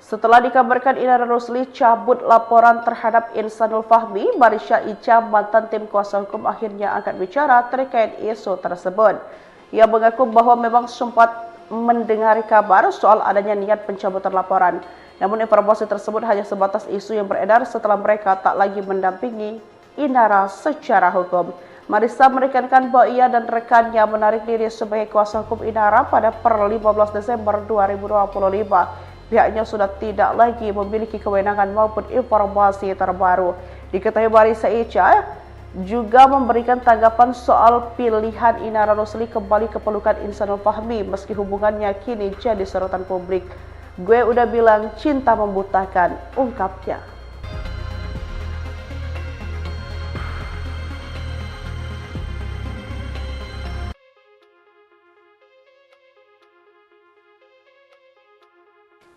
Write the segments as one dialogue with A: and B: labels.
A: Setelah dikabarkan Inara Rusli cabut laporan terhadap Insanul Fahmi, Marisha Ica, mantan tim kuasa hukum, akhirnya angkat bicara terkait isu tersebut. Ia mengaku bahwa memang sempat mendengar kabar soal adanya niat pencabutan laporan. Namun informasi tersebut hanya sebatas isu yang beredar setelah mereka tak lagi mendampingi Inara secara hukum. Marisha menekankan bahwa ia dan rekannya menarik diri sebagai kuasa hukum Inara pada per 15 Desember 2025. Pihaknya sudah tidak lagi memiliki kewenangan maupun informasi terbaru. Diketahui Marisha Ica juga memberikan tanggapan soal pilihan Inara Rusli kembali ke pelukan Insanul Fahmi meski hubungannya kini jadi sorotan publik. "Gue udah bilang cinta membutakan," ungkapnya.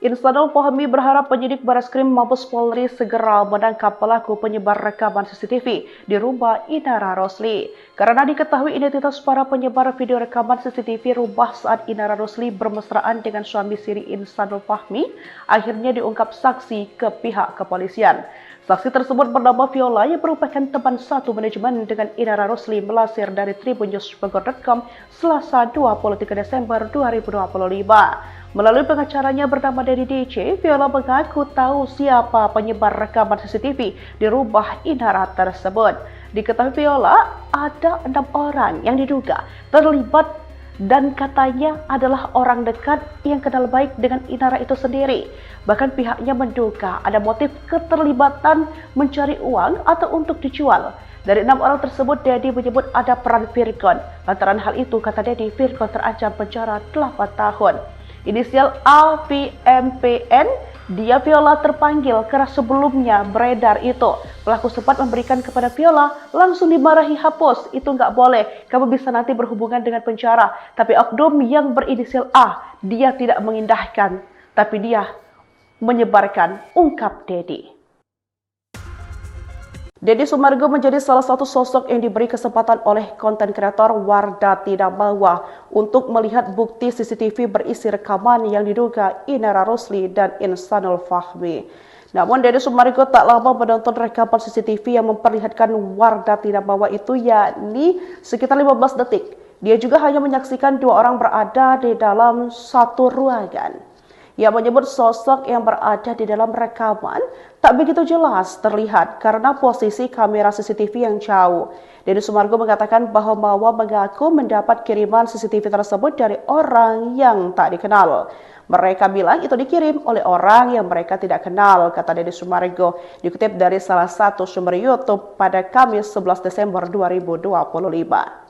A: Insanul Fahmi berharap penyidik Bareskrim Mabes Polri segera menangkap pelaku penyebar rekaman CCTV di rumah Inara Rusli. Karena diketahui identitas para penyebar video rekaman CCTV rumah saat Inara Rusli bermesraan dengan suami siri Insanul Fahmi, akhirnya diungkap saksi ke pihak kepolisian. Saksi tersebut bernama Viola yang merupakan teman satu manajemen dengan Inara Rusli, melansir dari tribunnews.com Selasa 23 Desember 2025. Melalui pengacaranya bernama Dedi DC, Viola mengaku tahu siapa penyebar rekaman CCTV di rumah Inara tersebut. Diketahui Viola ada 6 orang yang diduga terlibat dan katanya adalah orang dekat yang kenal baik dengan Inara itu sendiri. Bahkan pihaknya menduga ada motif keterlibatan mencari uang atau untuk dijual. Dari 6 orang tersebut, Dedi menyebut ada peran Virgon. Lantaran hal itu, kata Dedi, Virgon terancam penjara 8 tahun. Inisial AVMPN, dia Viola terpanggil karena sebelumnya beredar itu. Pelaku sempat memberikan kepada Viola, langsung dimarahi, "Hapus, itu nggak boleh, kamu bisa nanti berhubungan dengan penjara." Tapi oknum yang berinisial A, dia tidak mengindahkan, tapi dia menyebarkan, ungkap Dedi. Deddy Sumargo menjadi salah satu sosok yang diberi kesempatan oleh konten kreator Wardah Tidak Mawa untuk melihat bukti CCTV berisi rekaman yang diduga Inara Rusli dan Insanul Fahmi. Namun Deddy Sumargo tak lama menonton rekaman CCTV yang memperlihatkan Wardah Tidak Mawa itu, yakni sekitar 15 detik. Dia juga hanya menyaksikan 2 orang berada di dalam satu ruangan. Ia menyebut sosok yang berada di dalam rekaman tak begitu jelas terlihat karena posisi kamera CCTV yang jauh. Deddy Sumargo mengatakan bahwa Mawa mengaku mendapat kiriman CCTV tersebut dari orang yang tak dikenal. Mereka bilang itu dikirim oleh orang yang mereka tidak kenal, kata Deddy Sumargo, dikutip dari salah satu sumber YouTube pada Kamis 11 Desember 2025.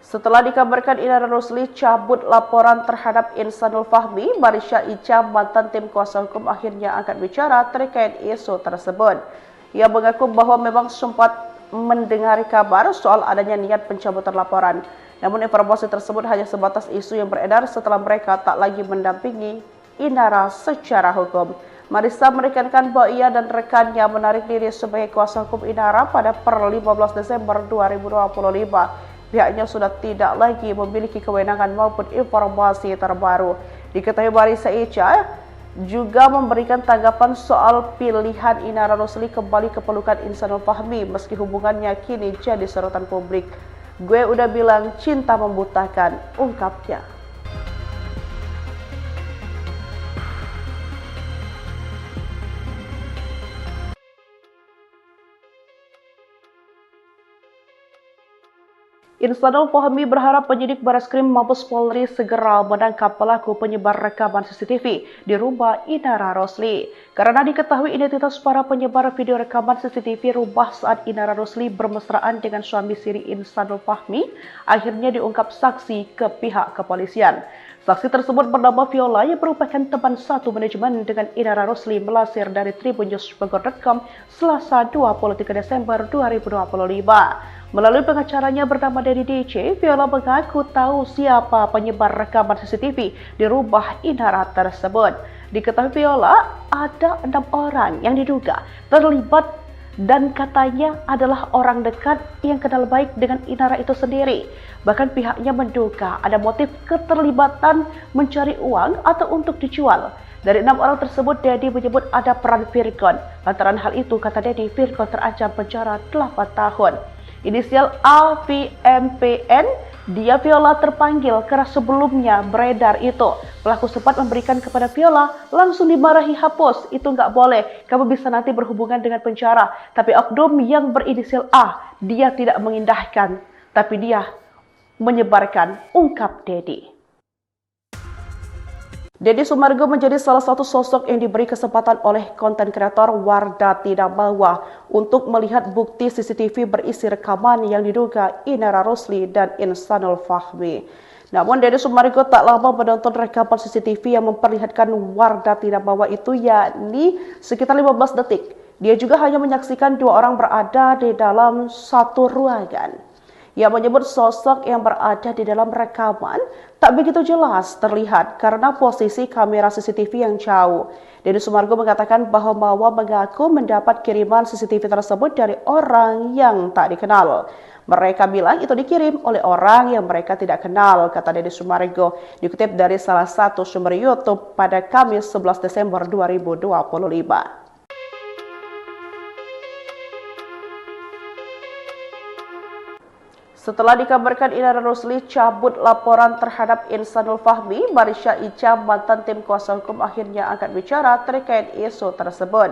A: Setelah dikabarkan Inara Rusli cabut laporan terhadap Insanul Fahmi, Marisha Ica, mantan tim kuasa hukum, akhirnya angkat bicara terkait isu tersebut. Ia mengaku bahwa memang sempat mendengar kabar soal adanya niat pencabutan laporan. Namun informasi tersebut hanya sebatas isu yang beredar setelah mereka tak lagi mendampingi Inara secara hukum. Marisha menekankan bahwa ia dan rekannya menarik diri sebagai kuasa hukum Inara pada per 15 Desember 2025. Pihaknya sudah tidak lagi memiliki kewenangan maupun informasi terbaru. Diketahui Marisha Ica juga memberikan tanggapan soal pilihan Inara Rusli kembali ke pelukan Insanul Fahmi meski hubungannya kini jadi sorotan publik. "Gue udah bilang cinta membutakan," ungkapnya. Insanul Fahmi berharap penyidik Bareskrim Mabes Polri segera menangkap pelaku penyebar rekaman CCTV di rumah Inara Rusli. Karena diketahui identitas para penyebar video rekaman CCTV rumah saat Inara Rusli bermesraan dengan suami siri Insanul Fahmi, akhirnya diungkap saksi ke pihak kepolisian. Saksi tersebut bernama Viola yang merupakan teman satu manajemen dengan Inara Rusli, melansir dari tribunnews.com Selasa 23 Desember 2025. Melalui pengacaranya bernama Dedi DC, Viola mengaku tahu siapa penyebar rekaman CCTV di rumah Inara tersebut. Diketahui Viola ada 6 orang yang diduga terlibat dan katanya adalah orang dekat yang kenal baik dengan Inara itu sendiri. Bahkan pihaknya menduga ada motif keterlibatan mencari uang atau untuk dijual. Dari 6 orang tersebut, Dedi menyebut ada peran Virgon. Lantaran hal itu, kata Dedi, Virgon terancam penjara 8 tahun. Inisial AVMPN, dia Viola terpanggil karena sebelumnya beredar itu. Pelaku sempat memberikan kepada Viola, langsung dimarahi, hapus, itu nggak boleh, kamu bisa nanti berhubungan dengan penjara. Tapi oknum yang berinisial A, dia tidak mengindahkan, tapi dia menyebarkan, ungkap Dedi. Dedi Sumargo menjadi salah satu sosok yang diberi kesempatan oleh konten kreator Wardah Tidak Bawa untuk melihat bukti CCTV berisi rekaman yang diduga Inara Rosli dan Insanul Fahmi. Namun Dedi Sumargo tak lama menonton rekaman CCTV yang memperlihatkan Wardah Tidak Bawa itu, yakni sekitar 15 detik. Dia juga hanya menyaksikan 2 orang berada di dalam satu ruangan. Ia menyebut sosok yang berada di dalam rekaman tak begitu jelas terlihat karena posisi kamera CCTV yang jauh. Dedi Sumargo mengatakan bahwa Mawa mengaku mendapat kiriman CCTV tersebut dari orang yang tak dikenal. Mereka bilang itu dikirim oleh orang yang mereka tidak kenal, kata Dedi Sumargo, dikutip dari salah satu sumber YouTube pada Kamis 11 Desember 2025. Setelah dikabarkan Inara Rosli cabut laporan terhadap Insanul Fahmi, Marisha Ica, mantan tim kuasa hukum, akhirnya angkat bicara terkait isu tersebut.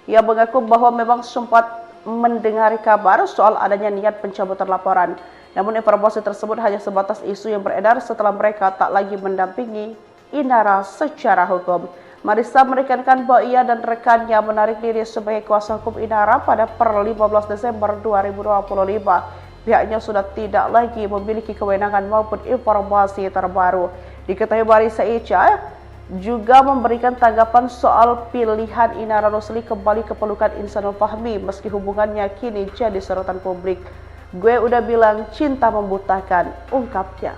A: Ia mengaku bahwa memang sempat mendengar kabar soal adanya niat pencabutan laporan. Namun informasi tersebut hanya sebatas isu yang beredar setelah mereka tak lagi mendampingi Inara secara hukum. Marisha menekankan bahwa ia dan rekannya menarik diri sebagai kuasa hukum Inara pada per 15 Desember 2025. Pihaknya sudah tidak lagi memiliki kewenangan maupun informasi terbaru. Diketahui Marisha Ica juga memberikan tanggapan soal pilihan Inara Rosli kembali ke pelukan Insanul Fahmi meski hubungannya kini jadi sorotan publik. Gue udah bilang cinta membutakan, ungkapnya.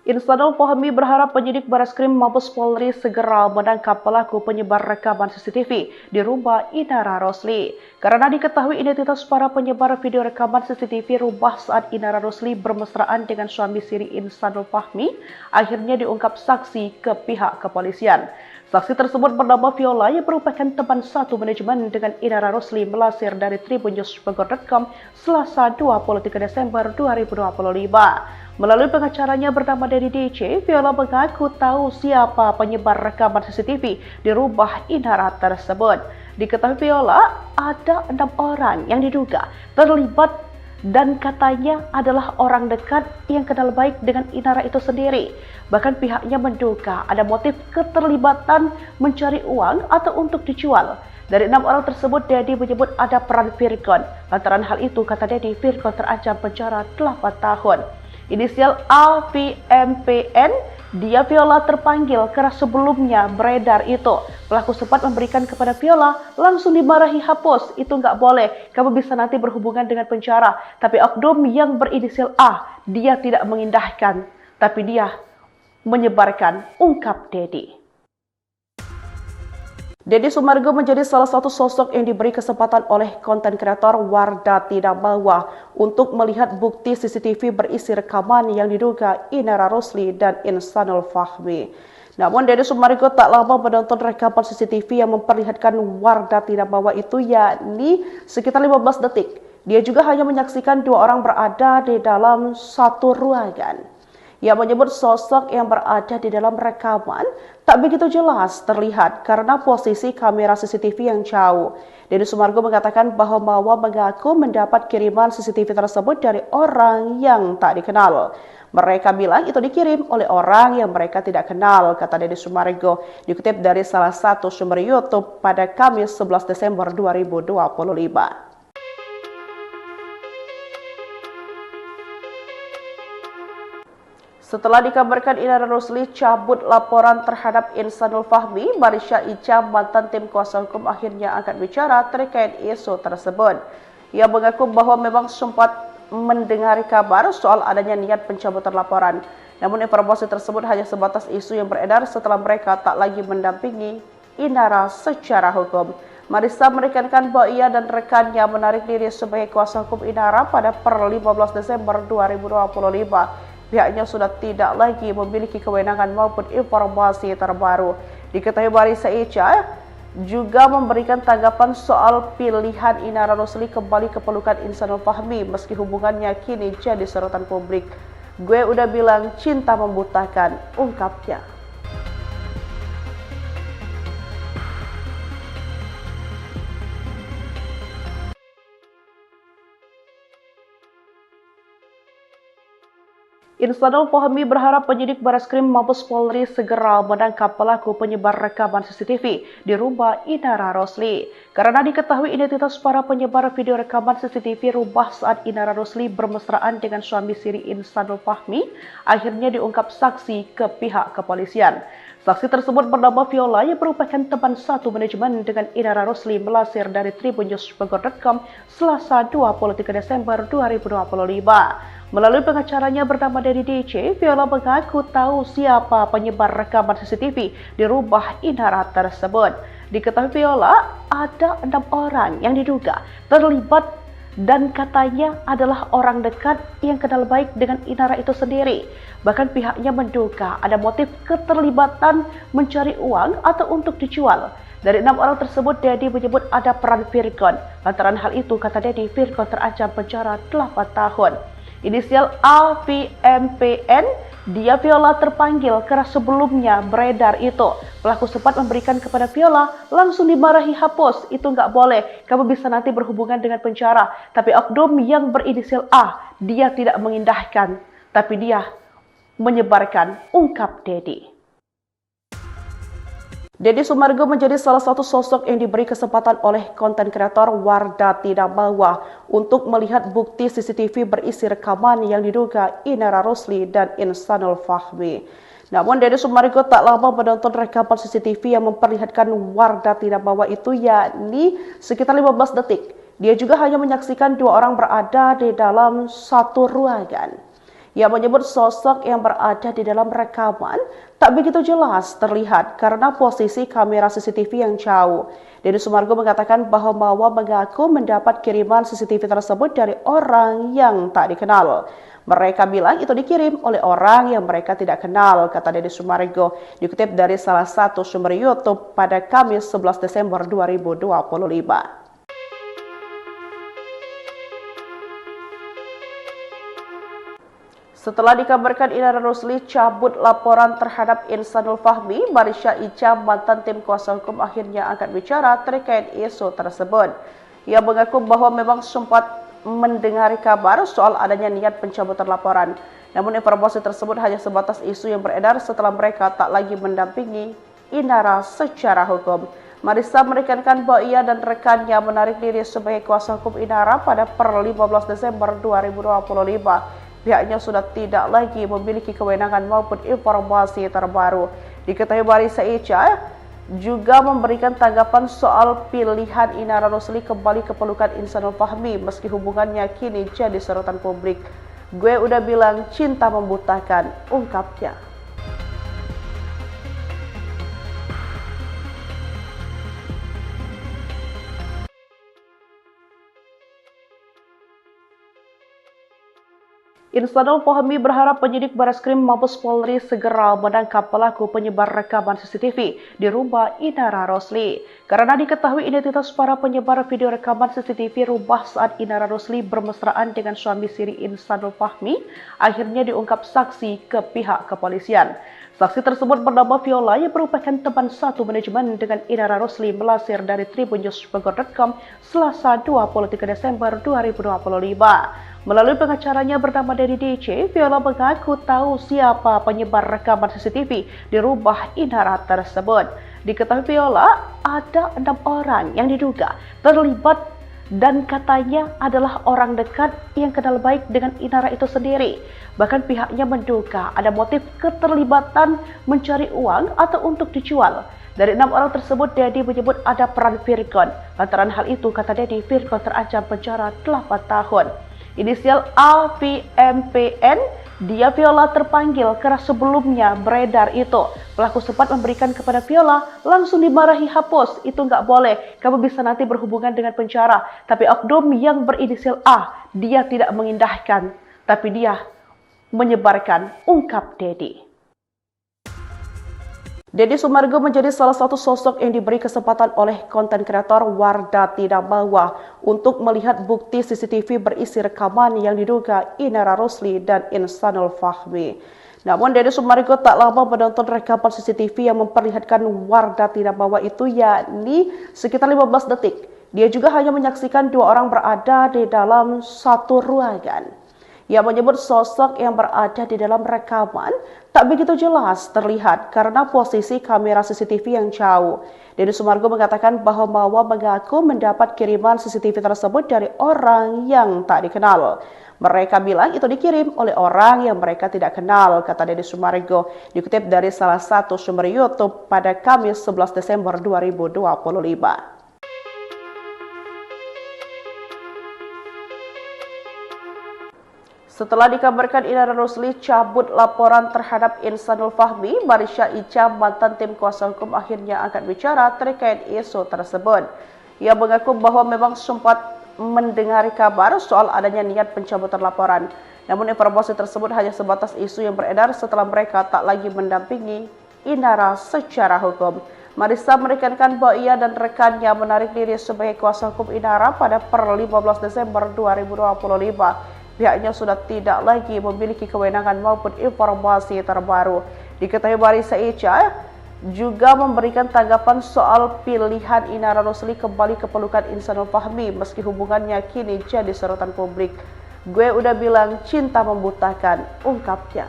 A: Insanul Fahmi berharap penyidik Bareskrim Mabes Polri segera menangkap pelaku penyebar rekaman CCTV di rumah Inara Rosli. Karena diketahui identitas para penyebar video rekaman CCTV rumah saat Inara Rosli bermesraan dengan suami siri Insanul Fahmi, akhirnya diungkap saksi ke pihak kepolisian. Saksi tersebut bernama Viola yang merupakan teman satu manajemen dengan Inara Rosli, melansir dari tribunnews.com Selasa 23 Desember 2025. Melalui pengacaranya bernama Dedi DC, Viola mengaku tahu siapa penyebar rekaman CCTV di rumah Inara tersebut. Diketahui Viola ada 6 orang yang diduga terlibat dan katanya adalah orang dekat yang kenal baik dengan Inara itu sendiri. Bahkan pihaknya menduga ada motif keterlibatan mencari uang atau untuk dijual. Dari 6 orang tersebut, Dedi menyebut ada peran Virgon. Lantaran hal itu, kata Dedi, Virgon terancam penjara 8 tahun. Inisial AVMPN, dia Viola terpanggil karena sebelumnya beredar itu. Pelaku sempat memberikan kepada Viola, langsung dimarahi, hapus, itu nggak boleh, kamu bisa nanti berhubungan dengan penjara. Tapi oknum yang berinisial A, dia tidak mengindahkan, tapi dia menyebarkan, ungkap Dedi. Dedi Sumargo menjadi salah satu sosok yang diberi kesempatan oleh konten kreator Wardah Tidak Bawa untuk melihat bukti CCTV berisi rekaman yang diduga Inara Rosli dan Insanul Fahmi. Namun Dedi Sumargo tak lama menonton rekaman CCTV yang memperlihatkan Wardah Tidak Bawa itu, yakni sekitar 15 detik. Dia juga hanya menyaksikan 2 orang berada di dalam satu ruangan. Ia menyebut sosok yang berada di dalam rekaman tak begitu jelas terlihat karena posisi kamera CCTV yang jauh. Dedi Sumargo mengatakan bahwa Mawa mengaku mendapat kiriman CCTV tersebut dari orang yang tak dikenal. Mereka bilang itu dikirim oleh orang yang mereka tidak kenal, kata Dedi Sumargo, dikutip dari salah satu sumber YouTube pada Kamis 11 Desember 2025. Setelah dikabarkan Inara Rosli cabut laporan terhadap Insanul Fahmi, Marisha Ica, mantan tim kuasa hukum, akhirnya angkat bicara terkait isu tersebut. Ia mengaku bahwa memang sempat mendengar kabar soal adanya niat pencabutan laporan. Namun informasi tersebut hanya sebatas isu yang beredar setelah mereka tak lagi mendampingi Inara secara hukum. Marissa menekankan bahwa ia dan rekannya menarik diri sebagai kuasa hukum Inara pada per 15 Desember 2025. Pihaknya sudah tidak lagi memiliki kewenangan maupun informasi terbaru. Diketahui Marissa Icha juga memberikan tanggapan soal pilihan Inara Rosli kembali ke pelukan Ihsanul Fahmi meski hubungannya kini jadi sorotan publik. Gue udah bilang cinta membutakan, ungkapnya. Ihsanul Fahmi berharap penyidik Bareskrim Mabes Polri segera menangkap pelaku penyebar rekaman CCTV di rumah Inara Rosli. Karena diketahui identitas para penyebar video rekaman CCTV rumah saat Inara Rosli bermesraan dengan suami siri Ihsanul Fahmi, akhirnya diungkap saksi ke pihak kepolisian. Saksi tersebut bernama Viola yang merupakan teman satu manajemen dengan Inara Rosli melansir dari tribunnews.com Selasa 23 Desember 2025. Melalui pengacaranya bernama Dedi DC, Viola mengaku tahu siapa penyebar rekaman CCTV di rumah Inara tersebut. Diketahui Viola, ada 6 orang yang diduga terlibat dan katanya adalah orang dekat yang kenal baik dengan Inara itu sendiri. Bahkan pihaknya menduga ada motif keterlibatan mencari uang atau untuk dijual. Dari 6 orang tersebut, Dedi menyebut ada peran Virgon. Lantaran hal itu, kata Dedi, Virgon terancam penjara 8 tahun. Inisial AVMPN, dia Viola terpanggil karena sebelumnya beredar itu. Pelaku sempat memberikan kepada Viola, langsung dimarahi, hapus, itu nggak boleh, kamu bisa nanti berhubungan dengan penjara. Tapi oknum yang berinisial A, dia tidak mengindahkan, tapi dia menyebarkan, ungkap Dedi. Deddy Sumargo menjadi salah satu sosok yang diberi kesempatan oleh konten kreator Wardah Tidak Mawa untuk melihat bukti CCTV berisi rekaman yang diduga Inara Rosli dan Ihsanul Fahmi. Namun Deddy Sumargo tak lama menonton rekaman CCTV yang memperlihatkan Wardah Tidak Mawa itu, yakni sekitar 15 detik. Dia juga hanya menyaksikan 2 orang berada di dalam satu ruangan. Ia menyebut sosok yang berada di dalam rekaman tak begitu jelas terlihat karena posisi kamera CCTV yang jauh. Deddy Sumargo mengatakan bahwa Mawa mengaku mendapat kiriman CCTV tersebut dari orang yang tak dikenal. Mereka bilang itu dikirim oleh orang yang mereka tidak kenal, kata Deddy Sumargo, dikutip dari salah satu sumber YouTube pada Kamis 11 Desember 2025. Setelah dikabarkan Inara Rosli cabut laporan terhadap Ihsanul Fahmi, Marissa Icha, mantan tim kuasa hukum, akhirnya angkat bicara terkait isu tersebut. Ia mengaku bahwa memang sempat mendengar kabar soal adanya niat pencabutan laporan. Namun informasi tersebut hanya sebatas isu yang beredar setelah mereka tak lagi mendampingi Inara secara hukum. Marissa menekankan bahwa ia dan rekannya menarik diri sebagai kuasa hukum Inara pada per 15 Desember 2025. Pihaknya sudah tidak lagi memiliki kewenangan maupun informasi terbaru. Diketahui Marissa Icha juga memberikan tanggapan soal pilihan Inara Rosli kembali ke pelukan Ihsanul Fahmi meski hubungannya kini jadi sorotan publik. Gue udah bilang cinta membutakan, ungkapnya. Ihsanul Fahmi berharap penyidik Bareskrim Mabes Polri segera menangkap pelaku penyebar rekaman CCTV di rumah Inara Rosli. Karena diketahui identitas para penyebar video rekaman CCTV rumah saat Inara Rosli bermesraan dengan suami siri Ihsanul Fahmi, akhirnya diungkap saksi ke pihak kepolisian. Saksi tersebut bernama Viola yang merupakan teman satu manajemen dengan Inara Rosli melansir dari tribunnews.com Selasa 23 Desember 2025. Melalui pengacaranya bernama Dedi DC, Viola mengaku tahu siapa penyebar rekaman CCTV di rumah Inara tersebut. Diketahui Viola, ada 6 orang yang diduga terlibat dan katanya adalah orang dekat yang kenal baik dengan Inara itu sendiri. Bahkan pihaknya menduga ada motif keterlibatan mencari uang atau untuk dijual. Dari 6 orang tersebut, Dedi menyebut ada peran Virgon. Lantaran hal itu, kata Dedi, Virgon terancam penjara 8 tahun. inisial AVMPN, dia Viola terpanggil karena sebelumnya beredar itu. Pelaku sempat memberikan kepada Viola, langsung dimarahi, hapus, itu nggak boleh, kamu bisa nanti berhubungan dengan penjara. Tapi oknum yang berinisial A, dia tidak mengindahkan, tapi dia menyebarkan, ungkap Dedi. Deddy Sumargo menjadi salah satu sosok yang diberi kesempatan oleh konten kreator Wardah Tidak Bawa untuk melihat bukti CCTV berisi rekaman yang diduga Inara Rosli dan Insanul Fahmi. Namun Deddy Sumargo tak lama menonton rekaman CCTV yang memperlihatkan Wardah Tidak Bawa itu, yakni sekitar 15 detik. Dia juga hanya menyaksikan dua orang berada di dalam satu ruangan. Ia menyebut sosok yang berada di dalam rekaman tak begitu jelas terlihat karena posisi kamera CCTV yang jauh. Deddy Sumargo mengatakan bahwa Bawa mengaku mendapat kiriman CCTV tersebut dari orang yang tak dikenal. Mereka bilang itu dikirim oleh orang yang mereka tidak kenal, kata Deddy Sumargo, dikutip dari salah satu sumber YouTube pada Kamis 11 Desember 2025. Setelah dikabarkan Inara Rosli cabut laporan terhadap Insanul Fahmi, Marisha Ica, mantan tim kuasa hukum, akhirnya angkat bicara terkait isu tersebut. Ia mengaku bahwa memang sempat mendengar kabar soal adanya niat pencabutan laporan. Namun informasi tersebut hanya sebatas isu yang beredar setelah mereka tak lagi mendampingi Inara secara hukum. Marisha menekankan bahwa ia dan rekannya menarik diri sebagai kuasa hukum Inara pada per 15 Desember 2025. Pihaknya sudah tidak lagi memiliki kewenangan maupun informasi terbaru. Diketahui Marisha Ica juga memberikan tanggapan soal pilihan Inara Rosli kembali ke pelukan Insanul Fahmi meski hubungannya kini jadi sorotan publik. Gue udah bilang cinta membutakan, ungkapnya.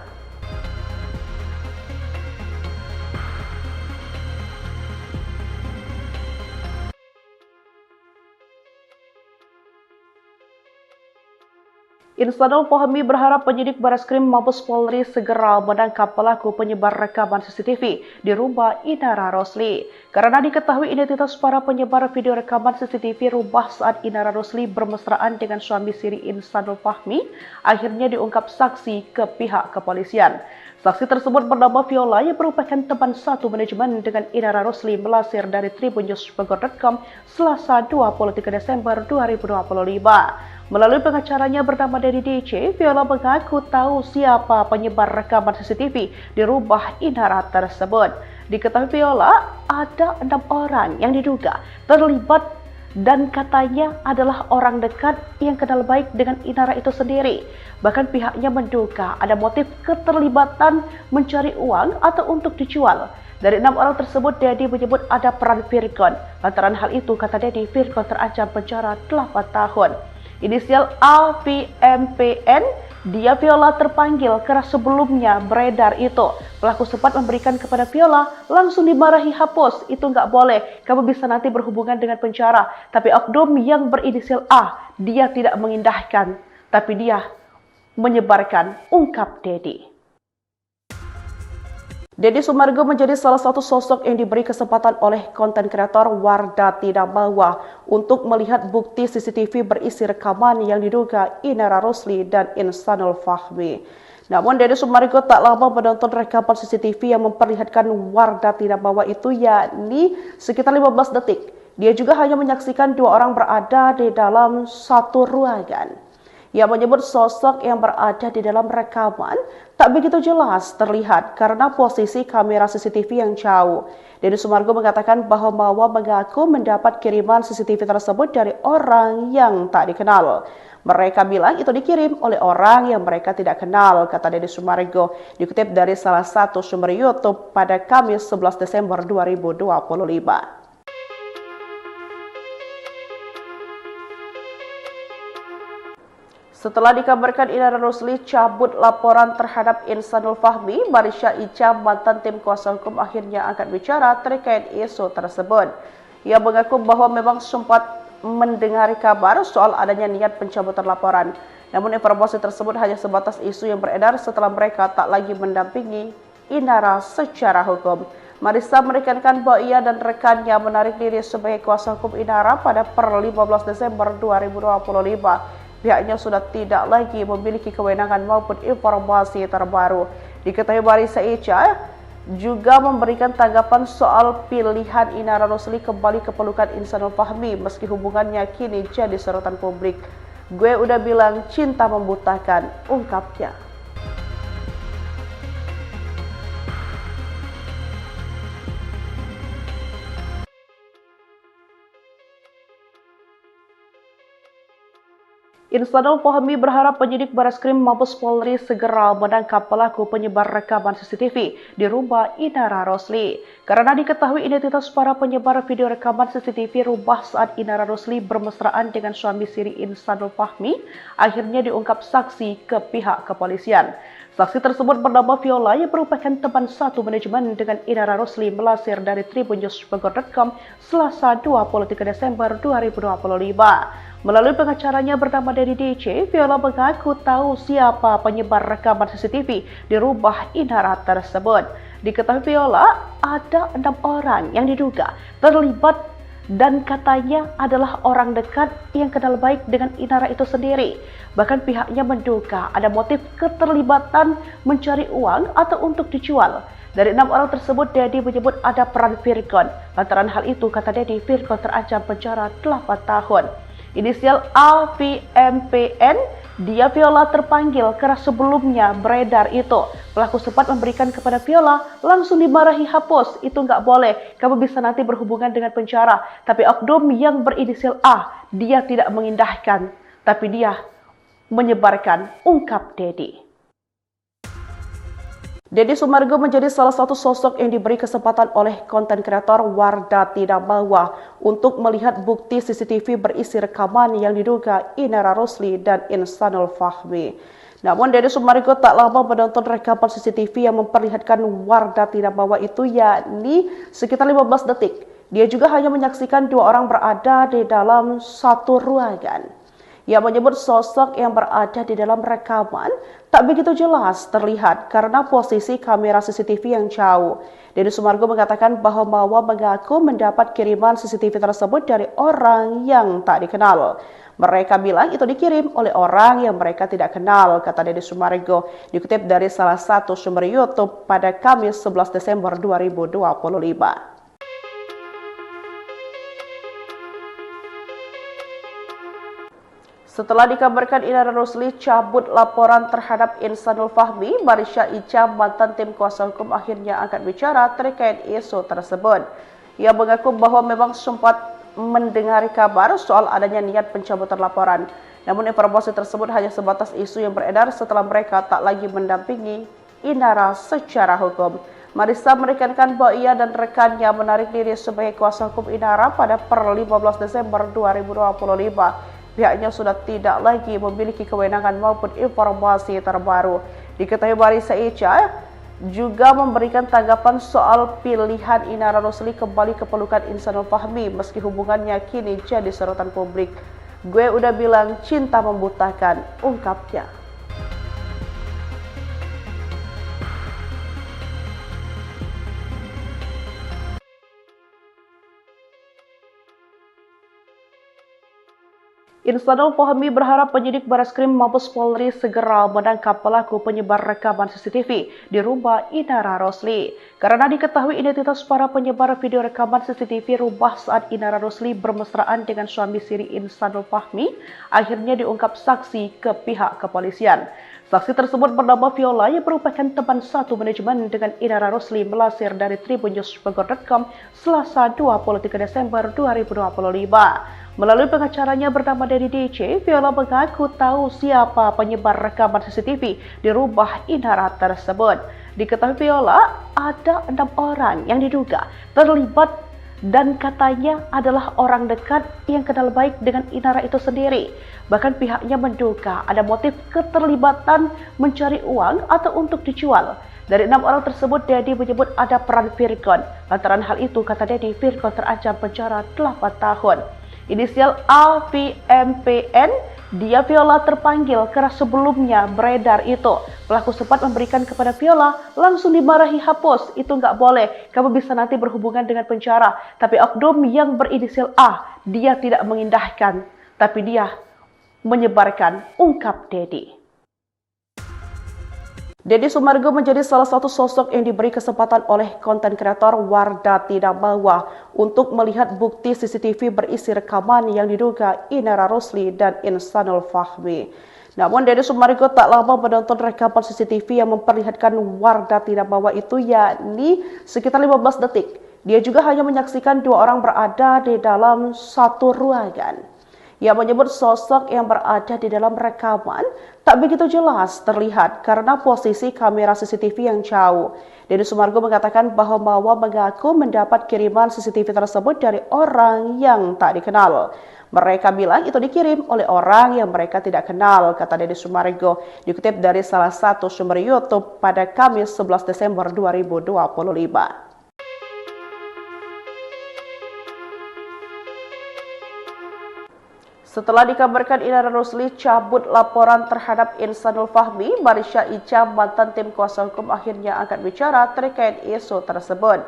A: Insanul Fahmi berharap penyidik Bareskrim Mabes Polri segera menangkap pelaku penyebar rekaman CCTV di rumah Inara Rosli. Karena diketahui identitas para penyebar video rekaman CCTV rumah saat Inara Rosli bermesraan dengan suami siri Insanul Fahmi, akhirnya diungkap saksi ke pihak kepolisian. Saksi tersebut bernama Viola yang merupakan teman satu manajemen dengan Inara Rosli, melansir dari tribunnews.com Selasa 23 Desember 2025. Melalui pengacaranya bernama Dedi DC, Viola mengaku tahu siapa penyebar rekaman CCTV di rumah Inara tersebut. Diketahui Viola ada 6 orang yang diduga terlibat dan katanya adalah orang dekat yang kenal baik dengan Inara itu sendiri. Bahkan pihaknya menduga ada motif keterlibatan mencari uang atau untuk dijual. Dari 6 orang tersebut, Dedi menyebut ada peran Virgon. Lantaran hal itu, kata Dedi, Virgon terancam penjara 8 tahun. Inisial AVMPN, dia Viola terpanggil karena sebelumnya beredar itu. Pelaku sempat memberikan kepada Viola, langsung dimarahi, hapus, itu nggak boleh, kamu bisa nanti berhubungan dengan penjara. Tapi oknum yang berinisial A, dia tidak mengindahkan, tapi dia menyebarkan, ungkap Dedi. Deddy Sumargo menjadi salah satu sosok yang diberi kesempatan oleh konten kreator Wardah Tidak Bawa untuk melihat bukti CCTV berisi rekaman yang diduga Inara Rosli dan Insanul Fahmi. Namun Deddy Sumargo tak lama menonton rekaman CCTV yang memperlihatkan Wardah Tidak Bawa itu, yakni sekitar 15 detik. Dia juga hanya menyaksikan dua orang berada di dalam satu ruangan. Ia menyebut sosok yang berada di dalam rekaman tak begitu jelas terlihat karena posisi kamera CCTV yang jauh. Deddy Sumargo mengatakan bahwa Bawa mengaku mendapat kiriman CCTV tersebut dari orang yang tak dikenal. Mereka bilang itu dikirim oleh orang yang mereka tidak kenal, kata Deddy Sumargo, dikutip dari salah satu sumber YouTube pada Kamis 11 Desember 2025. Setelah dikabarkan Inara Rosli cabut laporan terhadap Insanul Fahmi, Marisha Ica, mantan tim kuasa hukum, akhirnya angkat bicara terkait isu tersebut. Ia mengaku bahwa memang sempat mendengar kabar soal adanya niat pencabutan laporan. Namun informasi tersebut hanya sebatas isu yang beredar setelah mereka tak lagi mendampingi Inara secara hukum. Marisha menekankan bahwa ia dan rekannya menarik diri sebagai kuasa hukum Inara pada per 15 Desember 2025. Pihaknya sudah tidak lagi memiliki kewenangan maupun informasi terbaru. Diketahui Marissa Echa juga memberikan tanggapan soal pilihan Inara Rosli kembali ke pelukan Ihsanul Fahmi meski hubungannya kini jadi sorotan publik. "Gue udah bilang cinta membutakan," ungkapnya. Ihsanul Fahmi berharap penyidik Bareskrim Mabes Polri segera menangkap pelaku penyebar rekaman CCTV di rumah Inara Rosli. Karena diketahui identitas para penyebar video rekaman CCTV rumah saat Inara Rosli bermesraan dengan suami siri Ihsanul Fahmi, akhirnya diungkap saksi ke pihak kepolisian. Saksi tersebut bernama Viola yang merupakan teman satu manajemen dengan Inara Rosli melansir dari tribunnews.com Selasa 23 Desember 2025. Melalui pengacaranya bernama Dedi DC, Viola mengaku tahu siapa penyebar rekaman CCTV di rumah Inara tersebut. Diketahui Viola, ada 6 orang yang diduga terlibat dan katanya adalah orang dekat yang kenal baik dengan Inara itu sendiri. Bahkan pihaknya menduga ada motif keterlibatan mencari uang atau untuk dijual. Dari 6 orang tersebut, Dedi menyebut ada peran Virgon. Lantaran hal itu, kata Dedi, Virgon terancam penjara 8 tahun. Inisial AVMPN, dia Viola terpanggil karena sebelumnya beredar itu. Pelaku sempat memberikan kepada Viola, langsung dimarahi, "Hapus, itu nggak boleh, kamu bisa nanti berhubungan dengan penjara." Tapi oknum yang berinisial A, dia tidak mengindahkan, tapi dia menyebarkan, ungkap Dedi. Deddy Sumargo menjadi salah satu sosok yang diberi kesempatan oleh konten kreator Wardah Tidak Bawa untuk melihat bukti CCTV berisi rekaman yang diduga Inara Rosli dan Ihsanul Fahmi. Namun Deddy Sumargo tak lama menonton rekaman CCTV yang memperlihatkan Wardah Tidak Bawa itu, yakni sekitar 15 detik. Dia juga hanya menyaksikan 2 orang berada di dalam satu ruangan. Ia menyebut sosok yang berada di dalam rekaman tak begitu jelas terlihat karena posisi kamera CCTV yang jauh. Deddy Sumargo mengatakan bahwa Mawa mengaku mendapat kiriman CCTV tersebut dari orang yang tak dikenal. Mereka bilang itu dikirim oleh orang yang mereka tidak kenal, kata Deddy Sumargo, dikutip dari salah satu sumber YouTube pada Kamis 11 Desember 2025. Setelah dikabarkan Inara Rosli cabut laporan terhadap Ihsanul Fahmi, Marissa Echa, mantan tim kuasa hukum, akhirnya angkat bicara terkait isu tersebut. Ia mengaku bahwa memang sempat mendengar kabar soal adanya niat pencabutan laporan. Namun informasi tersebut hanya sebatas isu yang beredar setelah mereka tak lagi mendampingi Inara secara hukum. Marissa menekankan bahwa ia dan rekannya menarik diri sebagai kuasa hukum Inara pada per 15 Desember 2025. Pihaknya sudah tidak lagi memiliki kewenangan maupun informasi terbaru. Diketahui Marissa Echa juga memberikan tanggapan soal pilihan Inara Rosli kembali ke pelukan Ihsanul Fahmi meski hubungannya kini jadi sorotan publik. "Gue udah bilang cinta membutakan," ungkapnya. Ihsanul Fahmi berharap penyidik Bareskrim Mabes Polri segera menangkap pelaku penyebar rekaman CCTV di rumah Inara Rosli. Karena diketahui identitas para penyebar video rekaman CCTV rumah saat Inara Rosli bermesraan dengan suami siri Ihsanul Fahmi, akhirnya diungkap saksi ke pihak kepolisian. Saksi tersebut bernama Viola yang merupakan teman satu manajemen dengan Inara Rosli melansir dari tribunnews.com Selasa 23 Desember 2025. Melalui pengacaranya bernama Dedi DC, Viola mengaku tahu siapa penyebar rekaman CCTV di rumah Inara tersebut. Diketahui Viola, ada 6 orang yang diduga terlibat dan katanya adalah orang dekat yang kenal baik dengan Inara itu sendiri. Bahkan pihaknya menduga ada motif keterlibatan mencari uang atau untuk dijual. Dari 6 orang tersebut, Dedi menyebut ada peran Virgon. Lantaran hal itu, kata Dedi, Virgon terancam penjara 8 tahun. Inisial AVMPN, dia Viola terpanggil karena sebelumnya beredar itu. Pelaku sempat memberikan kepada Viola, langsung dimarahi, "Hapus, itu nggak boleh, kamu bisa nanti berhubungan dengan penjara." Tapi oknum yang berinisial A, dia tidak mengindahkan, tapi dia menyebarkan, ungkap Dedi. Deddy Sumargo menjadi salah satu sosok yang diberi kesempatan oleh konten kreator Wardah Tidak Bawah untuk melihat bukti CCTV berisi rekaman yang diduga Inara Rosli dan Insanul Fahmi. Namun Deddy Sumargo tak lama menonton rekaman CCTV yang memperlihatkan Wardah Tidak Bawah itu, yakni sekitar 15 detik. Dia juga hanya menyaksikan dua orang berada di dalam satu ruangan. Ia menyebut sosok yang berada di dalam rekaman tak begitu jelas terlihat karena posisi kamera CCTV yang jauh. Deddy Sumargo mengatakan bahwa mengaku mendapat kiriman CCTV tersebut dari orang yang tak dikenal. Mereka bilang itu dikirim oleh orang yang mereka tidak kenal, kata Deddy Sumargo, dikutip dari salah satu sumber YouTube pada Kamis 11 Desember 2025. Setelah dikabarkan Inara Rosli cabut laporan terhadap Insanul Fahmi, Marisha Ica, mantan tim kuasa hukum, akhirnya angkat bicara terkait isu tersebut.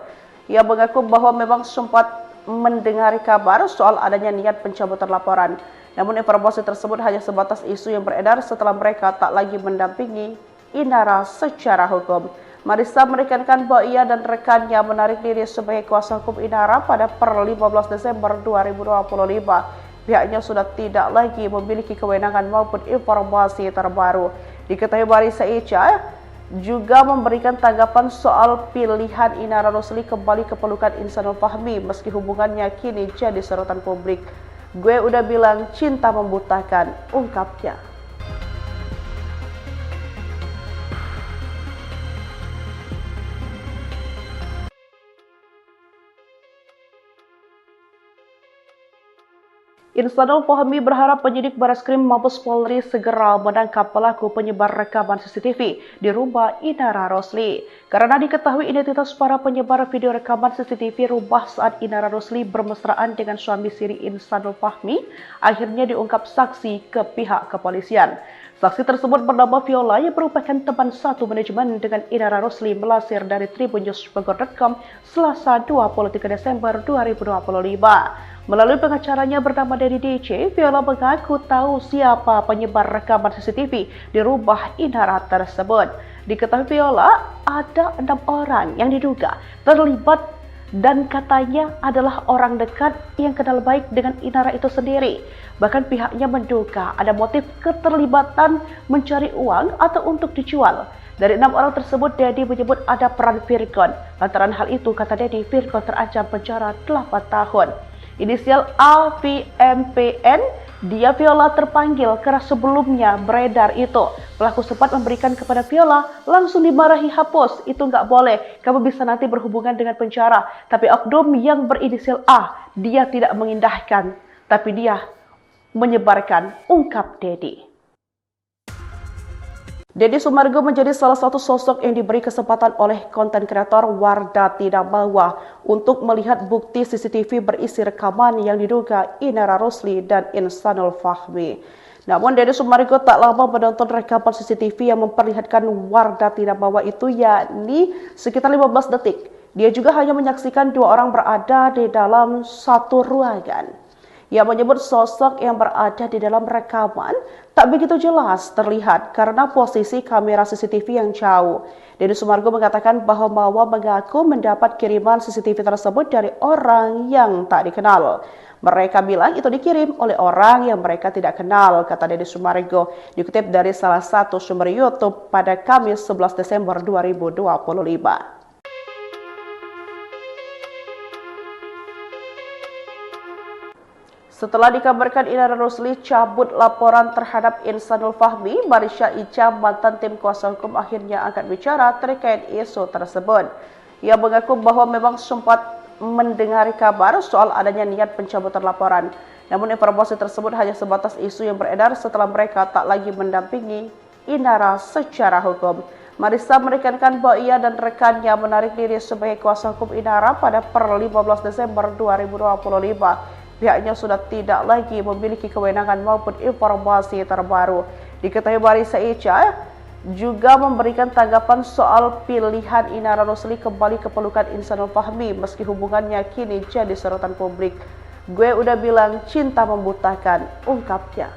A: Ia mengaku bahwa memang sempat mendengar kabar soal adanya niat pencabutan laporan. Namun informasi tersebut hanya sebatas isu yang beredar setelah mereka tak lagi mendampingi Inara secara hukum. Marisha menekankan bahwa ia dan rekannya menarik diri sebagai kuasa hukum Inara pada per 15 Desember 2025. Pihaknya sudah tidak lagi memiliki kewenangan maupun informasi terbaru. Diketahui Marisha Ica juga memberikan tanggapan soal pilihan Inara Rosli kembali ke pelukan Insanul Fahmi meski hubungannya kini jadi sorotan publik. Gue udah bilang cinta membutakan, ungkapnya. Insanul Fahmi berharap penyidik Bareskrim Mabes Polri segera menangkap pelaku penyebar rekaman CCTV di rumah Inara Rosli. Karena diketahui identitas para penyebar video rekaman CCTV rumah saat Inara Rosli bermesraan dengan suami siri Insanul Fahmi, akhirnya diungkap saksi ke pihak kepolisian. Saksi tersebut bernama Viola yang merupakan teman satu manajemen dengan Inara Rosli, melansir dari tribunnews.com Selasa 23 Desember 2025. Melalui pengacaranya bernama Dedi DC, Viola mengaku tahu siapa penyebar rekaman CCTV di rumah Inara tersebut. Diketahui Viola ada 6 orang yang diduga terlibat dan katanya adalah orang dekat yang kenal baik dengan Inara itu sendiri. Bahkan pihaknya menduga ada motif keterlibatan mencari uang atau untuk dijual. Dari 6 orang tersebut, Dedi menyebut ada peran Virgon. Lantaran hal itu, kata Dedi, Virgon terancam penjara 8 tahun. Inisial AVMPN, dia Viola terpanggil karena sebelumnya beredar itu. Pelaku sempat memberikan kepada Viola, langsung dimarahi, hapus, itu nggak boleh, kamu bisa nanti berhubungan dengan penjara. Tapi oknum yang berinisial A, dia tidak mengindahkan, tapi dia menyebarkan, ungkap Dedi. Deddy Sumargo menjadi salah satu sosok yang diberi kesempatan oleh konten kreator Wardah Tidak Bawah untuk melihat bukti CCTV berisi rekaman yang diduga Inara Rosli dan Insanul Fahmi. Namun Deddy Sumargo tak lama menonton rekaman CCTV yang memperlihatkan Wardah Tidak Bawah itu, yakni sekitar 15 detik. Dia juga hanya menyaksikan dua orang berada di dalam satu ruangan. Ia menyebut sosok yang berada di dalam rekaman tak begitu jelas terlihat karena posisi kamera CCTV yang jauh. Deddy Sumargo mengatakan bahwa mengaku mendapat kiriman CCTV tersebut dari orang yang tak dikenal. Mereka bilang itu dikirim oleh orang yang mereka tidak kenal, kata Deddy Sumargo, dikutip dari salah satu sumber YouTube pada Kamis 11 Desember 2025. Setelah dikabarkan Inara Rosli cabut laporan terhadap Insanul Fahmi, Marisha Ica, mantan tim kuasa hukum, akhirnya angkat bicara terkait isu tersebut. Ia mengaku bahwa memang sempat mendengar kabar soal adanya niat pencabutan laporan. Namun informasi tersebut hanya sebatas isu yang beredar setelah mereka tak lagi mendampingi Inara secara hukum. Marisha menekankan bahwa ia dan rekannya menarik diri sebagai kuasa hukum Inara pada per 15 Desember 2025. Pihaknya sudah tidak lagi memiliki kewenangan maupun informasi terbaru. Diketahui Marisha Ica juga memberikan tanggapan soal pilihan Inara Rosli kembali ke pelukan Insanul Fahmi meski hubungannya kini jadi sorotan publik. Gue udah bilang cinta membutakan, ungkapnya.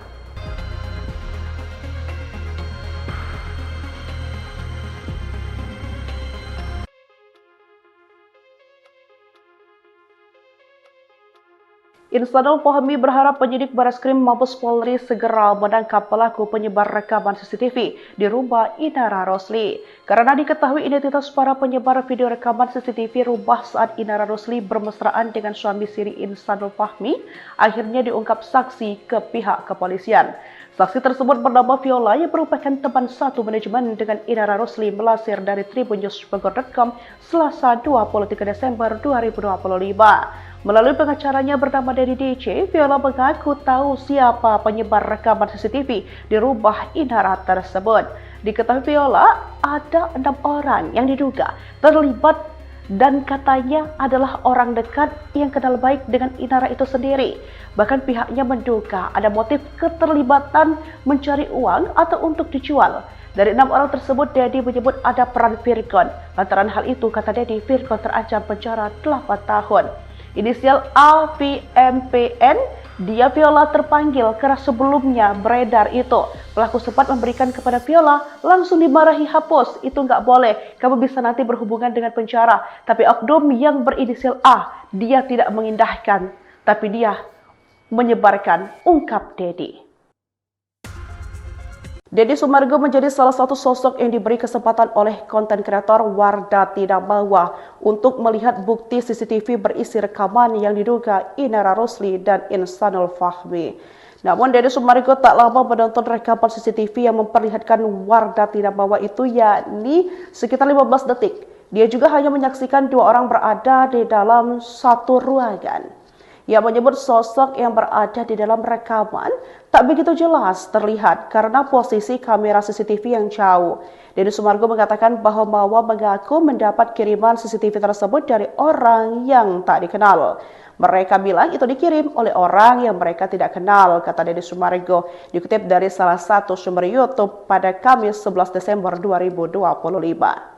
A: Insanul Fahmi berharap penyidik Bareskrim Mabes Polri segera menangkap pelaku penyebar rekaman CCTV di rumah Inara Rosli. Karena diketahui identitas para penyebar video rekaman CCTV rumah saat Inara Rosli bermesraan dengan suami siri Insanul Fahmi, akhirnya diungkap saksi ke pihak kepolisian. Saksi tersebut bernama Viola yang merupakan teman satu manajemen dengan Inara Rosli melansir dari tribunnews.com Selasa 23 Desember 2025. Melalui pengacaranya bernama Dedi DC, Viola mengaku tahu siapa penyebar rekaman CCTV di rumah Inara tersebut. Diketahui Viola, ada 6 orang yang diduga terlibat dan katanya adalah orang dekat yang kenal baik dengan Inara itu sendiri. Bahkan pihaknya menduga ada motif keterlibatan mencari uang atau untuk dijual. Dari 6 orang tersebut, Dedi menyebut ada peran Virgon. Lantaran hal itu, kata Dedi, Virgon terancam penjara 8 tahun. Inisial AVMPN, dia Viola terpanggil karena sebelumnya beredar itu. Pelaku sempat memberikan kepada Viola, langsung dimarahi, hapus, itu nggak boleh, kamu bisa nanti berhubungan dengan penjara. Tapi oknum yang berinisial A, dia tidak mengindahkan, tapi dia menyebarkan, ungkap Dedi. Deddy Sumargo menjadi salah satu sosok yang diberi kesempatan oleh konten kreator Wardah Tidak Mawa untuk melihat bukti CCTV berisi rekaman yang diduga Inara Rosli dan Insanul Fahmi. Namun Deddy Sumargo tak lama menonton rekaman CCTV yang memperlihatkan Wardah Tidak Mawa itu, yakni sekitar 15 detik. Dia juga hanya menyaksikan 2 orang berada di dalam satu ruangan. Ia menyebut sosok yang berada di dalam rekaman tak begitu jelas terlihat karena posisi kamera CCTV yang jauh. Deddy Sumargo mengatakan bahwa Mawa mengaku mendapat kiriman CCTV tersebut dari orang yang tak dikenal. Mereka bilang itu dikirim oleh orang yang mereka tidak kenal, kata Deddy Sumargo, dikutip dari salah satu sumber YouTube pada Kamis 11 Desember 2025.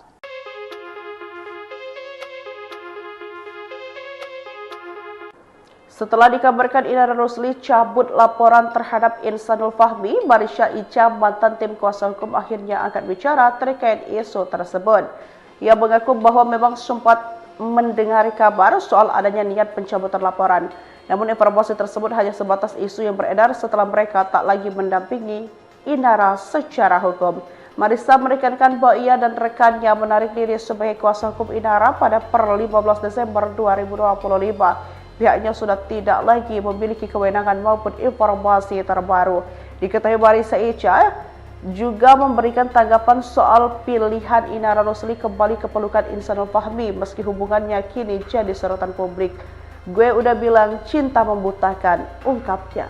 A: Setelah dikabarkan Inara Rosli cabut laporan terhadap Insanul Fahmi, Marisha Ica, mantan tim kuasa hukum, akhirnya angkat bicara terkait isu tersebut. Ia mengaku bahwa memang sempat mendengar kabar soal adanya niat pencabutan laporan. Namun informasi tersebut hanya sebatas isu yang beredar setelah mereka tak lagi mendampingi Inara secara hukum. Marisha menekankan bahwa ia dan rekannya menarik diri sebagai kuasa hukum Inara pada per 15 Desember 2025. Pihaknya sudah tidak lagi memiliki kewenangan maupun informasi terbaru. Diketahui Marisha Ica juga memberikan tanggapan soal pilihan Inara Rosli kembali ke pelukan Insanul Fahmi meski hubungannya kini jadi sorotan publik. Gue udah bilang cinta membutakan, ungkapnya.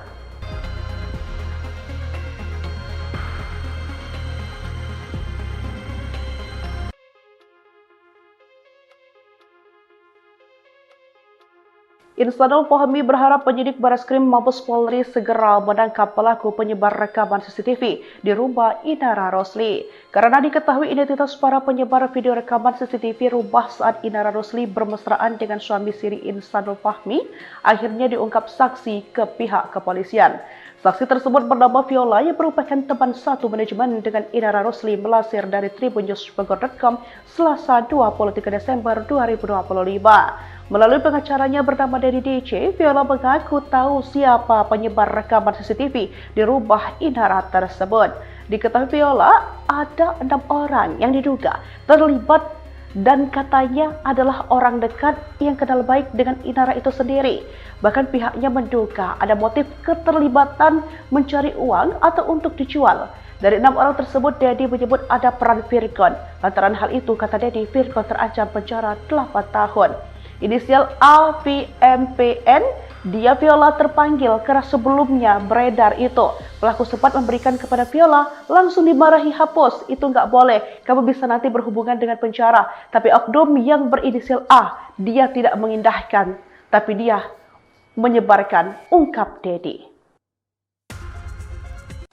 A: Insanul Fahmi berharap penyidik Bareskrim Mabes Polri segera menangkap pelaku penyebar rekaman CCTV di rumah Inara Rosli. Karena diketahui identitas para penyebar video rekaman CCTV rumah saat Inara Rosli bermesraan dengan suami siri Insanul Fahmi, akhirnya diungkap saksi ke pihak kepolisian. Saksi tersebut bernama Viola yang merupakan teman satu manajemen dengan Inara Rosli melansir dari tribunnews.com Selasa 23 Desember 2025. Melalui pengacaranya bernama Dedi DC, Viola mengaku tahu siapa penyebar rekaman CCTV di rumah Inara tersebut. Diketahui Viola, ada 6 orang yang diduga terlibat dan katanya adalah orang dekat yang kenal baik dengan Inara itu sendiri. Bahkan pihaknya menduga ada motif keterlibatan mencari uang atau untuk dijual. Dari 6 orang tersebut, Dedi menyebut ada peran Virgon. Lantaran hal itu, kata Dedi, Virgon terancam penjara 8 tahun. Inisial AVMPN, dia Viola terpanggil karena sebelumnya beredar itu. Pelaku sempat memberikan kepada Viola, langsung dimarahi, hapus, itu nggak boleh, kamu bisa nanti berhubungan dengan penjara. Tapi oknum yang berinisial A, dia tidak mengindahkan, tapi dia menyebarkan, ungkap Dedi.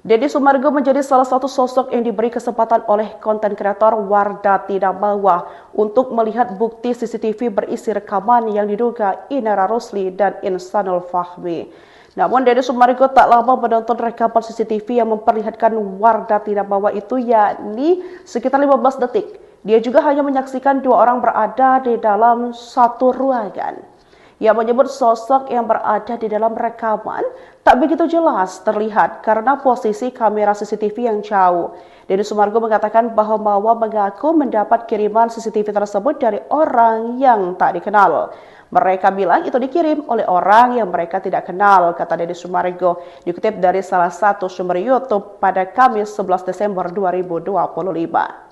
A: Deddy Sumargo menjadi salah satu sosok yang diberi kesempatan oleh konten kreator Wardah Tidak Mawa untuk melihat bukti CCTV berisi rekaman yang diduga Inara Rosli dan Insanul Fahmi. Namun Deddy Sumargo tak lama menonton rekaman CCTV yang memperlihatkan Wardah Tidak Mawa itu, yakni sekitar 15 detik. Dia juga hanya menyaksikan 2 orang berada di dalam satu ruangan. Ia menyebut sosok yang berada di dalam rekaman tak begitu jelas terlihat karena posisi kamera CCTV yang jauh. Deddy Sumargo mengatakan bahwa Mawa mengaku mendapat kiriman CCTV tersebut dari orang yang tak dikenal. Mereka bilang itu dikirim oleh orang yang mereka tidak kenal, kata Deddy Sumargo, dikutip dari salah satu sumber YouTube pada Kamis 11 Desember 2025.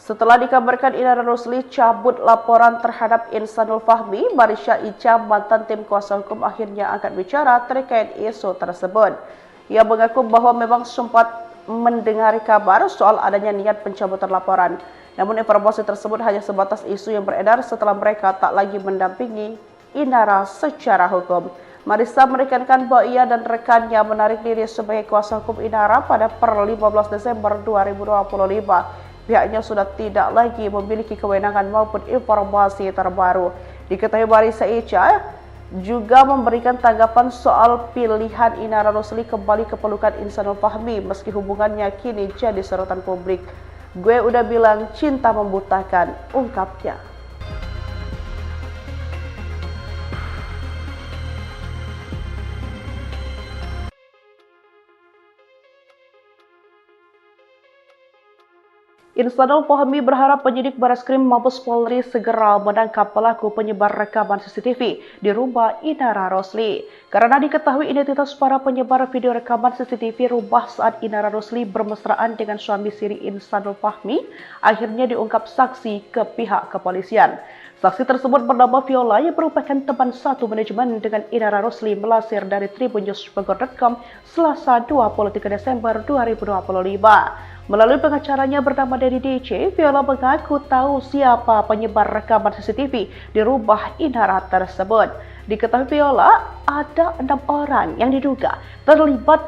A: Setelah dikabarkan Inara Rusli cabut laporan terhadap Insanul Fahmi, Marisha Ica, mantan tim kuasa hukum akhirnya angkat bicara terkait isu tersebut. Ia mengaku bahwa memang sempat mendengar kabar soal adanya niat pencabutan laporan. Namun informasi tersebut hanya sebatas isu yang beredar setelah mereka tak lagi mendampingi Inara secara hukum. Marissa menekankan bahwa ia dan rekannya menarik diri sebagai kuasa hukum Inara pada per 15 Desember 2025. Pihaknya sudah tidak lagi memiliki kewenangan maupun informasi terbaru. Diketahui Marissa Ica juga memberikan tanggapan soal pilihan Inara Rusli kembali ke pelukan Insanul Fahmi meski hubungannya kini jadi sorotan publik. Gue udah bilang cinta membutakan, ungkapnya. Insanul Fahmi berharap penyidik Bareskrim Mabes Polri segera menangkap pelaku penyebar rekaman CCTV di rumah Inara Rusli. Karena diketahui identitas para penyebar video rekaman CCTV rumah saat Inara Rusli bermesraan dengan suami siri Insanul Fahmi, akhirnya diungkap saksi ke pihak kepolisian. Saksi tersebut bernama Viola yang merupakan teman satu manajemen dengan Inara Rusli melansir dari tribunnews.com Selasa 23 Desember 2025. Melalui pengacaranya bernama Dedi DC, Viola mengaku tahu siapa penyebar rekaman CCTV di rumah Inara tersebut. Diketahui Viola ada 6 orang yang diduga terlibat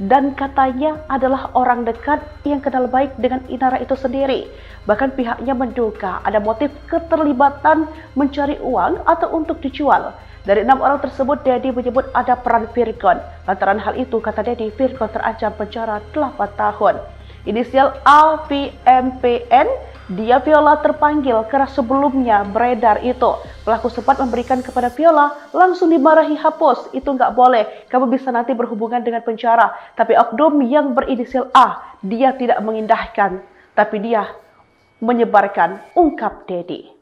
A: dan katanya adalah orang dekat yang kenal baik dengan Inara itu sendiri. Bahkan pihaknya menduga ada motif keterlibatan mencari uang atau untuk dijual. Dari 6 orang tersebut, Dedi menyebut ada peran Virgon. Lantaran hal itu, kata Dedi, Virgon terancam penjara 8 tahun. Inisial AVMPN, dia Viola terpanggil karena sebelumnya beredar itu. Pelaku sempat memberikan kepada Viola, langsung dimarahi, hapus, itu nggak boleh, kamu bisa nanti berhubungan dengan penjara. Tapi oknum yang berinisial A, dia tidak mengindahkan, tapi dia menyebarkan, ungkap Dedi.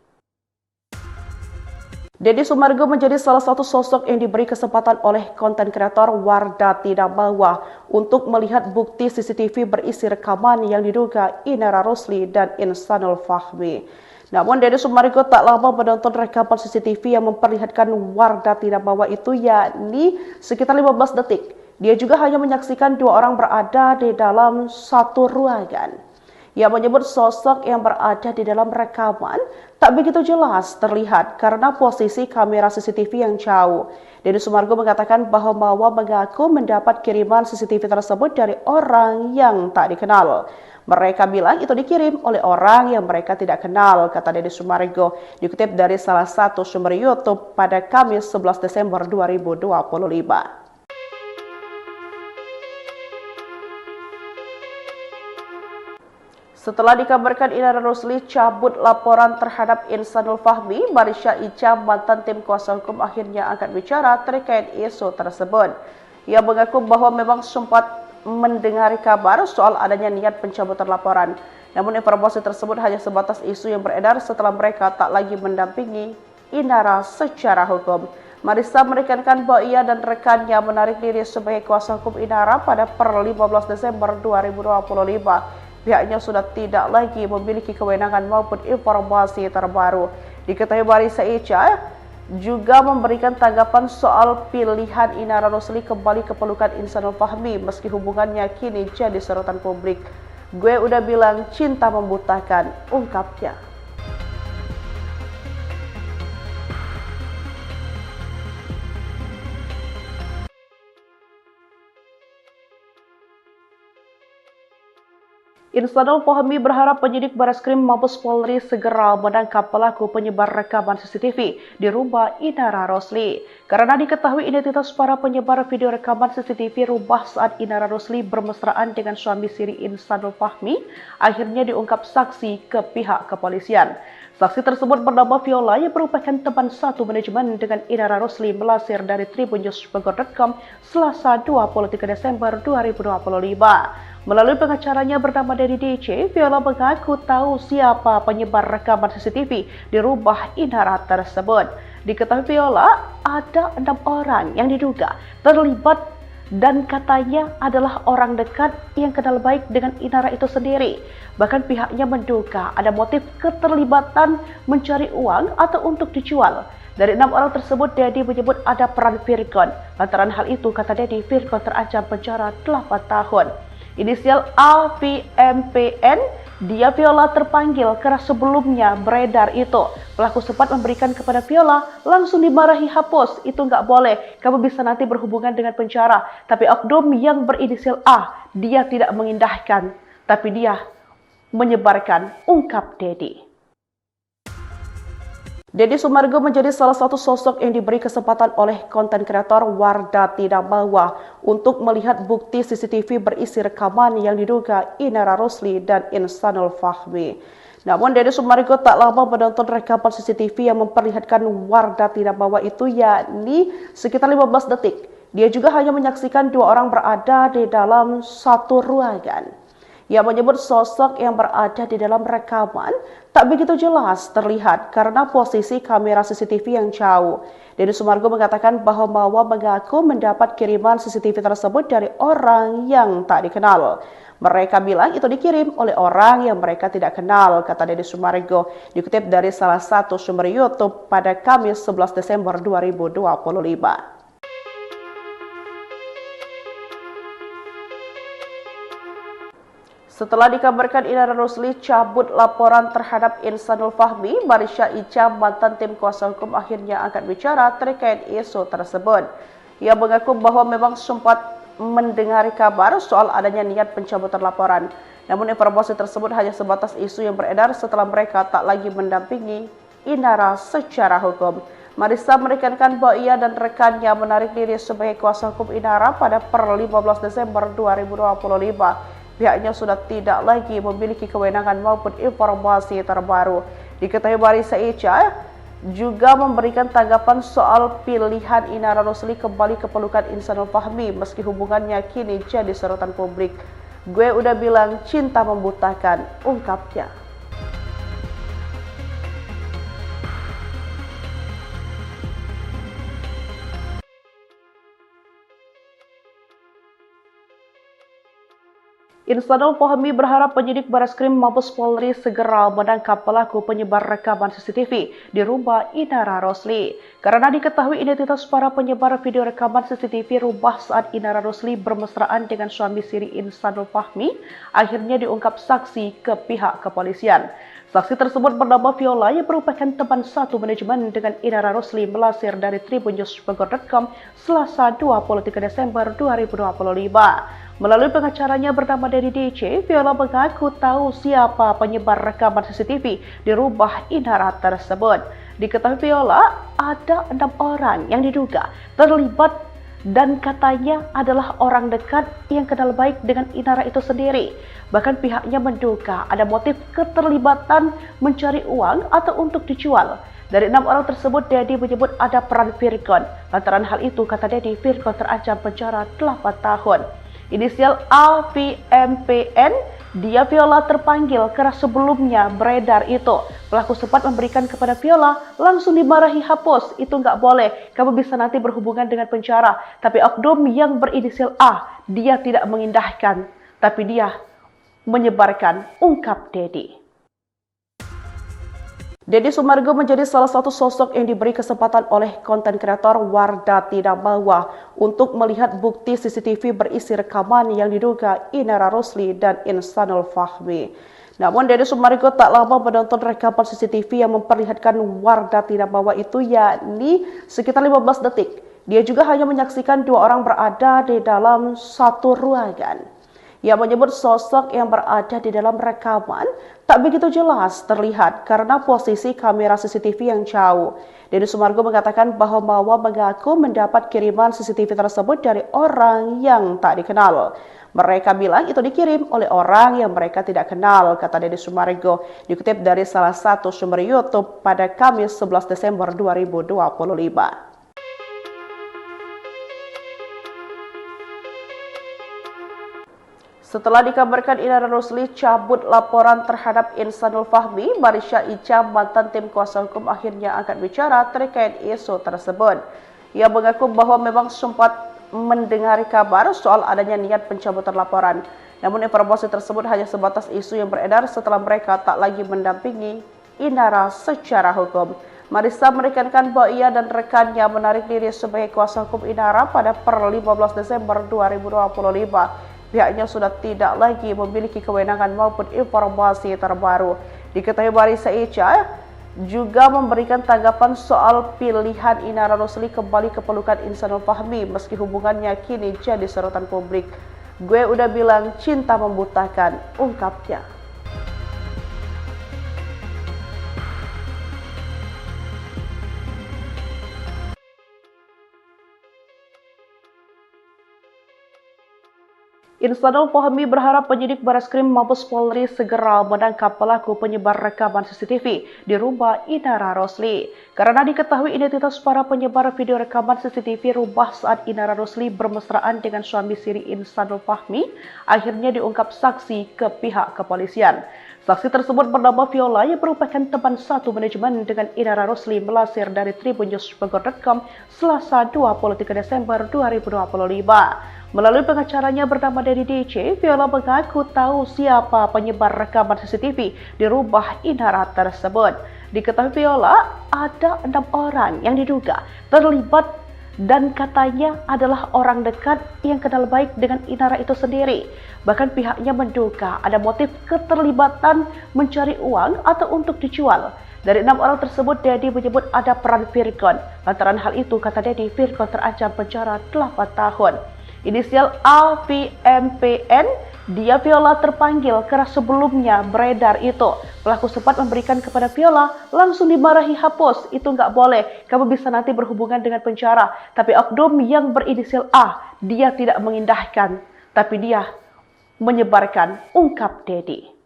A: Deddy Sumargo menjadi salah satu sosok yang diberi kesempatan oleh konten kreator Wardah Tidak Mawa untuk melihat bukti CCTV berisi rekaman yang diduga Inara Rusli dan Insanul Fahmi. Namun Deddy Sumargo tak lama menonton rekaman CCTV yang memperlihatkan Wardah Tidak Mawa itu, yakni sekitar 15 detik. Dia juga hanya menyaksikan 2 orang berada di dalam satu ruangan. Ia menyebut sosok yang berada di dalam rekaman tak begitu jelas terlihat karena posisi kamera CCTV yang jauh. Deddy Sumargo mengatakan bahwa Mawa mengaku mendapat kiriman CCTV tersebut dari orang yang tak dikenal. Mereka bilang itu dikirim oleh orang yang mereka tidak kenal, kata Deddy Sumargo, dikutip dari salah satu sumber YouTube pada Kamis 11 Desember 2025. Setelah dikabarkan Inara Rusli cabut laporan terhadap Insanul Fahmi, Marisha Ica, mantan tim kuasa hukum akhirnya angkat bicara terkait isu tersebut. Ia mengaku bahwa memang sempat mendengar kabar soal adanya niat pencabutan laporan. Namun informasi tersebut hanya sebatas isu yang beredar setelah mereka tak lagi mendampingi Inara secara hukum. Marissa menekankan bahwa ia dan rekannya menarik diri sebagai kuasa hukum Inara pada per 15 Desember 2025. Pihaknya sudah tidak lagi memiliki kewenangan maupun informasi terbaru. Diketahui Marissa Ica juga memberikan tanggapan soal pilihan Inara Rusli kembali ke pelukan Insanul Fahmi meski hubungannya kini jadi sorotan publik. Gue udah bilang cinta membutakan, ungkapnya. Insanul Fahmi berharap penyidik Bareskrim Mabes Polri segera menangkap pelaku penyebar rekaman CCTV di rumah Inara Rosli. Karena diketahui identitas para penyebar video rekaman CCTV rumah saat Inara Rosli bermesraan dengan suami siri Insanul Fahmi, akhirnya diungkap saksi ke pihak kepolisian. Saksi tersebut bernama Viola yang merupakan teman satu manajemen dengan Inara Rosli melansir dari tribunnews.com Selasa 23 Desember 2025. Melalui pengacaranya bernama Dedi DC, Viola mengaku tahu siapa penyebar rekaman CCTV di rumah Inara tersebut. Diketahui Viola, ada 6 orang yang diduga terlibat dan katanya adalah orang dekat yang kenal baik dengan Inara itu sendiri. Bahkan pihaknya menduga ada motif keterlibatan mencari uang atau untuk dijual. Dari 6 orang tersebut, Dedi menyebut ada peran Virgon. Lantaran hal itu, kata Dedi, Virgon terancam penjara 8 tahun. Inisial AVMPN, dia Viola terpanggil karena sebelumnya beredar itu. Pelaku sempat memberikan kepada Viola, langsung dimarahi, hapus, itu nggak boleh, kamu bisa nanti berhubungan dengan penjara. Tapi oknum yang berinisial A, dia tidak mengindahkan, tapi dia menyebarkan, ungkap Dedi. Deddy Sumargo menjadi salah satu sosok yang diberi kesempatan oleh konten kreator Wardah Tidak Mawa untuk melihat bukti CCTV berisi rekaman yang diduga Inara Rosli dan Insanul Fahmi. Namun Deddy Sumargo tak lama menonton rekaman CCTV yang memperlihatkan Wardah Tidak Mawa itu, yakni sekitar 15 detik. Dia juga hanya menyaksikan 2 orang berada di dalam satu ruangan. Ia menyebut sosok yang berada di dalam rekaman tak begitu jelas terlihat karena posisi kamera CCTV yang jauh. Deddy Sumargo mengatakan bahwa Mawa mengaku mendapat kiriman CCTV tersebut dari orang yang tak dikenal. Mereka bilang itu dikirim oleh orang yang mereka tidak kenal, kata Deddy Sumargo, dikutip dari salah satu sumber YouTube pada Kamis 11 Desember 2025. Setelah dikabarkan Inara Rosli cabut laporan terhadap Insanul Fahmi, Marisha Ica, mantan tim kuasa hukum, akhirnya angkat bicara terkait isu tersebut. Ia mengaku bahwa memang sempat mendengar kabar soal adanya niat pencabutan laporan. Namun informasi tersebut hanya sebatas isu yang beredar setelah mereka tak lagi mendampingi Inara secara hukum. Marisha menekankan bahwa ia dan rekannya menarik diri sebagai kuasa hukum Inara pada per 15 Desember 2025. Pihaknya sudah tidak lagi memiliki kewenangan maupun informasi terbaru. Diketahui Marisha Ica juga memberikan tanggapan soal pilihan Inara Rosli kembali ke pelukan Insanul Fahmi meski hubungannya kini jadi sorotan publik. Gue udah bilang cinta membutakan, ungkapnya. Insanul Fahmi berharap penyidik Bareskrim Mabes Polri segera menangkap pelaku penyebar rekaman CCTV di rumah Inara Rosli. Karena diketahui identitas para penyebar video rekaman CCTV rumah saat Inara Rosli bermesraan dengan suami siri Insanul Fahmi, akhirnya diungkap saksi ke pihak kepolisian. Saksi tersebut bernama Viola yang merupakan teman satu manajemen dengan Inara Rosli melansir dari tribunnews.com Selasa 23 Desember 2025. Melalui pengacaranya bernama Dedi DC, Viola mengaku tahu siapa penyebar rekaman CCTV di rumah Inara tersebut. Diketahui Viola, ada 6 orang yang diduga terlibat dan katanya adalah orang dekat yang kenal baik dengan Inara itu sendiri. Bahkan pihaknya menduga ada motif keterlibatan mencari uang atau untuk dijual. Dari 6 orang tersebut, Dedi menyebut ada peran Virgon. Lantaran hal itu, kata Dedi, Virgon terancam penjara 8 tahun. Inisial AVMPN, dia Viola terpanggil karena sebelumnya beredar itu. Pelaku sempat memberikan kepada Viola, langsung dimarahi, hapus, itu nggak boleh, kamu bisa nanti berhubungan dengan penjara. Tapi oknum yang berinisial A, dia tidak mengindahkan, tapi dia menyebarkan, ungkap Dedi. Deddy Sumargo menjadi salah satu sosok yang diberi kesempatan oleh konten kreator Wardah Tidak Mawa untuk melihat bukti CCTV berisi rekaman yang diduga Inara Rosli dan Insanul Fahmi. Namun Deddy Sumargo tak lama menonton rekaman CCTV yang memperlihatkan Wardah Tidak Mawa itu, yakni sekitar 15 detik. Dia juga hanya menyaksikan 2 orang berada di dalam satu ruangan. Ia menyebut sosok yang berada di dalam rekaman tak begitu jelas terlihat karena posisi kamera CCTV yang jauh. Deddy Sumargo mengatakan bahwa Mawa mengaku mendapat kiriman CCTV tersebut dari orang yang tak dikenal. Mereka bilang itu dikirim oleh orang yang mereka tidak kenal, kata Deddy Sumargo, dikutip dari salah satu sumber YouTube pada Kamis 11 Desember 2025. Setelah dikabarkan Inara Rusli cabut laporan terhadap Insanul Fahmi, Marisha Ica, mantan tim kuasa hukum akhirnya angkat bicara terkait isu tersebut. Ia mengaku bahwa memang sempat mendengar kabar soal adanya niat pencabutan laporan. Namun informasi tersebut hanya sebatas isu yang beredar setelah mereka tak lagi mendampingi Inara secara hukum. Marissa menekankan bahwa ia dan rekannya menarik diri sebagai kuasa hukum Inara pada per 15 Desember 2025. Pihaknya sudah tidak lagi memiliki kewenangan maupun informasi terbaru. Diketahui Marisha Ica juga memberikan tanggapan soal pilihan Inara Rusli kembali ke pelukan Insanul Fahmi meski hubungannya kini jadi sorotan publik. Gue udah bilang cinta membutakan, ungkapnya. Insanul Fahmi berharap penyidik Bareskrim Mabes Polri segera menangkap pelaku penyebar rekaman CCTV di rumah Inara Rusli. Karena diketahui identitas para penyebar video rekaman CCTV rumah saat Inara Rusli bermesraan dengan suami siri Insanul Fahmi, akhirnya diungkap saksi ke pihak kepolisian. Saksi tersebut bernama Viola yang merupakan teman satu manajemen dengan Inara Rusli, melansir dari tribunnews.com Selasa 23 Desember 2025. Melalui pengacaranya bernama Dedi DC, Viola mengaku tahu siapa penyebar rekaman CCTV di rumah Inara tersebut. Diketahui Viola ada 6 orang yang diduga terlibat dan katanya adalah orang dekat yang kenal baik dengan Inara itu sendiri. Bahkan pihaknya menduga ada motif keterlibatan mencari uang atau untuk dijual. Dari 6 orang tersebut, Dedi menyebut ada peran Virgon. Lantaran hal itu, kata Dedi, Virgon terancam penjara 8 tahun. Inisial AVMPN, dia Viola terpanggil karena sebelumnya beredar itu. Pelaku sempat memberikan kepada Viola, langsung dimarahi, hapus, itu nggak boleh, kamu bisa nanti berhubungan dengan penjara. Tapi oknum yang berinisial A, dia tidak mengindahkan, tapi dia menyebarkan, ungkap Dedi.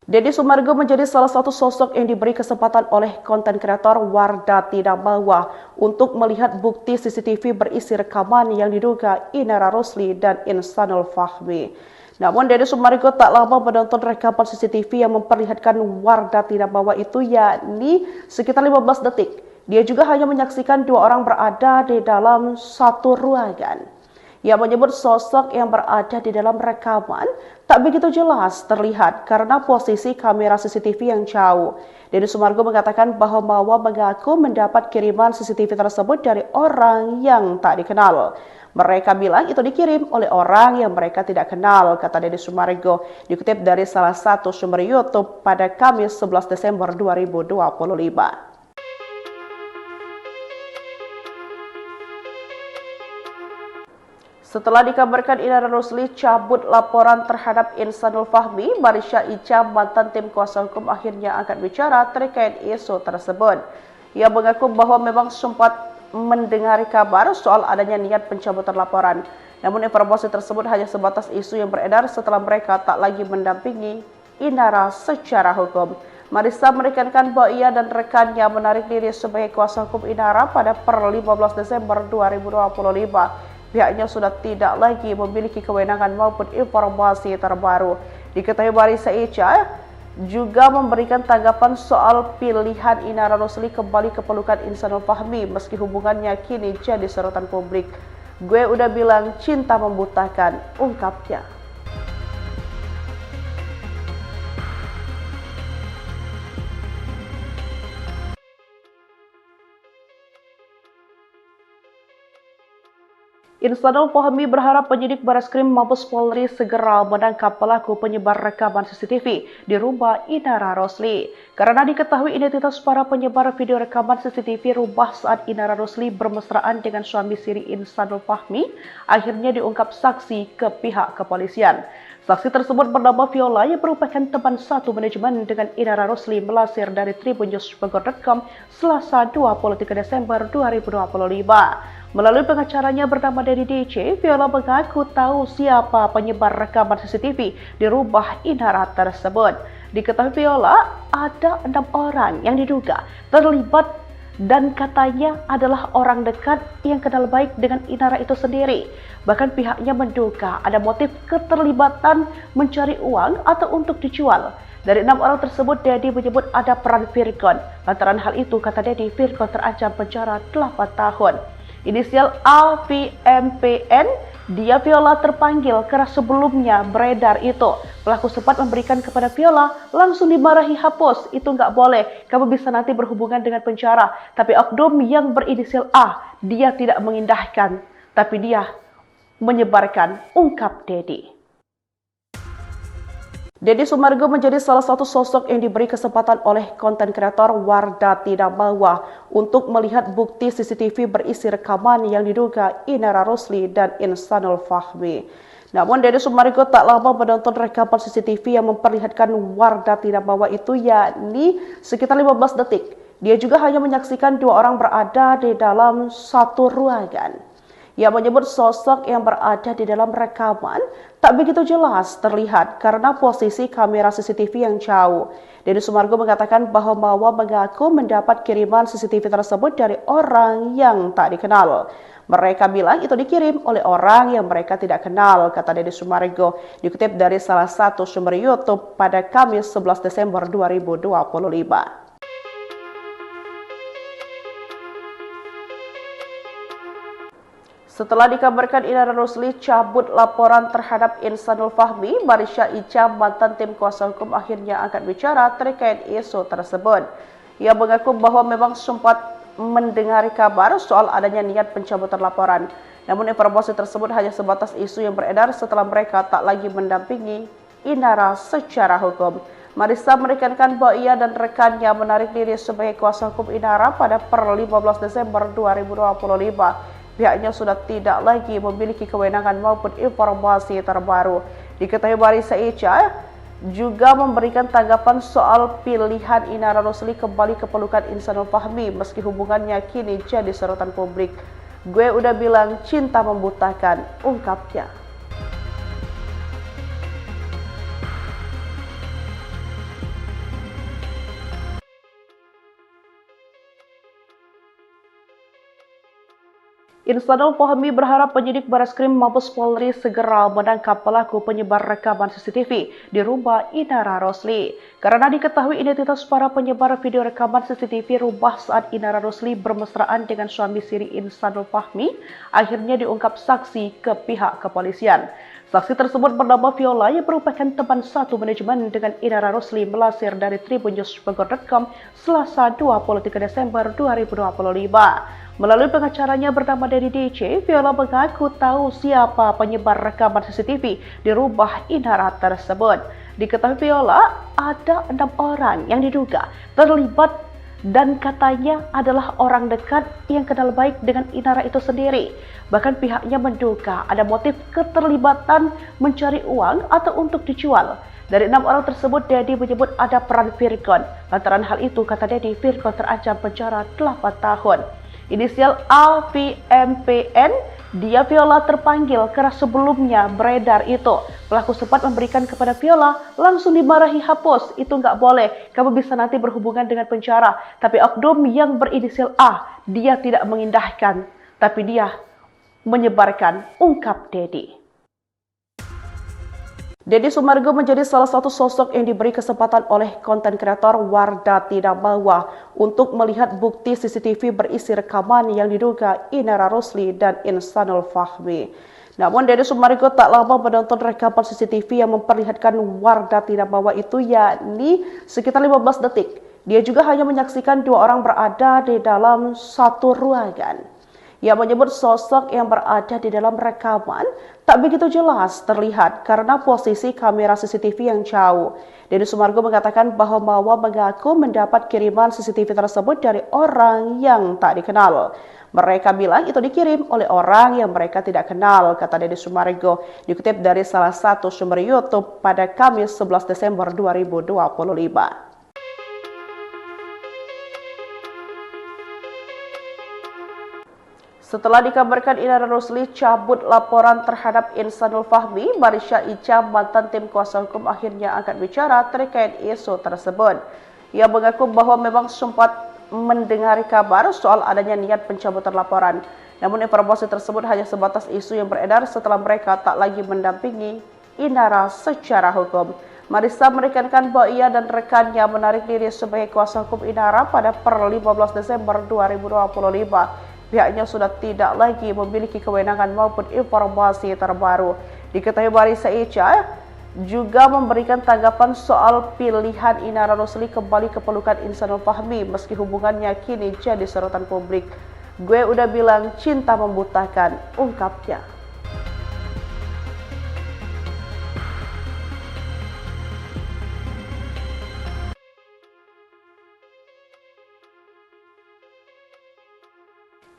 A: Deddy Sumargo menjadi salah satu sosok yang diberi kesempatan oleh konten kreator Wardati Damawa untuk melihat bukti CCTV berisi rekaman yang diduga Inara Rusli dan Insanul Fahmi. Namun Deddy Sumargo tak lama menonton rekaman CCTV yang memperlihatkan Wardati Damawa itu, yakni sekitar 15 detik. Dia juga hanya menyaksikan 2 orang berada di dalam satu ruangan. Ia menyebut sosok yang berada di dalam rekaman tak begitu jelas terlihat karena posisi kamera CCTV yang jauh. Deddy Sumargo mengatakan bahwa Mawa mengaku mendapat kiriman CCTV tersebut dari orang yang tak dikenal. Mereka bilang itu dikirim oleh orang yang mereka tidak kenal, kata Deddy Sumargo, dikutip dari salah satu sumber YouTube pada Kamis 11 Desember 2025. Setelah dikabarkan Inara Rusli cabut laporan terhadap Insanul Fahmi, Marisha Ica, mantan tim kuasa hukum akhirnya angkat bicara terkait isu tersebut. Ia mengaku bahwa memang sempat mendengar kabar soal adanya niat pencabutan laporan. Namun informasi tersebut hanya sebatas isu yang beredar setelah mereka tak lagi mendampingi Inara secara hukum. Marissa menekankan bahwa ia dan rekannya menarik diri sebagai kuasa hukum Inara pada per 15 Desember 2025. Pihaknya sudah tidak lagi memiliki kewenangan maupun informasi terbaru. Diketahui Marisha Ica juga memberikan tanggapan soal pilihan Inara Rusli kembali ke pelukan Insanul Fahmi meski hubungannya kini jadi sorotan publik. Gue udah bilang cinta membutakan, ungkapnya. Insanul Fahmi berharap penyidik Bareskrim Mabes Polri segera menangkap pelaku penyebar rekaman CCTV di rumah Inara Rosli. Karena diketahui identitas para penyebar video rekaman CCTV rumah saat Inara Rosli bermesraan dengan suami siri Insanul Fahmi, akhirnya diungkap saksi ke pihak kepolisian. Saksi tersebut bernama Viola yang merupakan teman satu manajemen dengan Inara Rosli melansir dari tribunnews.com Selasa 23 Desember 2025. Melalui pengacaranya bernama Dedi DC, Viola mengaku tahu siapa penyebar rekaman CCTV di rumah Inara tersebut. Diketahui Viola, ada 6 orang yang diduga terlibat dan katanya adalah orang dekat yang kenal baik dengan Inara itu sendiri. Bahkan pihaknya menduga ada motif keterlibatan mencari uang atau untuk dijual. Dari 6 orang tersebut, Dedi menyebut ada peran Virgon. Lantaran hal itu, kata Dedi, Virgon terancam penjara 8 tahun. Inisial AVMPN, dia Viola terpanggil karena sebelumnya beredar itu. Pelaku sempat memberikan kepada Viola, langsung dimarahi, hapus, itu nggak boleh, kamu bisa nanti berhubungan dengan penjara. Tapi oknum yang berinisial A, dia tidak mengindahkan, tapi dia menyebarkan, ungkap Dedi. Deddy Sumargo menjadi salah satu sosok yang diberi kesempatan oleh konten kreator Wardah Tidak Mawa untuk melihat bukti CCTV berisi rekaman yang diduga Inara Rosli dan Insanul Fahmi. Namun Deddy Sumargo tak lama menonton rekaman CCTV yang memperlihatkan Wardah Tidak Mawa itu, yakni sekitar 15 detik. Dia juga hanya menyaksikan 2 orang berada di dalam satu ruangan. Ia menyebut sosok yang berada di dalam rekaman tak begitu jelas terlihat karena posisi kamera CCTV yang jauh. Deddy Sumargo mengatakan bahwa Mawa mengaku mendapat kiriman CCTV tersebut dari orang yang tak dikenal. Mereka bilang itu dikirim oleh orang yang mereka tidak kenal, kata Deddy Sumargo, dikutip dari salah satu sumber YouTube pada Kamis 11 Desember 2025. Setelah dikabarkan Inara Rosli cabut laporan terhadap Insanul Fahmi, Marisha Ica, mantan tim kuasa hukum, akhirnya angkat bicara terkait isu tersebut. Ia mengaku bahwa memang sempat mendengar kabar soal adanya niat pencabutan laporan. Namun informasi tersebut hanya sebatas isu yang beredar setelah mereka tak lagi mendampingi Inara secara hukum. Marissa menekankan bahwa ia dan rekannya menarik diri sebagai kuasa hukum Inara pada per 15 Desember 2025. Pihaknya sudah tidak lagi memiliki kewenangan maupun informasi terbaru. Diketahui Marissa Ica juga memberikan tanggapan soal pilihan Inara Rosli kembali ke pelukan Insanul Fahmi meski hubungannya kini jadi sorotan publik. Gue udah bilang cinta membutakan, ungkapnya. Insanul Fahmi berharap penyidik Bareskrim Mabes Polri segera menangkap pelaku penyebar rekaman CCTV di rumah Inara Rosli. Karena diketahui identitas para penyebar video rekaman CCTV rumah saat Inara Rosli bermesraan dengan suami siri Insanul Fahmi, akhirnya diungkap saksi ke pihak kepolisian. Saksi tersebut bernama Viola yang merupakan teman satu manajemen dengan Inara Rosli melansir dari tribunnews.com Selasa 23 Desember 2025. Melalui pengacaranya bernama Dedi DC, Viola mengaku tahu siapa penyebar rekaman CCTV di rumah Inara tersebut. Diketahui Viola, ada 6 orang yang diduga terlibat dan katanya adalah orang dekat yang kenal baik dengan Inara itu sendiri. Bahkan pihaknya menduga ada motif keterlibatan mencari uang atau untuk dijual. Dari 6 orang tersebut, Dedi menyebut ada peran Virgon. Lantaran hal itu, kata Dedi, Virgon terancam penjara 8 tahun. Inisial AVMPN, dia Viola terpanggil karena sebelumnya beredar itu. Pelaku sempat memberikan kepada Viola, langsung dimarahi, hapus, itu nggak boleh, kamu bisa nanti berhubungan dengan penjara. Tapi oknum yang berinisial A, dia tidak mengindahkan, tapi dia menyebarkan, ungkap Dedi. Deddy Sumargo menjadi salah satu sosok yang diberi kesempatan oleh konten kreator Wardah Tidak Mawa untuk melihat bukti CCTV berisi rekaman yang diduga Inara Rosli dan Insanul Fahmi. Namun Deddy Sumargo tak lama menonton rekaman CCTV yang memperlihatkan Wardah Tidak Mawa itu, yakni sekitar 15 detik. Dia juga hanya menyaksikan 2 orang berada di dalam satu ruangan. Ia menyebut sosok yang berada di dalam rekaman tak begitu jelas terlihat karena posisi kamera CCTV yang jauh. Deddy Sumargo mengatakan bahwa Mawa mengaku mendapat kiriman CCTV tersebut dari orang yang tak dikenal. Mereka bilang itu dikirim oleh orang yang mereka tidak kenal, kata Deddy Sumargo, dikutip dari salah satu sumber YouTube pada Kamis 11 Desember 2025. Setelah dikabarkan Inara Rusli cabut laporan terhadap Insanul Fahmi, Marisha Ica, mantan tim kuasa hukum akhirnya angkat bicara terkait isu tersebut. Ia mengaku bahwa memang sempat mendengar kabar soal adanya niat pencabutan laporan. Namun informasi tersebut hanya sebatas isu yang beredar setelah mereka tak lagi mendampingi Inara secara hukum. Marissa menekankan bahwa ia dan rekannya menarik diri sebagai kuasa hukum Inara pada per 15 Desember 2025. Pihaknya sudah tidak lagi memiliki kewenangan maupun informasi terbaru. Diketahui Marissa Ica juga memberikan tanggapan soal pilihan Inara Rusli kembali ke pelukan Insanul Fahmi meski hubungannya kini jadi sorotan publik. Gue udah bilang cinta membutakan, ungkapnya.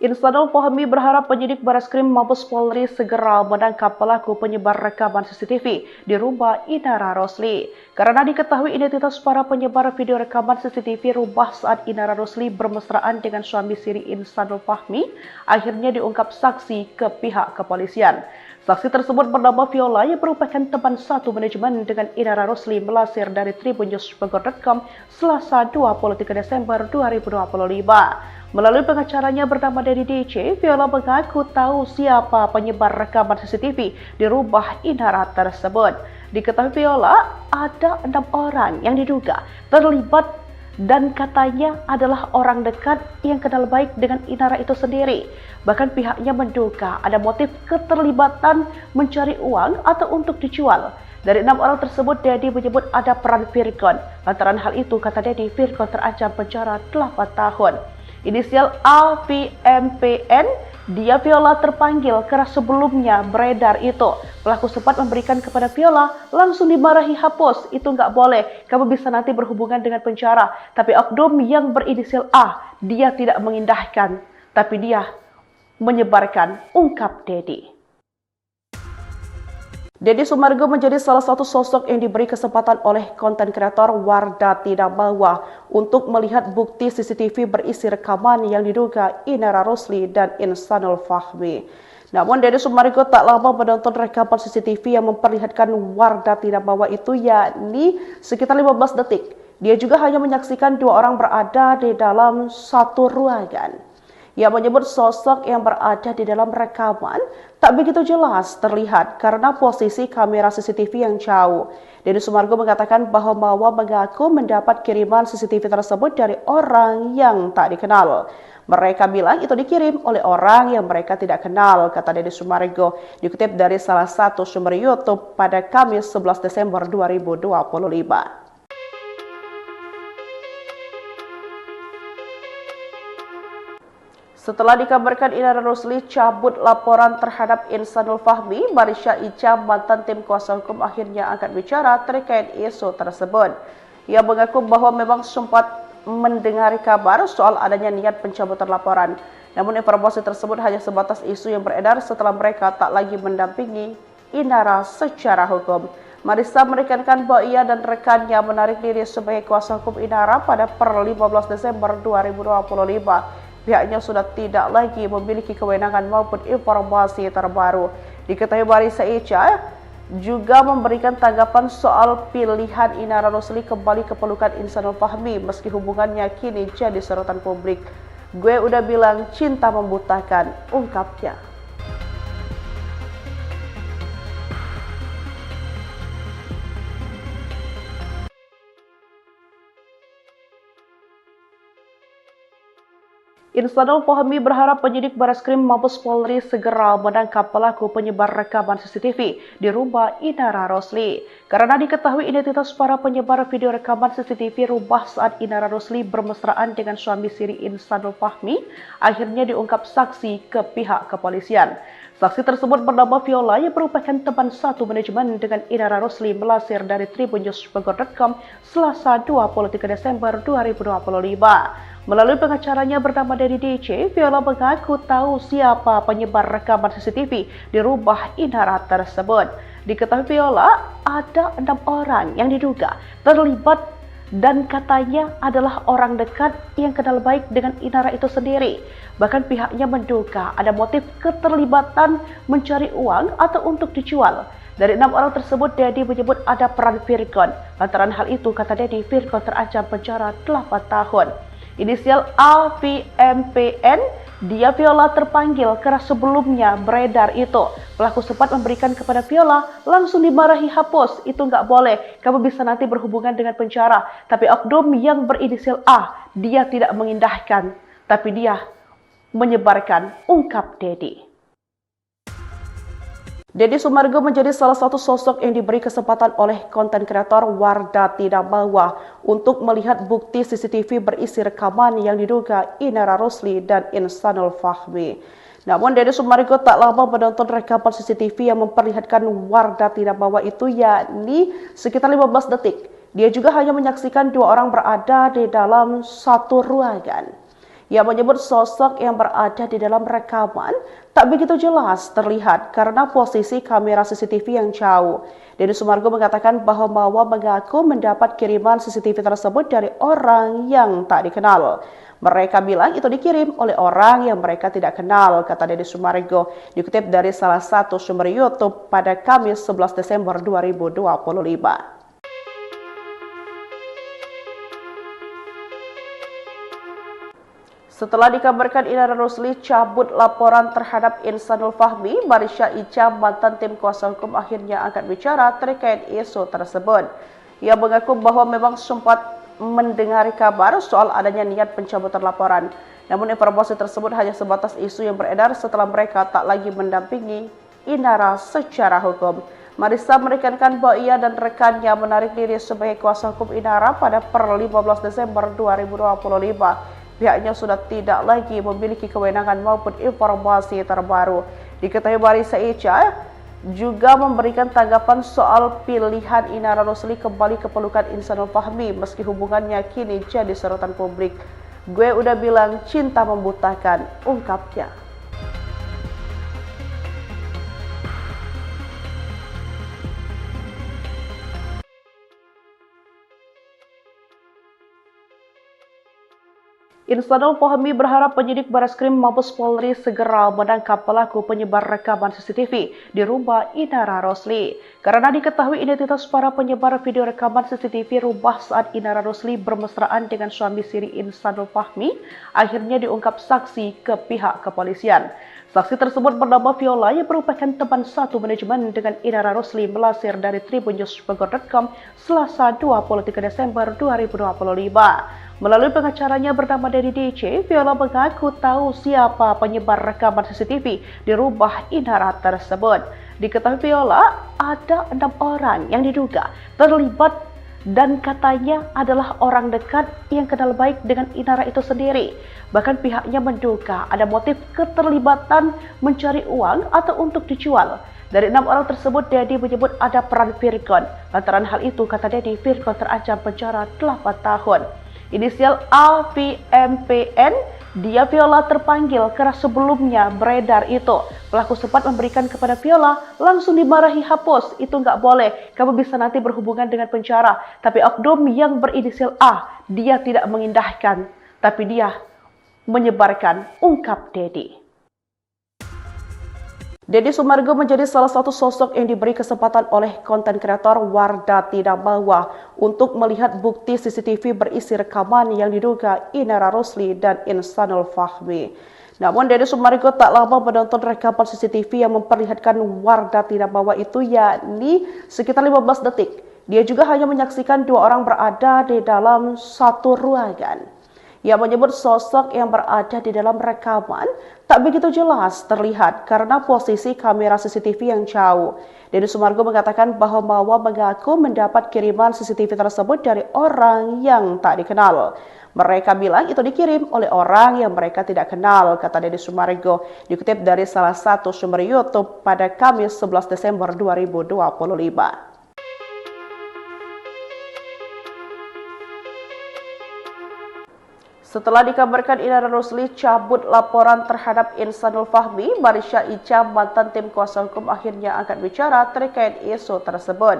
A: Insanul Fahmi berharap penyidik Bareskrim Mabes Polri segera menangkap pelaku penyebar rekaman CCTV di rumah Inara Rusli. Karena diketahui identitas para penyebar video rekaman CCTV rumah saat Inara Rusli bermesraan dengan suami siri Insanul Fahmi, akhirnya diungkap saksi ke pihak kepolisian. Saksi tersebut bernama Viola yang merupakan teman satu manajemen dengan Inara Rusli melansir dari tribunnews.com Selasa 23 Desember 2025. Melalui pengacaranya bernama Dedi DC, Viola mengaku tahu siapa penyebar rekaman CCTV di rumah Inara tersebut. Diketahui Viola, ada 6 orang yang diduga terlibat dan katanya adalah orang dekat yang kenal baik dengan Inara itu sendiri. Bahkan pihaknya menduga ada motif keterlibatan mencari uang atau untuk dijual. Dari 6 orang tersebut, Dedi menyebut ada peran Virgon. Lantaran hal itu, kata Dedi, Virgon terancam penjara 8 tahun. Inisial AVMPN, dia Viola terpanggil karena sebelumnya beredar itu. Pelaku sempat memberikan kepada Viola, langsung dimarahi, hapus, itu nggak boleh, kamu bisa nanti berhubungan dengan penjara. Tapi oknum yang berinisial A, dia tidak mengindahkan, tapi dia menyebarkan, ungkap Dedi. Deddy Sumargo menjadi salah satu sosok yang diberi kesempatan oleh konten kreator Wardah Tidak Mawa untuk melihat bukti CCTV berisi rekaman yang diduga Inara Rusli dan Insanul Fahmi. Namun Deddy Sumargo tak lama menonton rekaman CCTV yang memperlihatkan Wardah Tidak Mawa itu, yakni sekitar 15 detik. Dia juga hanya menyaksikan 2 orang berada di dalam satu ruangan. Ia menyebut sosok yang berada di dalam rekaman tak begitu jelas terlihat karena posisi kamera CCTV yang jauh. Deddy Sumargo mengatakan bahwa Mawa mengaku mendapat kiriman CCTV tersebut dari orang yang tak dikenal. Mereka bilang itu dikirim oleh orang yang mereka tidak kenal, kata Deddy Sumargo, dikutip dari salah satu sumber YouTube pada Kamis 11 Desember 2025. Setelah dikabarkan Inara Rusli cabut laporan terhadap Insanul Fahmi, Marisha Ica, mantan tim kuasa hukum akhirnya angkat bicara terkait isu tersebut. Ia mengaku bahwa memang sempat mendengar kabar soal adanya niat pencabutan laporan. Namun informasi tersebut hanya sebatas isu yang beredar setelah mereka tak lagi mendampingi Inara secara hukum. Marissa menekankan bahwa ia dan rekannya menarik diri sebagai kuasa hukum Inara pada per 15 Desember 2025. Pihaknya sudah tidak lagi memiliki kewenangan maupun informasi terbaru. Diketahui Marissa Ica juga memberikan tanggapan soal pilihan Inara Rusli kembali ke pelukan Insanul Fahmi meski hubungannya kini jadi sorotan publik. Gue udah bilang cinta membutakan, ungkapnya. Insanul Fahmi berharap penyidik Bareskrim Mabes Polri segera menangkap pelaku penyebar rekaman CCTV di rumah Inara Rosli. Karena diketahui identitas para penyebar video rekaman CCTV rumah saat Inara Rosli bermesraan dengan suami siri Insanul Fahmi, akhirnya diungkap saksi ke pihak kepolisian. Saksi tersebut bernama Viola yang merupakan teman satu manajemen dengan Inara Rosli melansir dari tribunnews.bogor.com Selasa 23 Desember 2025. Melalui pengacaranya bernama Dedi DC, Viola mengaku tahu siapa penyebar rekaman CCTV di rumah Inara tersebut. Diketahui Viola ada 6 orang yang diduga terlibat dan katanya adalah orang dekat yang kenal baik dengan Inara itu sendiri. Bahkan pihaknya menduga ada motif keterlibatan mencari uang atau untuk dijual. Dari 6 orang tersebut, Dedi menyebut ada peran Virgon. Lantaran hal itu, kata Dedi, Virgon terancam penjara 8 tahun. Inisial AVMPN, dia Viola terpanggil karena sebelumnya beredar itu. Pelaku sempat memberikan kepada Viola, langsung dimarahi, hapus, itu nggak boleh, kamu bisa nanti berhubungan dengan penjara. Tapi oknum yang berinisial A, dia tidak mengindahkan, tapi dia menyebarkan, ungkap Dedi. Deddy Sumargo menjadi salah satu sosok yang diberi kesempatan oleh konten kreator Wardah Tidak Bawa untuk melihat bukti CCTV berisi rekaman yang diduga Inara Rosli dan Insanul Fahmi. Namun Deddy Sumargo tak lama menonton rekaman CCTV yang memperlihatkan Wardah Tidak Bawa itu, yakni sekitar 15 detik. Dia juga hanya menyaksikan 2 orang berada di dalam satu ruangan. Ia menyebut sosok yang berada di dalam rekaman tak begitu jelas terlihat karena posisi kamera CCTV yang jauh. Deddy Sumargo mengatakan bahwa Mawa mengaku mendapat kiriman CCTV tersebut dari orang yang tak dikenal. Mereka bilang itu dikirim oleh orang yang mereka tidak kenal, kata Deddy Sumargo, dikutip dari salah satu sumber YouTube pada Kamis 11 Desember 2025. Setelah dikabarkan Inara Rosli cabut laporan terhadap Insanul Fahmi, Marisha Ica, mantan tim kuasa hukum, akhirnya angkat bicara terkait isu tersebut. Ia mengaku bahwa memang sempat mendengar kabar soal adanya niat pencabutan laporan. Namun informasi tersebut hanya sebatas isu yang beredar setelah mereka tak lagi mendampingi Inara secara hukum. Marissa menekankan bahwa ia dan rekannya menarik diri sebagai kuasa hukum Inara pada per 15 Desember 2025. Pihaknya sudah tidak lagi memiliki kewenangan maupun informasi terbaru. Diketahui Marissa Ica juga memberikan tanggapan soal pilihan Inara Rosli kembali ke pelukan Insanul Fahmi meski hubungannya kini jadi sorotan publik. Gue udah bilang cinta membutakan, ungkapnya. Insanul Fahmi berharap penyidik Bareskrim Mabes Polri segera menangkap pelaku penyebar rekaman CCTV di rumah Inara Rosli. Karena diketahui identitas para penyebar video rekaman CCTV rumah saat Inara Rosli bermesraan dengan suami siri Insanul Fahmi, akhirnya diungkap saksi ke pihak kepolisian. Saksi tersebut bernama Viola yang merupakan teman satu manajemen dengan Inara Rosli melansir dari tribunnews.bogor.com Selasa 23 Desember 2025. Melalui pengacaranya bernama Dedi DC, Viola mengaku tahu siapa penyebar rekaman CCTV di rumah Inara tersebut. Diketahui Viola ada 6 orang yang diduga terlibat dan katanya adalah orang dekat yang kenal baik dengan Inara itu sendiri. Bahkan pihaknya menduga ada motif keterlibatan mencari uang atau untuk dijual. Dari 6 orang tersebut, Dedi menyebut ada peran Virgon. Lantaran hal itu, kata Dedi, Virgon terancam penjara 8 tahun. Inisial AVMPN, dia Viola terpanggil karena sebelumnya beredar itu. Pelaku sempat memberikan kepada Viola, langsung dimarahi, hapus, itu nggak boleh, kamu bisa nanti berhubungan dengan penjara. Tapi oknum yang berinisial A, dia tidak mengindahkan, tapi dia menyebarkan, ungkap Dedi. Deddy Sumargo menjadi salah satu sosok yang diberi kesempatan oleh konten kreator Wardah Tidak Bawa untuk melihat bukti CCTV berisi rekaman yang diduga Inara Rosli dan Insanul Fahmi. Namun Deddy Sumargo tak lama menonton rekaman CCTV yang memperlihatkan Wardah Tidak Bawa itu, yakni sekitar 15 detik. Dia juga hanya menyaksikan 2 orang berada di dalam satu ruangan. Ia menyebut sosok yang berada di dalam rekaman tak begitu jelas terlihat karena posisi kamera CCTV yang jauh. Deddy Sumargo mengatakan bahwa Mawa mengaku mendapat kiriman CCTV tersebut dari orang yang tak dikenal. Mereka bilang itu dikirim oleh orang yang mereka tidak kenal, kata Deddy Sumargo, dikutip dari salah satu sumber YouTube pada Kamis 11 Desember 2025. Setelah dikabarkan Inara Rusli cabut laporan terhadap Insanul Fahmi, Marisha Ica, mantan tim kuasa hukum akhirnya angkat bicara terkait isu tersebut.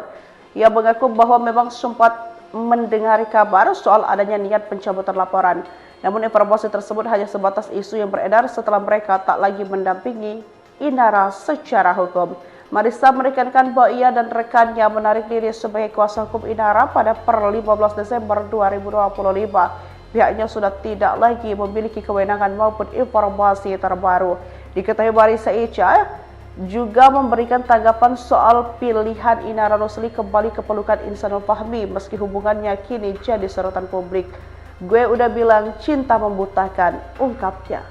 A: Ia mengaku bahwa memang sempat mendengar kabar soal adanya niat pencabutan laporan. Namun informasi tersebut hanya sebatas isu yang beredar setelah mereka tak lagi mendampingi Inara secara hukum. Marissa menekankan bahwa ia dan rekannya menarik diri sebagai kuasa hukum Inara pada per 15 Desember 2025. Pihaknya sudah tidak lagi memiliki kewenangan maupun informasi terbaru. Diketahui Marissa Ica juga memberikan tanggapan soal pilihan Inara Rusli kembali ke pelukan Insanul Fahmi meski hubungannya kini jadi sorotan publik. Gue udah bilang cinta membutakan, ungkapnya.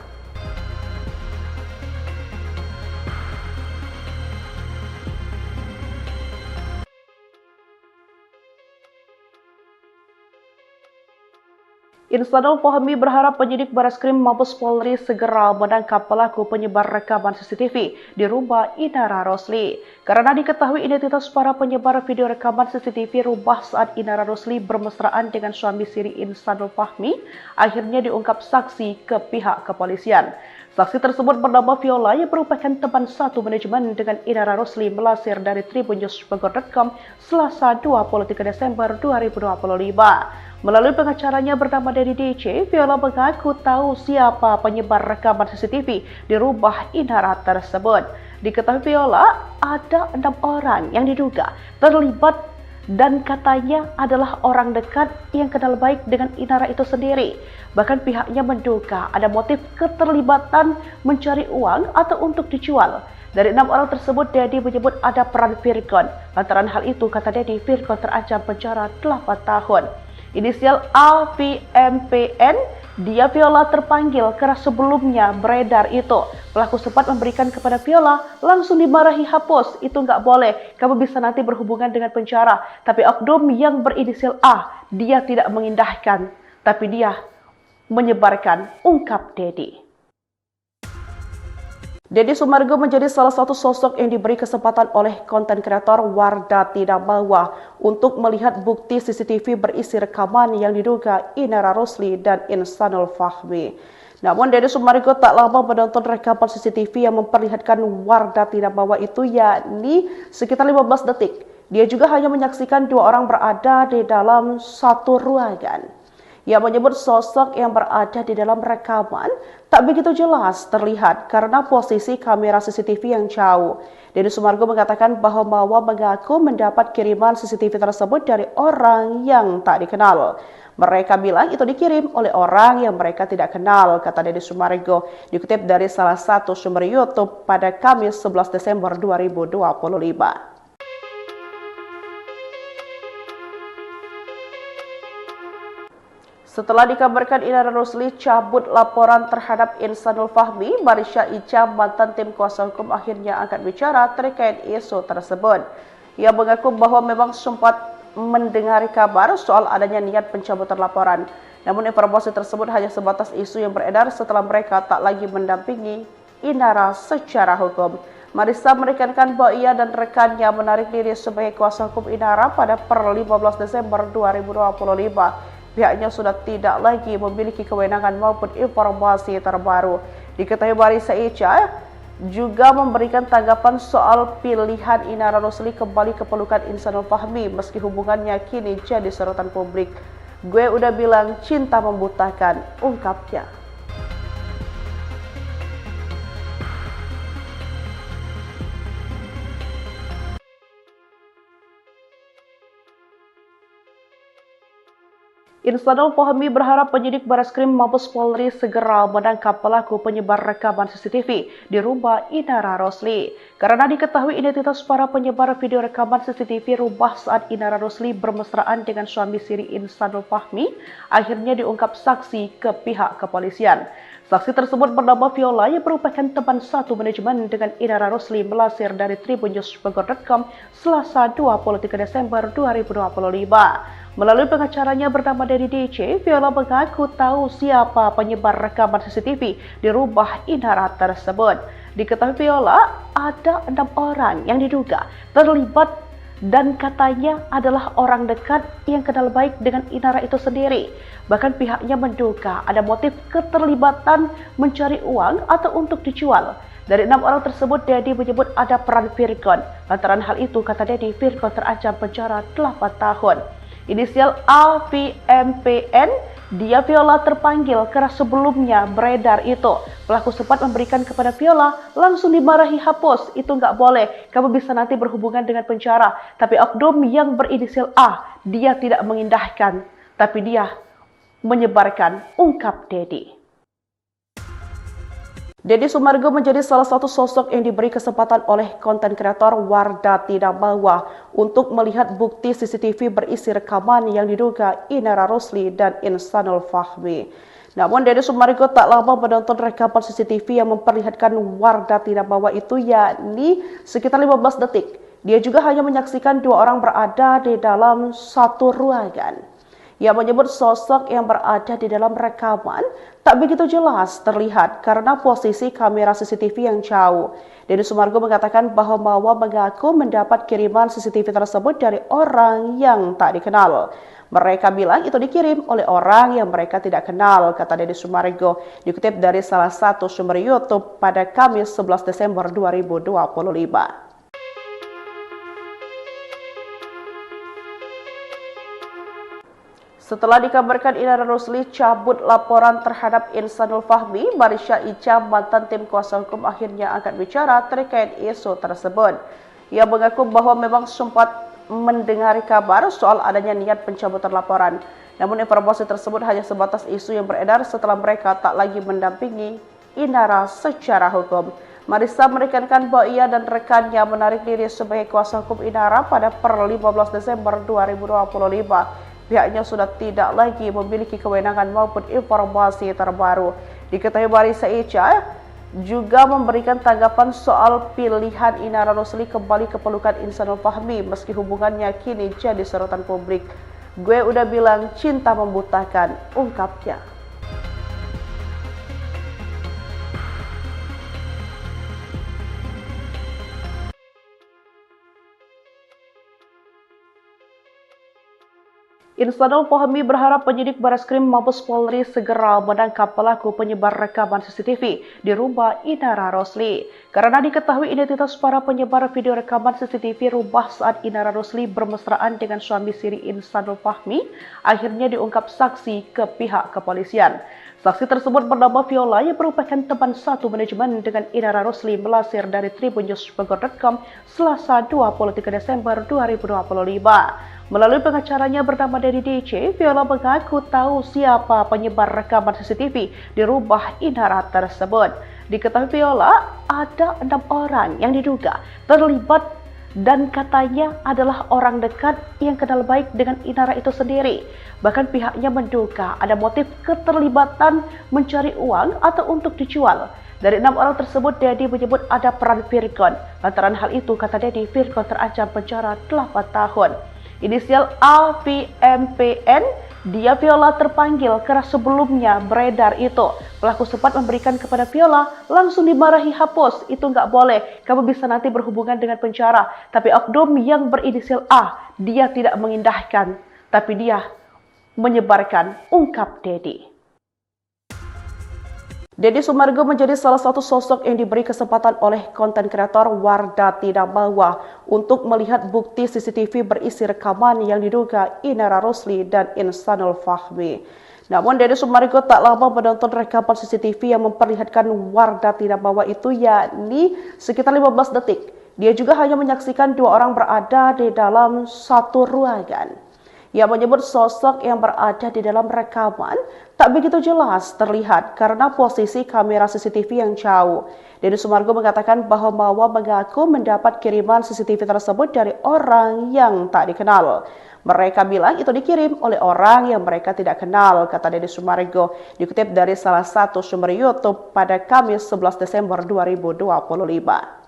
A: Insanul Fahmi berharap penyidik Bareskrim Mabes Polri segera menangkap pelaku penyebar rekaman CCTV di rumah Inara Rusli. Karena diketahui identitas para penyebar video rekaman CCTV rumah saat Inara Rusli bermesraan dengan suami siri Insanul Fahmi, akhirnya diungkap saksi ke pihak kepolisian. Saksi tersebut bernama Viola yang merupakan teman satu manajemen dengan Inara Rusli melansir dari tribunnews.com Selasa 23 Desember 2025. Melalui pengacaranya bernama Dedi DC, Viola mengaku tahu siapa penyebar rekaman CCTV di rumah Inara tersebut. Diketahui Viola, ada 6 orang yang diduga terlibat dan katanya adalah orang dekat yang kenal baik dengan Inara itu sendiri. Bahkan pihaknya menduga ada motif keterlibatan mencari uang atau untuk dijual. Dari 6 orang tersebut, Dedi menyebut ada peran Virgon. Lantaran hal itu, kata Dedi, Virgon terancam penjara 8 tahun. Inisial AVMPN, dia Viola terpanggil karena sebelumnya beredar itu. Pelaku sempat memberikan kepada Viola, langsung dimarahi, hapus, itu nggak boleh, kamu bisa nanti berhubungan dengan penjara. Tapi oknum yang berinisial A, dia tidak mengindahkan, tapi dia menyebarkan, ungkap Dedi. Deddy Sumargo menjadi salah satu sosok yang diberi kesempatan oleh konten kreator Wardah Tidak Mawa untuk melihat bukti CCTV berisi rekaman yang diduga Inara Rusli dan Insanul Fahmi. Namun Deddy Sumargo tak lama menonton rekaman CCTV yang memperlihatkan Wardah Tidak Mawa itu, yakni sekitar 15 detik. Dia juga hanya menyaksikan 2 orang berada di dalam satu ruangan. Ia menyebut sosok yang berada di dalam rekaman tak begitu jelas terlihat karena posisi kamera CCTV yang jauh. Deddy Sumargo mengatakan bahwa Mawa mengaku mendapat kiriman CCTV tersebut dari orang yang tak dikenal. Mereka bilang itu dikirim oleh orang yang mereka tidak kenal, kata Deddy Sumargo, dikutip dari salah satu sumber YouTube pada Kamis 11 Desember 2025. Setelah dikabarkan Inara Rusli cabut laporan terhadap Insanul Fahmi, Marisha Ica, mantan tim kuasa hukum akhirnya angkat bicara terkait isu tersebut. Ia mengaku bahwa memang sempat mendengar kabar soal adanya niat pencabutan laporan. Namun informasi tersebut hanya sebatas isu yang beredar setelah mereka tak lagi mendampingi Inara secara hukum. Marissa menekankan bahwa ia dan rekannya menarik diri sebagai kuasa hukum Inara pada per 15 Desember 2025. Pihaknya sudah tidak lagi memiliki kewenangan maupun informasi terbaru. Diketahui Marissa Ica juga memberikan tanggapan soal pilihan Inara Rusli kembali ke pelukan Insanul Fahmi meski hubungannya kini jadi sorotan publik. Gue udah bilang cinta membutakan, ungkapnya. Insanul Fahmi berharap penyidik Bareskrim Mabes Polri segera menangkap pelaku penyebar rekaman CCTV di rumah Inara Rosli. Karena diketahui identitas para penyebar video rekaman CCTV rumah saat Inara Rosli bermesraan dengan suami siri Insanul Fahmi, akhirnya diungkap saksi ke pihak kepolisian. Saksi tersebut bernama Viola yang merupakan teman satu manajemen dengan Inara Rosli melansir dari tribunnews.com Selasa 23 Desember 2025. Melalui pengacaranya bernama Dedi DC, Viola mengaku tahu siapa penyebar rekaman CCTV di rumah Inara tersebut. Diketahui Viola ada 6 orang yang diduga terlibat dan katanya adalah orang dekat yang kenal baik dengan Inara itu sendiri. Bahkan pihaknya menduga ada motif keterlibatan mencari uang atau untuk dijual. Dari 6 orang tersebut, Dedi menyebut ada peran Virgon. Lantaran hal itu, kata Dedi, Virgon terancam penjara 8 tahun. Inisial AVMPN, dia Viola terpanggil karena sebelumnya beredar itu. Pelaku sempat memberikan kepada Viola, langsung dimarahi, hapus, itu nggak boleh, kamu bisa nanti berhubungan dengan penjara. Tapi oknum yang berinisial A, dia tidak mengindahkan, tapi dia menyebarkan, ungkap Dedi. Deddy Sumargo menjadi salah satu sosok yang diberi kesempatan oleh konten kreator Wardah Tidak Mawa untuk melihat bukti CCTV berisi rekaman yang diduga Inara Rosli dan Insanul Fahmi. Namun Deddy Sumargo tak lama menonton rekaman CCTV yang memperlihatkan Wardah Tidak Mawa itu, yakni sekitar 15 detik. Dia juga hanya menyaksikan 2 orang berada di dalam satu ruangan. Ia menyebut sosok yang berada di dalam rekaman tak begitu jelas terlihat karena posisi kamera CCTV yang jauh. Deddy Sumargo mengatakan bahwa Mawa mengaku mendapat kiriman CCTV tersebut dari orang yang tak dikenal. Mereka bilang itu dikirim oleh orang yang mereka tidak kenal, kata Deddy Sumargo, dikutip dari salah satu sumber YouTube pada Kamis 11 Desember 2025. Setelah dikabarkan Inara Rosli cabut laporan terhadap Insanul Fahmi, Marisha Ica, mantan tim kuasa hukum, akhirnya angkat bicara terkait isu tersebut. Ia mengaku bahwa memang sempat mendengar kabar soal adanya niat pencabutan laporan. Namun informasi tersebut hanya sebatas isu yang beredar setelah mereka tak lagi mendampingi Inara secara hukum. Marissa menekankan bahwa ia dan rekannya menarik diri sebagai kuasa hukum Inara pada per 15 Desember 2025. Pihaknya sudah tidak lagi memiliki kewenangan maupun informasi terbaru. Diketahui Marissa Ica juga memberikan tanggapan soal pilihan Inara Rosli kembali ke pelukan Insanul Fahmi meski hubungannya kini jadi sorotan publik. Gue udah bilang cinta membutakan, ungkapnya. Insanul Fahmi berharap penyidik Bareskrim Mabes Polri segera menangkap pelaku penyebar rekaman CCTV di rumah Inara Rosli. Karena diketahui identitas para penyebar video rekaman CCTV rumah saat Inara Rosli bermesraan dengan suami siri Insanul Fahmi, akhirnya diungkap saksi ke pihak kepolisian. Saksi tersebut bernama Viola yang merupakan teman satu manajemen dengan Inara Rosli melansir dari tribunnews.com Selasa 23 Desember 2025. Melalui pengacaranya bernama Dedi DC, Viola mengaku tahu siapa penyebar rekaman CCTV di rumah Inara tersebut. Diketahui Viola ada 6 orang yang diduga terlibat dan katanya adalah orang dekat yang kenal baik dengan Inara itu sendiri. Bahkan pihaknya menduga ada motif keterlibatan mencari uang atau untuk dijual. Dari 6 orang tersebut, Dedi menyebut ada peran Virgon. Lantaran hal itu, kata Dedi, Virgon terancam penjara 8 tahun. Inisial AVMPN, dia Viola terpanggil karena sebelumnya beredar itu. Pelaku sempat memberikan kepada Viola, langsung dimarahi, hapus, itu nggak boleh, kamu bisa nanti berhubungan dengan penjara. Tapi oknum yang berinisial A, dia tidak mengindahkan, tapi dia menyebarkan, ungkap Dedi. Deddy Sumargo menjadi salah satu sosok yang diberi kesempatan oleh konten kreator Wardah Tidak Mawa untuk melihat bukti CCTV berisi rekaman yang diduga Inara Rosli dan Insanul Fahmi. Namun Deddy Sumargo tak lama menonton rekaman CCTV yang memperlihatkan Wardah Tidak Mawa itu, yakni sekitar 15 detik. Dia juga hanya menyaksikan 2 orang berada di dalam satu ruangan. Ia menyebut sosok yang berada di dalam rekaman tak begitu jelas terlihat karena posisi kamera CCTV yang jauh. Deddy Sumargo mengatakan bahwa Mawa mengaku mendapat kiriman CCTV tersebut dari orang yang tak dikenal. Mereka bilang itu dikirim oleh orang yang mereka tidak kenal, kata Deddy Sumargo, dikutip dari salah satu sumber YouTube pada Kamis 11 Desember 2025.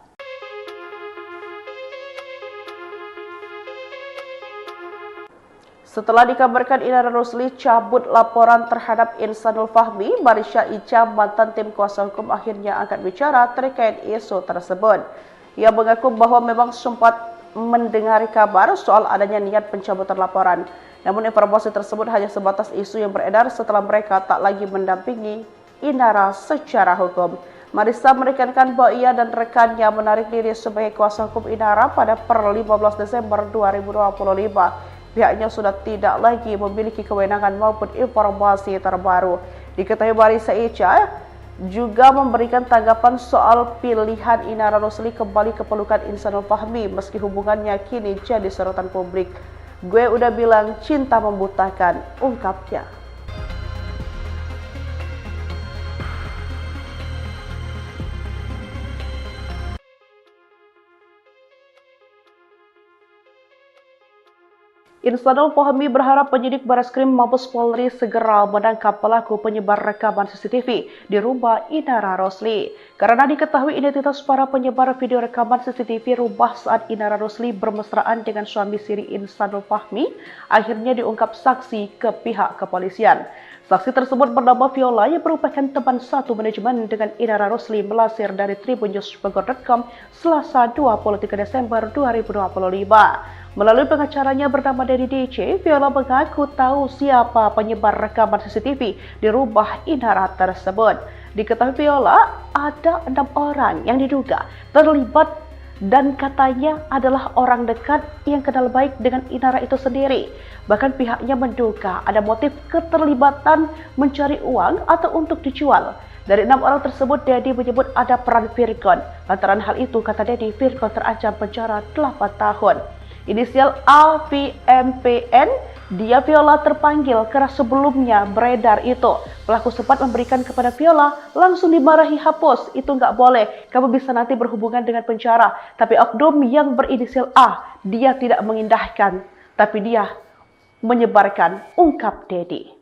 A: Setelah dikabarkan Inara Rusli cabut laporan terhadap Insanul Fahmi, Marisha Ica, mantan tim kuasa hukum akhirnya angkat bicara terkait isu tersebut. Ia mengaku bahwa memang sempat mendengar kabar soal adanya niat pencabutan laporan. Namun informasi tersebut hanya sebatas isu yang beredar setelah mereka tak lagi mendampingi Inara secara hukum. Marissa menekankan bahwa ia dan rekannya menarik diri sebagai kuasa hukum Inara pada per 15 Desember 2025. Pihaknya sudah tidak lagi memiliki kewenangan maupun informasi terbaru. Diketahui Marissa Ica juga memberikan tanggapan soal pilihan Inara Rusli kembali ke pelukan Insanul Fahmi meski hubungannya kini jadi sorotan publik. Gue udah bilang cinta membutakan, ungkapnya. Insanul Fahmi berharap penyidik Bareskrim Mabes Polri segera menangkap pelaku penyebar rekaman CCTV di rumah Inara Rusli. Karena diketahui identitas para penyebar video rekaman CCTV rumah saat Inara Rusli bermesraan dengan suami siri Insanul Fahmi, akhirnya diungkap saksi ke pihak kepolisian. Saksi tersebut bernama Viola yang merupakan teman satu manajemen dengan Inara Rusli melansir dari tribunnews.com Selasa 23 Desember 2025. Melalui pengacaranya bernama Dedi DC, Viola mengaku tahu siapa penyebar rekaman CCTV di rumah Inara tersebut. Diketahui Viola, ada 6 orang yang diduga terlibat dan katanya adalah orang dekat yang kenal baik dengan Inara itu sendiri. Bahkan pihaknya menduga ada motif keterlibatan mencari uang atau untuk dijual. Dari 6 orang tersebut, Dedi menyebut ada peran Virgon. Lantaran hal itu, kata Dedi, Virgon terancam penjara 8 tahun. Inisial AVMPN, dia Viola terpanggil karena sebelumnya beredar itu. Pelaku sempat memberikan kepada Viola, langsung dimarahi, hapus, itu nggak boleh, kamu bisa nanti berhubungan dengan penjara. Tapi oknum yang berinisial A, dia tidak mengindahkan, tapi dia menyebarkan, ungkap Dedi.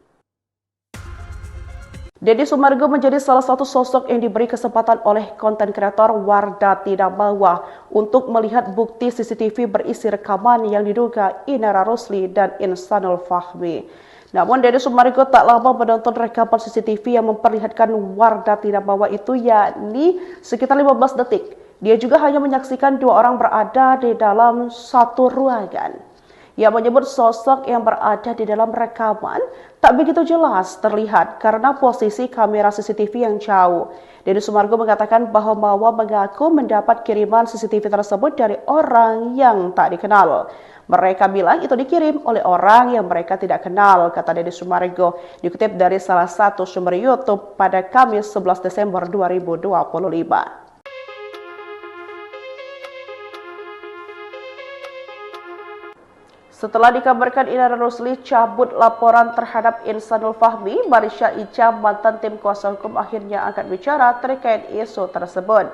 A: Deddy Sumargo menjadi salah satu sosok yang diberi kesempatan oleh konten kreator Wardah Tidak Mawa untuk melihat bukti CCTV berisi rekaman yang diduga Inara Rusli dan Insanul Fahmi. Namun Deddy Sumargo tak lama menonton rekaman CCTV yang memperlihatkan Wardah Tidak Mawa itu, yakni sekitar 15 detik. Dia juga hanya menyaksikan 2 orang berada di dalam satu ruangan. Ia menyebut sosok yang berada di dalam rekaman tak begitu jelas terlihat karena posisi kamera CCTV yang jauh. Deddy Sumargo mengatakan bahwa Mawa mengaku mendapat kiriman CCTV tersebut dari orang yang tak dikenal. Mereka bilang itu dikirim oleh orang yang mereka tidak kenal, kata Deddy Sumargo, dikutip dari salah satu sumber YouTube pada Kamis 11 Desember 2025. Setelah dikabarkan Inara Rusli cabut laporan terhadap Insanul Fahmi, Marisha Ica, mantan tim kuasa hukum akhirnya angkat bicara terkait isu tersebut.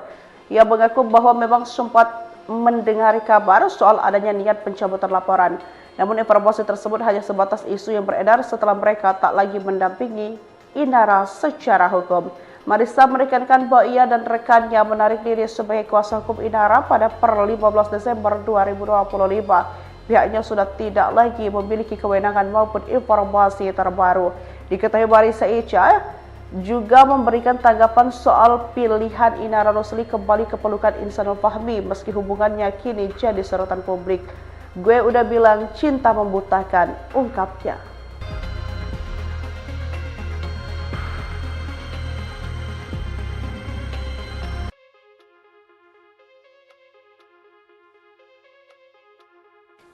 A: Ia mengaku bahwa memang sempat mendengar kabar soal adanya niat pencabutan laporan. Namun informasi tersebut hanya sebatas isu yang beredar setelah mereka tak lagi mendampingi Inara secara hukum. Marissa menekankan bahwa ia dan rekannya menarik diri sebagai kuasa hukum Inara pada per 15 Desember 2025. Pihaknya sudah tidak lagi memiliki kewenangan maupun informasi terbaru. Diketahui Marissa Ica juga memberikan tanggapan soal pilihan Inara Rusli kembali ke pelukan Insanul Fahmi meski hubungannya kini jadi sorotan publik. Gue udah bilang cinta membutakan, ungkapnya.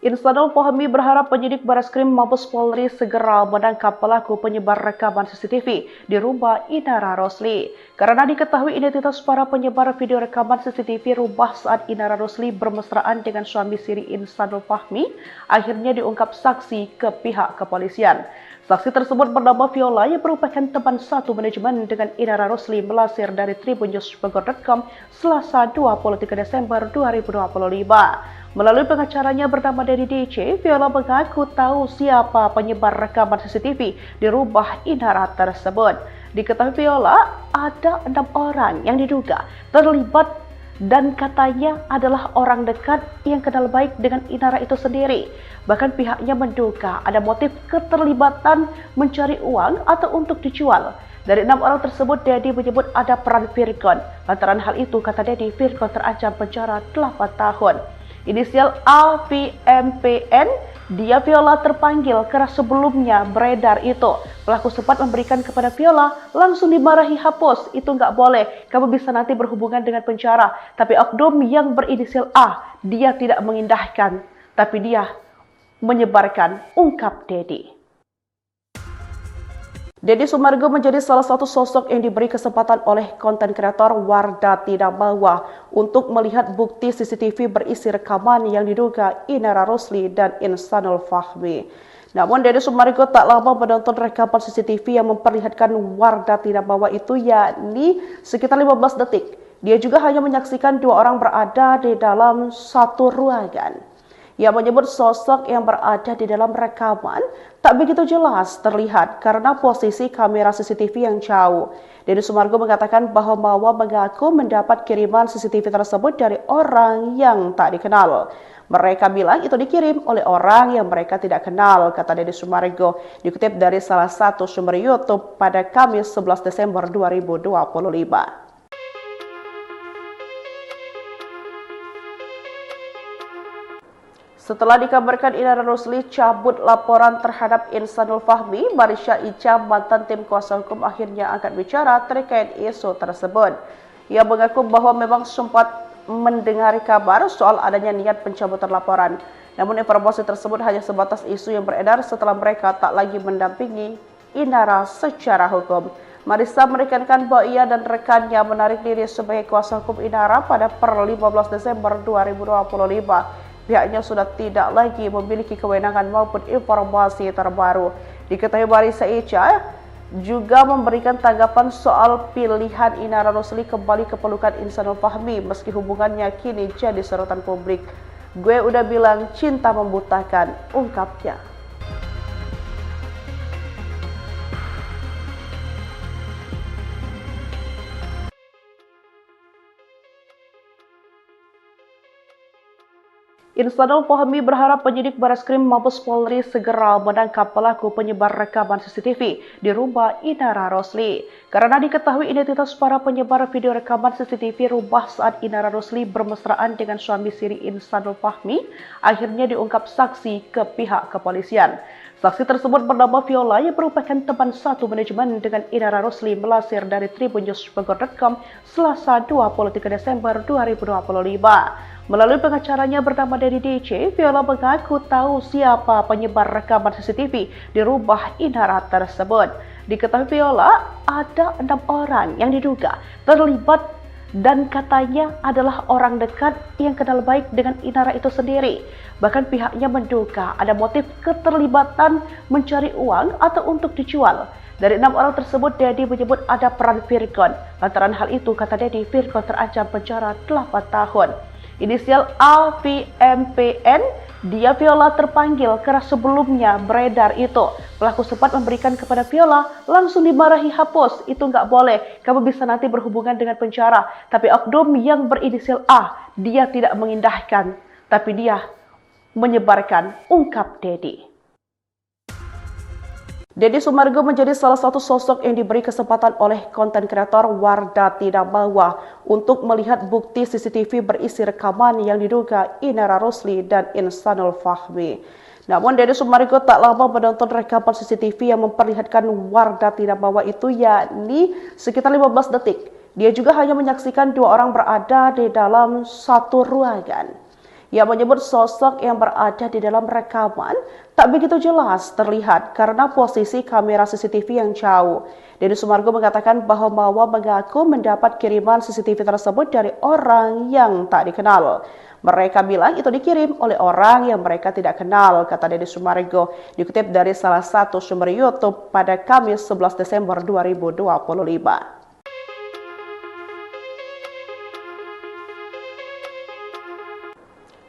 A: Insanul Fahmi berharap penyidik Bareskrim Mabes Polri segera menangkap pelaku penyebar rekaman CCTV di rumah Inara Rosli. Karena diketahui identitas para penyebar video rekaman CCTV rumah saat Inara Rosli bermesraan dengan suami siri Insanul Fahmi, akhirnya diungkap saksi ke pihak kepolisian. Saksi tersebut bernama Viola yang merupakan teman satu manajemen dengan Inara Rosli melansir dari tribunnews.com Selasa 23 Desember 2025. Melalui pengacaranya bernama Dedi DC, Viola mengaku tahu siapa penyebar rekaman CCTV di rumah Inara tersebut. Diketahui Viola, ada 6 orang yang diduga terlibat dan katanya adalah orang dekat yang kenal baik dengan Inara itu sendiri. Bahkan pihaknya menduga ada motif keterlibatan mencari uang atau untuk dijual. Dari 6 orang tersebut, Dedi menyebut ada peran Virgon. Lantaran hal itu, kata Dedi, Virgon terancam penjara 8 tahun. Inisial AVMPN, dia Viola terpanggil karena sebelumnya beredar itu. Pelaku sempat memberikan kepada Viola, langsung dimarahi, hapus, itu nggak boleh, kamu bisa nanti berhubungan dengan penjara. Tapi oknum yang berinisial A, dia tidak mengindahkan, tapi dia menyebarkan, ungkap Dedi. Deddy Sumargo menjadi salah satu sosok yang diberi kesempatan oleh konten kreator Wardah Tidak Mawa untuk melihat bukti CCTV berisi rekaman yang diduga Inara Rosli dan Insanul Fahmi. Namun Deddy Sumargo tak lama menonton rekaman CCTV yang memperlihatkan Wardah Tidak Mawa itu, yakni sekitar 15 detik. Dia juga hanya menyaksikan 2 orang berada di dalam satu ruangan. Ia menyebut sosok yang berada di dalam rekaman tak begitu jelas terlihat karena posisi kamera CCTV yang jauh. Deddy Sumargo mengatakan bahwa Mawa mengaku mendapat kiriman CCTV tersebut dari orang yang tak dikenal. Mereka bilang itu dikirim oleh orang yang mereka tidak kenal, kata Deddy Sumargo, dikutip dari salah satu sumber YouTube pada Kamis 11 Desember 2025. Setelah dikabarkan Inara Rosli cabut laporan terhadap Insanul Fahmi, Marisha Ica, mantan tim kuasa hukum, akhirnya angkat bicara terkait isu tersebut. Ia mengaku bahwa memang sempat mendengar kabar soal adanya niat pencabutan laporan. Namun informasi tersebut hanya sebatas isu yang beredar setelah mereka tak lagi mendampingi Inara secara hukum. Marisha menekankan bahwa ia dan rekannya menarik diri sebagai kuasa hukum Inara pada per 15 Desember 2025. Pihaknya sudah tidak lagi memiliki kewenangan maupun informasi terbaru. Diketahui Marisha Ica juga memberikan tanggapan soal pilihan Inara Rosli kembali ke pelukan Insanul Fahmi meski hubungannya kini jadi sorotan publik. Gue udah bilang cinta membutakan, ungkapnya. Insanul Fahmi berharap penyidik Bareskrim Mabes Polri segera menangkap pelaku penyebar rekaman CCTV di rumah Inara Rosli. Karena diketahui identitas para penyebar video rekaman CCTV rumah saat Inara Rosli bermesraan dengan suami siri Insanul Fahmi, akhirnya diungkap saksi ke pihak kepolisian. Saksi tersebut bernama Viola yang merupakan teman satu manajemen dengan Inara Rosli melansir dari tribunnews.com Selasa 23 Desember 2025. Melalui pengacaranya bernama Dedi DC, Viola mengaku tahu siapa penyebar rekaman CCTV di rumah Inara tersebut. Diketahui Viola, ada 6 orang yang diduga terlibat dan katanya adalah orang dekat yang kenal baik dengan Inara itu sendiri. Bahkan pihaknya menduga ada motif keterlibatan mencari uang atau untuk dijual. Dari 6 orang tersebut, Dedi menyebut ada peran Virgon. Lantaran hal itu, kata Dedi, Virgon terancam penjara 8 tahun. Inisial AVMPN, dia Viola terpanggil karena sebelumnya beredar itu. Pelaku sempat memberikan kepada Viola, langsung dimarahi, hapus, itu nggak boleh, kamu bisa nanti berhubungan dengan penjara. Tapi oknum yang berinisial A, dia tidak mengindahkan, tapi dia menyebarkan, ungkap Dedi. Deddy Sumargo menjadi salah satu sosok yang diberi kesempatan oleh konten kreator Wardah Tidak Mawa untuk melihat bukti CCTV berisi rekaman yang diduga Inara Rosli dan Insanul Fahmi. Namun Deddy Sumargo tak lama menonton rekaman CCTV yang memperlihatkan Wardah Tidak Mawa itu, yakni sekitar 15 detik. Dia juga hanya menyaksikan 2 orang berada di dalam satu ruangan. Ia menyebut sosok yang berada di dalam rekaman tak begitu jelas terlihat karena posisi kamera CCTV yang jauh. Deddy Sumargo mengatakan bahwa Mawa mengaku mendapat kiriman CCTV tersebut dari orang yang tak dikenal. Mereka bilang itu dikirim oleh orang yang mereka tidak kenal, kata Deddy Sumargo, dikutip dari salah satu sumber YouTube pada Kamis 11 Desember 2025.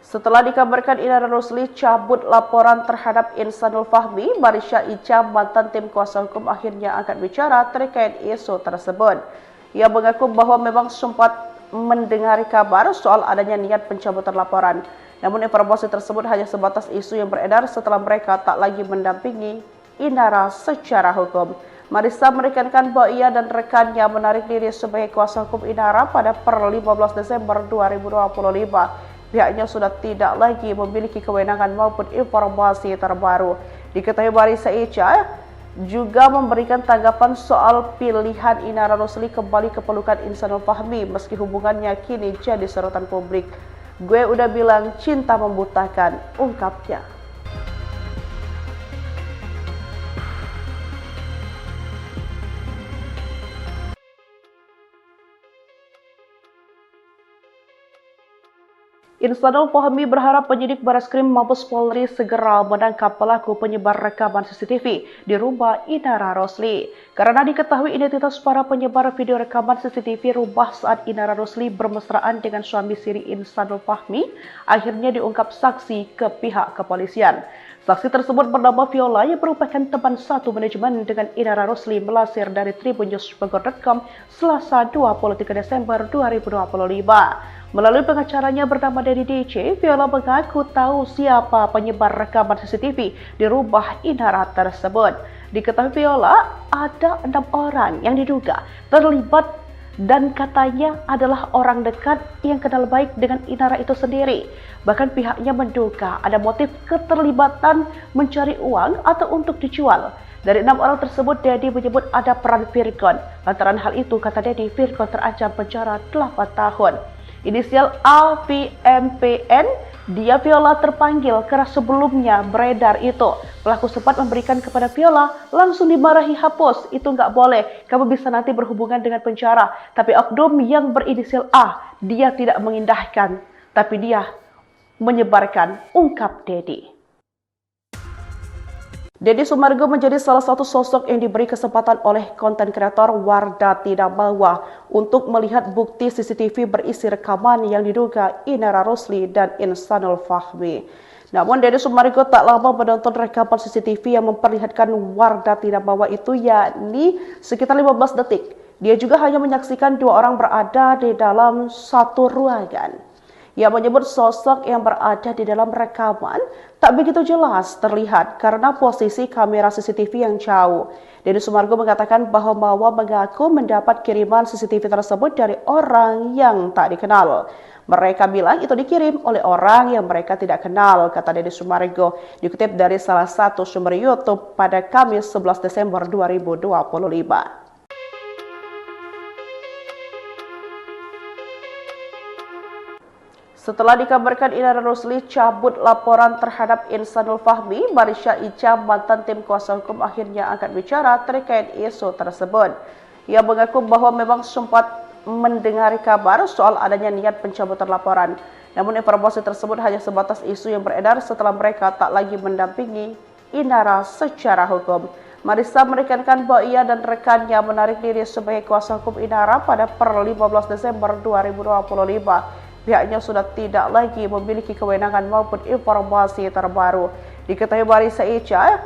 A: Setelah dikabarkan Inara Rusli cabut laporan terhadap Insanul Fahmi, Marisha Ica, mantan tim kuasa hukum akhirnya angkat bicara terkait isu tersebut. Ia mengaku bahwa memang sempat mendengar kabar soal adanya niat pencabutan laporan. Namun informasi tersebut hanya sebatas isu yang beredar setelah mereka tak lagi mendampingi Inara secara hukum. Marissa menekankan bahwa ia dan rekannya menarik diri sebagai kuasa hukum Inara pada per 15 Desember 2025. Pihaknya sudah tidak lagi memiliki kewenangan maupun informasi terbaru. Diketahui Marissa Ica juga memberikan tanggapan soal pilihan Inara Rusli kembali ke pelukan Insanul Fahmi meski hubungannya kini jadi sorotan publik. Gue udah bilang cinta membutakan, ungkapnya. Insanul Fahmi berharap penyidik Bareskrim Mabes Polri segera menangkap pelaku penyebar rekaman CCTV di rumah Inara Rusli. Karena diketahui identitas para penyebar video rekaman CCTV rumah saat Inara Rusli bermesraan dengan suami siri Insanul Fahmi, akhirnya diungkap saksi ke pihak kepolisian. Saksi tersebut bernama Viola yang merupakan teman satu manajemen dengan Inara Rusli melansir dari tribunnews.com Selasa 23 Desember 2025. Melalui pengacaranya bernama Dedi DC, Viola mengaku tahu siapa penyebar rekaman CCTV di rumah Inara tersebut. Diketahui Viola ada 6 orang yang diduga terlibat dan katanya adalah orang dekat yang kenal baik dengan Inara itu sendiri. Bahkan pihaknya menduga ada motif keterlibatan mencari uang atau untuk dijual. Dari 6 orang tersebut, Dedi menyebut ada peran Virgon. Lantaran hal itu, kata Dedi, Virgon terancam penjara 8 tahun. Inisial AVMPN, dia Viola terpanggil karena sebelumnya beredar itu. Pelaku sempat memberikan kepada Viola, langsung dimarahi, hapus, itu nggak boleh, kamu bisa nanti berhubungan dengan penjara. Tapi oknum yang berinisial A, dia tidak mengindahkan, tapi dia menyebarkan, ungkap Dedi. Deddy Sumargo menjadi salah satu sosok yang diberi kesempatan oleh konten kreator Wardah Tidak Mawa untuk melihat bukti CCTV berisi rekaman yang diduga Inara Rusli dan Insanul Fahmi. Namun Deddy Sumargo tak lama menonton rekaman CCTV yang memperlihatkan Wardah Tidak Mawa itu, yakni sekitar 15 detik. Dia juga hanya menyaksikan 2 orang berada di dalam satu ruangan. Ia menyebut sosok yang berada di dalam rekaman tak begitu jelas terlihat karena posisi kamera CCTV yang jauh. Deddy Sumargo mengatakan bahwa Mawa mengaku mendapat kiriman CCTV tersebut dari orang yang tak dikenal. Mereka bilang itu dikirim oleh orang yang mereka tidak kenal, kata Deddy Sumargo, dikutip dari salah satu sumber YouTube pada Kamis 11 Desember 2025. Setelah dikabarkan Inara Rusli cabut laporan terhadap Insanul Fahmi, Marisha Ica, mantan tim kuasa hukum akhirnya angkat bicara terkait isu tersebut. Ia mengaku bahwa memang sempat mendengar kabar soal adanya niat pencabutan laporan. Namun informasi tersebut hanya sebatas isu yang beredar setelah mereka tak lagi mendampingi Inara secara hukum. Marissa menekankan bahwa ia dan rekannya menarik diri sebagai kuasa hukum Inara pada per 15 Desember 2025. Pihaknya sudah tidak lagi memiliki kewenangan maupun informasi terbaru. Diketahui Marissa Ica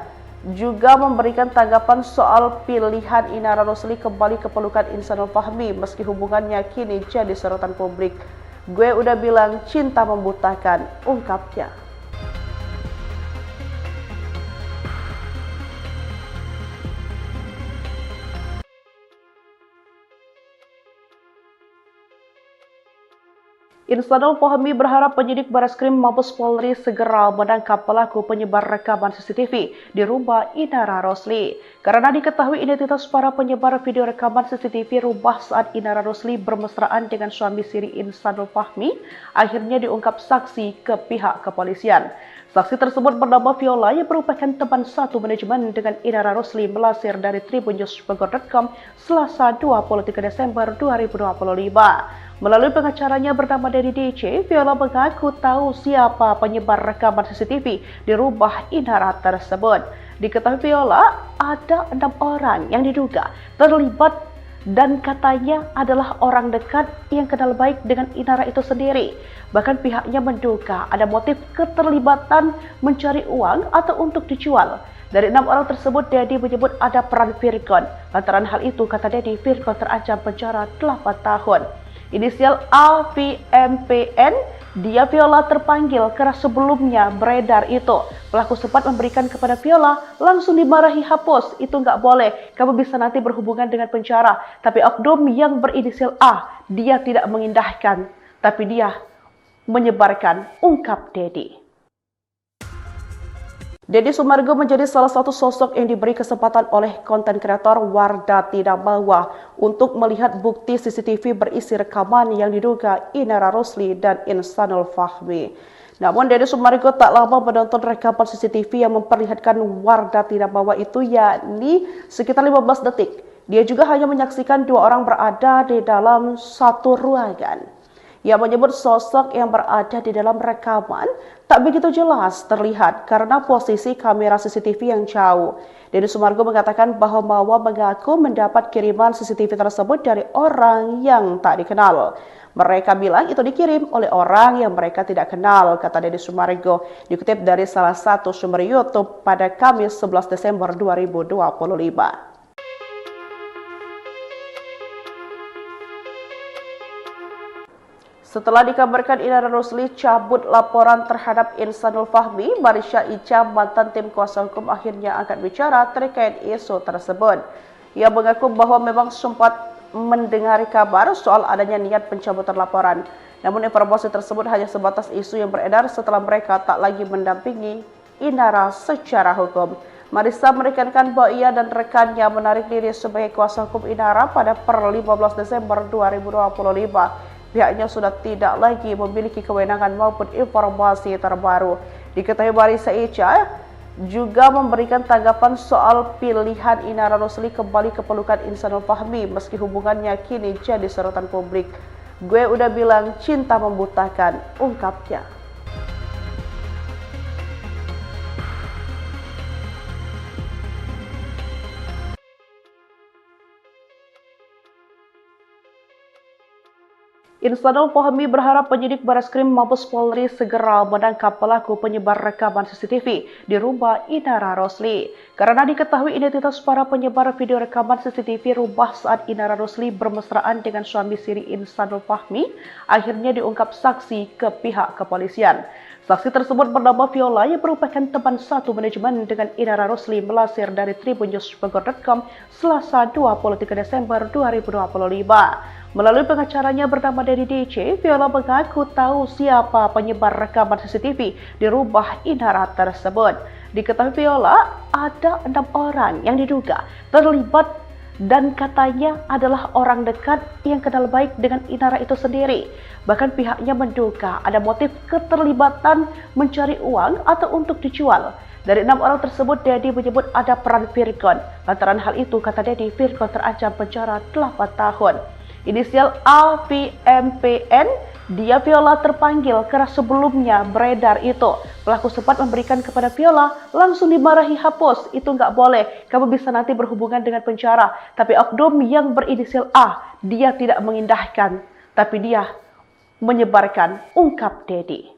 A: juga memberikan tanggapan soal pilihan Inara Rusli kembali ke pelukan Insanul Fahmi meski hubungannya kini jadi sorotan publik. Gue udah bilang cinta membutakan, ungkapnya. Insanul Fahmi berharap penyidik Bareskrim Mabes Polri segera menangkap pelaku penyebar rekaman CCTV di rumah Inara Rosli. Karena diketahui identitas para penyebar video rekaman CCTV rumah saat Inara Rosli bermesraan dengan suami siri Insanul Fahmi, akhirnya diungkap saksi ke pihak kepolisian. Saksi tersebut bernama Viola yang merupakan teman satu manajemen dengan Inara Rosli melansir dari tribunnews.com Selasa 23 Desember 2025. Melalui pengacaranya bernama Dedi DC, Viola mengaku tahu siapa penyebar rekaman CCTV di rumah Inara tersebut. Diketahui Viola, ada 6 orang yang diduga terlibat dan katanya adalah orang dekat yang kenal baik dengan Inara itu sendiri. Bahkan pihaknya menduga ada motif keterlibatan mencari uang atau untuk dijual. Dari 6 orang tersebut, Dedi menyebut ada peran Virgon. Lantaran hal itu, kata Dedi, Virgon terancam penjara 8 tahun. Inisial AVMPN, dia Viola terpanggil karena sebelumnya beredar itu. Pelaku sempat memberikan kepada Viola, langsung dimarahi, hapus, itu nggak boleh, kamu bisa nanti berhubungan dengan penjara. Tapi oknum yang berinisial A, dia tidak mengindahkan, tapi dia menyebarkan, ungkap Dedi. Deddy Sumargo menjadi salah satu sosok yang diberi kesempatan oleh konten kreator Wardah Tidak Mawa untuk melihat bukti CCTV berisi rekaman yang diduga Inara Rosli dan Insanul Fahmi. Namun Deddy Sumargo tak lama menonton rekaman CCTV yang memperlihatkan Wardah Tidak Mawa itu, yakni sekitar 15 detik. Dia juga hanya menyaksikan 2 orang berada di dalam satu ruangan. Ia menyebut sosok yang berada di dalam rekaman tak begitu jelas terlihat karena posisi kamera CCTV yang jauh. Deddy Sumargo mengatakan bahwa Mawa mengaku mendapat kiriman CCTV tersebut dari orang yang tak dikenal. Mereka bilang itu dikirim oleh orang yang mereka tidak kenal, kata Deddy Sumargo, dikutip dari salah satu sumber YouTube pada Kamis 11 Desember 2025. Setelah dikabarkan Inara Rosli cabut laporan terhadap Insanul Fahmi, Marisha Ica, mantan tim kuasa hukum, akhirnya angkat bicara terkait isu tersebut. Ia mengaku bahwa memang sempat mendengar kabar soal adanya niat pencabutan laporan. Namun informasi tersebut hanya sebatas isu yang beredar setelah mereka tak lagi mendampingi Inara secara hukum. Marissa menekankan bahwa ia dan rekannya menarik diri sebagai kuasa hukum Inara pada per 15 Desember 2025. Pihaknya sudah tidak lagi memiliki kewenangan maupun informasi terbaru. Diketahui Marissa Ica juga memberikan tanggapan soal pilihan Inara Rosli kembali ke pelukan Insanul Fahmi meski hubungannya kini jadi sorotan publik. Gue udah bilang cinta membutakan, ungkapnya. Insanul Fahmi berharap penyidik Bareskrim Mabes Polri segera menangkap pelaku penyebar rekaman CCTV di rumah Inara Rosli. Karena diketahui identitas para penyebar video rekaman CCTV rumah saat Inara Rosli bermesraan dengan suami siri Insanul Fahmi, akhirnya diungkap saksi ke pihak kepolisian. Saksi tersebut bernama Viola yang merupakan teman satu manajemen dengan Inara Rosli melansir dari tribunnews.com Selasa 23 Desember 2025. Melalui pengacaranya bernama Dedi DC, Viola mengaku tahu siapa penyebar rekaman CCTV di rumah Inara tersebut. Diketahui Viola, ada 6 orang yang diduga terlibat dan katanya adalah orang dekat yang kenal baik dengan Inara itu sendiri. Bahkan pihaknya menduga ada motif keterlibatan mencari uang atau untuk dijual. Dari 6 orang tersebut, Dedi menyebut ada peran Virgon. Lantaran hal itu, kata Dedi, Virgon terancam penjara 8 tahun. Inisial AVMPN, dia Viola terpanggil karena sebelumnya beredar itu. Pelaku sempat memberikan kepada Viola, langsung dimarahi, hapus, itu nggak boleh, kamu bisa nanti berhubungan dengan penjara. Tapi oknum yang berinisial A, dia tidak mengindahkan, tapi dia menyebarkan, ungkap Dedi.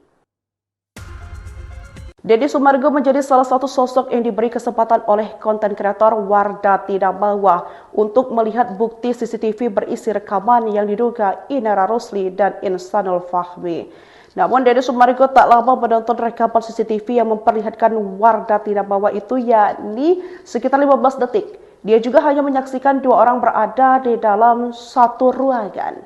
A: Deddy Sumargo menjadi salah satu sosok yang diberi kesempatan oleh konten kreator Wardah Tidak Mawa untuk melihat bukti CCTV berisi rekaman yang diduga Inara Rosli dan Insanul Fahmi. Namun Deddy Sumargo tak lama menonton rekaman CCTV yang memperlihatkan Wardah Tidak Mawa itu, yakni sekitar 15 detik. Dia juga hanya menyaksikan 2 orang berada di dalam satu ruangan.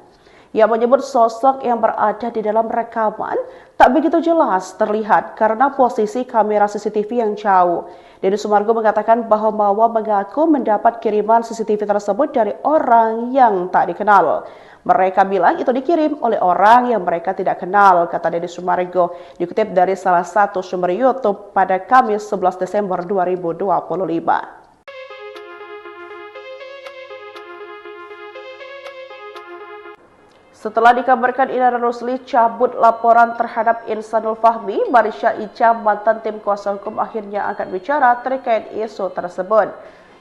A: Ia menyebut sosok yang berada di dalam rekaman tak begitu jelas terlihat karena posisi kamera CCTV yang jauh. Deddy Sumargo mengatakan bahwa Mawa mengaku mendapat kiriman CCTV tersebut dari orang yang tak dikenal. Mereka bilang itu dikirim oleh orang yang mereka tidak kenal, kata Deddy Sumargo, dikutip dari salah satu sumber YouTube pada Kamis 11 Desember 2025. Setelah dikabarkan Inara Rusli cabut laporan terhadap Insanul Fahmi, Marisha Ica, mantan tim kuasa hukum akhirnya angkat bicara terkait isu tersebut.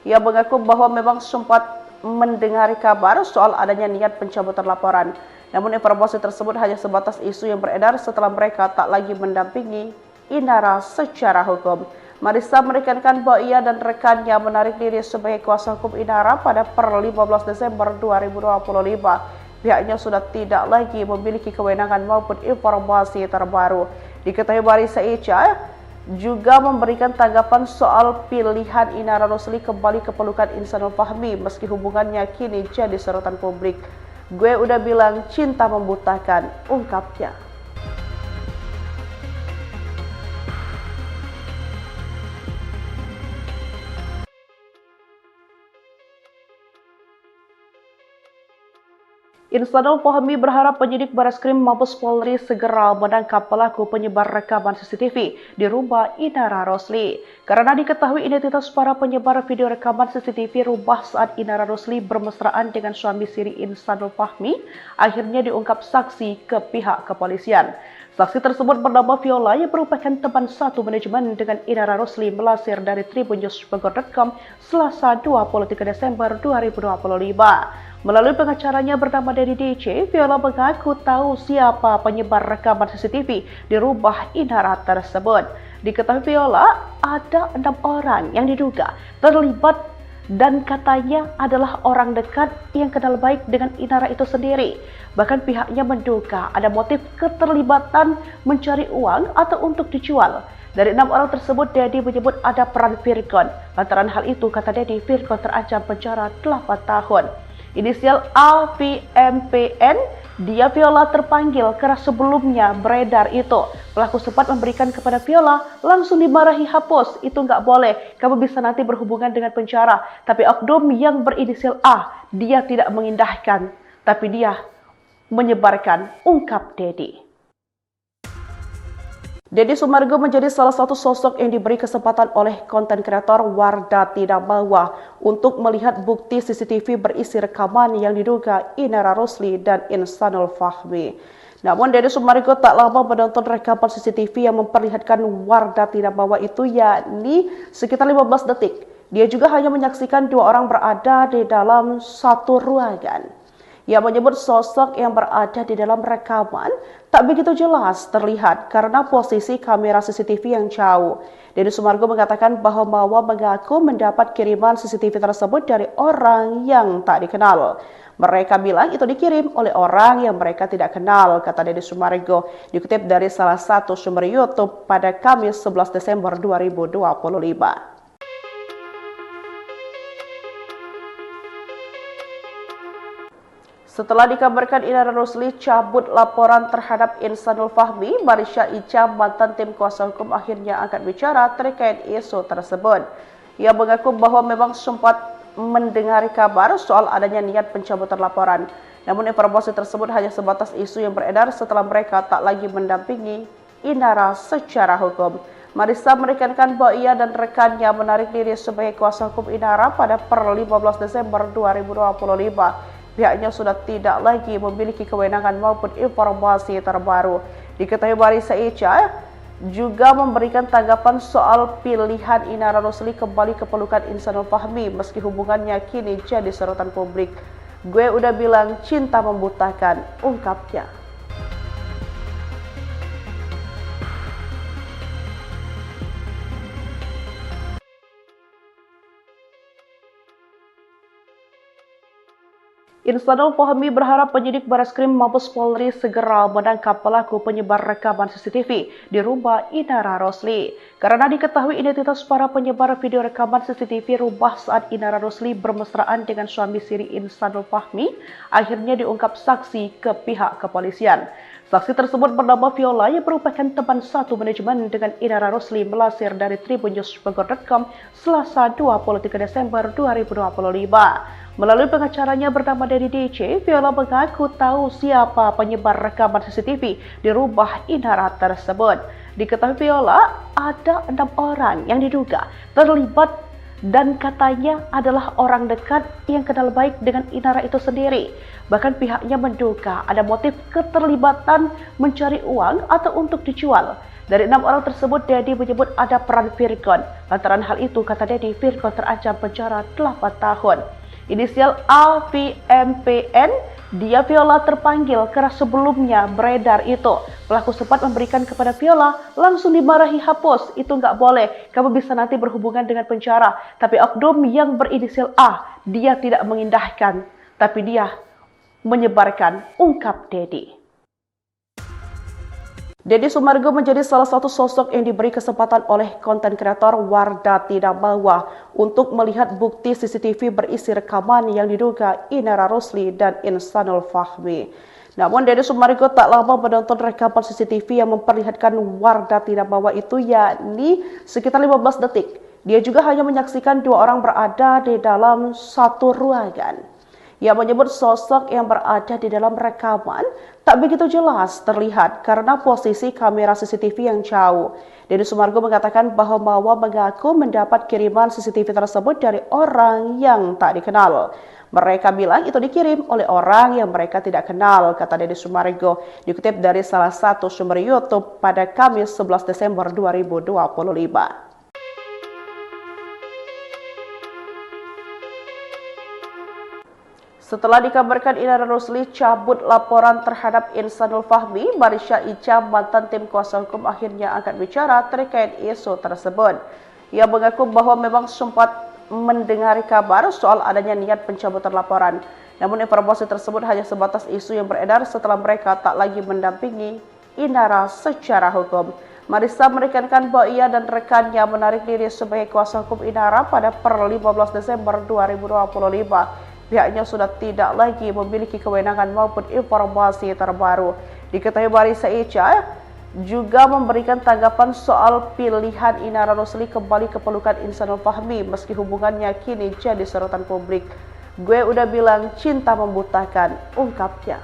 A: Ia mengaku bahwa memang sempat mendengar kabar soal adanya niat pencabutan laporan. Namun informasi tersebut hanya sebatas isu yang beredar setelah mereka tak lagi mendampingi Inara secara hukum. Marissa menekankan bahwa ia dan rekannya menarik diri sebagai kuasa hukum Inara pada per 15 Desember 2025. Pihaknya sudah tidak lagi memiliki kewenangan maupun informasi terbaru. Diketahui Marisha Ica juga memberikan tanggapan soal pilihan Inara Rusli kembali ke pelukan Insanul Fahmi meski hubungannya kini jadi sorotan publik. Gue udah bilang cinta membutakan, ungkapnya. Insanul Fahmi berharap penyidik Bareskrim Mabes Polri segera menangkap pelaku penyebar rekaman CCTV di rumah Inara Rusli. Karena diketahui identitas para penyebar video rekaman CCTV rumah saat Inara Rusli bermesraan dengan suami siri Insanul Fahmi, akhirnya diungkap saksi ke pihak kepolisian. Saksi tersebut bernama Viola yang merupakan teman satu manajemen dengan Inara Rusli, melansir dari tribunnews.bogor.com Selasa 23 Desember 2025. Melalui pengacaranya bernama Dedi DC, Viola mengaku tahu siapa penyebar rekaman CCTV di rumah Inara tersebut. Diketahui Viola, ada 6 orang yang diduga terlibat dan katanya adalah orang dekat yang kenal baik dengan Inara itu sendiri. Bahkan pihaknya menduga ada motif keterlibatan mencari uang atau untuk dijual. Dari 6 orang tersebut, Dedi menyebut ada peran Virgon. Lantaran hal itu, kata Dedi, Virgon terancam penjara 8 tahun. Inisial AVMPN, dia Viola terpanggil karena sebelumnya beredar itu. Pelaku sempat memberikan kepada Viola, langsung dimarahi, hapus, itu nggak boleh, kamu bisa nanti berhubungan dengan penjara. Tapi oknum yang berinisial A, dia tidak mengindahkan, tapi dia menyebarkan, ungkap Dedi. Deddy Sumargo menjadi salah satu sosok yang diberi kesempatan oleh konten kreator Wardah Tidak Mawa untuk melihat bukti CCTV berisi rekaman yang diduga Inara Rusli dan Insanul Fahmi. Namun Deddy Sumargo tak lama menonton rekaman CCTV yang memperlihatkan Wardah Tidak Mawa itu, yakni sekitar 15 detik. Dia juga hanya menyaksikan 2 orang berada di dalam satu ruangan. Ia menyebut sosok yang berada di dalam rekaman tak begitu jelas terlihat karena posisi kamera CCTV yang jauh. Deddy Sumargo mengatakan bahwa Mawa mengaku mendapat kiriman CCTV tersebut dari orang yang tak dikenal. Mereka bilang itu dikirim oleh orang yang mereka tidak kenal, kata Deddy Sumargo, dikutip dari salah satu sumber YouTube pada Kamis 11 Desember 2025. Setelah dikabarkan Inara Rusli cabut laporan terhadap Insanul Fahmi, Marisha Ica, mantan tim kuasa hukum akhirnya angkat bicara terkait isu tersebut. Ia mengaku bahwa memang sempat mendengar kabar soal adanya niat pencabutan laporan. Namun informasi tersebut hanya sebatas isu yang beredar setelah mereka tak lagi mendampingi Inara secara hukum. Marissa menekankan bahwa ia dan rekannya menarik diri sebagai kuasa hukum Inara pada per 15 Desember 2025. Pihaknya sudah tidak lagi memiliki kewenangan maupun informasi terbaru. Diketahui Marisha Ica juga memberikan tanggapan soal pilihan Inara Rusli kembali ke pelukan Insanul Fahmi meski hubungannya kini jadi sorotan publik. Gue udah bilang cinta membutakan, ungkapnya. Insanul Fahmi berharap penyidik Bareskrim Mabes Polri segera menangkap pelaku penyebar rekaman CCTV di rumah Inara Rosli. Karena diketahui identitas para penyebar video rekaman CCTV rumah saat Inara Rosli bermesraan dengan suami siri Insanul Fahmi, akhirnya diungkap saksi ke pihak kepolisian. Saksi tersebut bernama Viola yang merupakan teman satu manajemen dengan Inara Rosli melansir dari tribunnews.com Selasa 23 Desember 2025. Melalui pengacaranya bernama Dedi DC, Viola mengaku tahu siapa penyebar rekaman CCTV di rumah Inara tersebut. Diketahui Viola, ada 6 orang yang diduga terlibat dan katanya adalah orang dekat yang kenal baik dengan Inara itu sendiri. Bahkan pihaknya menduga ada motif keterlibatan mencari uang atau untuk dijual. Dari 6 orang tersebut, Dedi menyebut ada peran Virgon. Lantaran hal itu, kata Dedi, Virgon terancam penjara 8 tahun. Inisial AVMPN, dia Viola terpanggil karena sebelumnya beredar itu. Pelaku sempat memberikan kepada Viola, langsung dimarahi, hapus, itu nggak boleh, kamu bisa nanti berhubungan dengan penjara. Tapi oknum yang berinisial A, dia tidak mengindahkan, tapi dia menyebarkan, ungkap Dedi. Deddy Sumargo menjadi salah satu sosok yang diberi kesempatan oleh konten kreator Wardah Tidak Mawa untuk melihat bukti CCTV berisi rekaman yang diduga Inara Rosli dan Insanul Fahmi. Namun Deddy Sumargo tak lama menonton rekaman CCTV yang memperlihatkan Wardah Tidak Mawa itu, yakni sekitar 15 detik. Dia juga hanya menyaksikan 2 orang berada di dalam satu ruangan. Ia menyebut sosok yang berada di dalam rekaman tak begitu jelas terlihat karena posisi kamera CCTV yang jauh. Deddy Sumargo mengatakan bahwa Mawa mengaku mendapat kiriman CCTV tersebut dari orang yang tak dikenal. Mereka bilang itu dikirim oleh orang yang mereka tidak kenal, kata Deddy Sumargo, dikutip dari salah satu sumber YouTube pada Kamis 11 Desember 2025. Setelah dikabarkan Inara Rosli cabut laporan terhadap Insanul Fahmi, Marisha Ica, mantan tim kuasa hukum, akhirnya angkat bicara terkait isu tersebut. Ia mengaku bahwa memang sempat mendengar kabar soal adanya niat pencabutan laporan. Namun informasi tersebut hanya sebatas isu yang beredar setelah mereka tak lagi mendampingi Inara secara hukum. Marisha menekankan bahwa ia dan rekannya menarik diri sebagai kuasa hukum Inara pada per 15 Desember 2025. Pihaknya sudah tidak lagi memiliki kewenangan maupun informasi terbaru. Diketahui Marisha Ica juga memberikan tanggapan soal pilihan Inara Rosli kembali ke pelukan Insanul Fahmi meski hubungannya kini jadi sorotan publik. Gue udah bilang cinta membutakan, ungkapnya.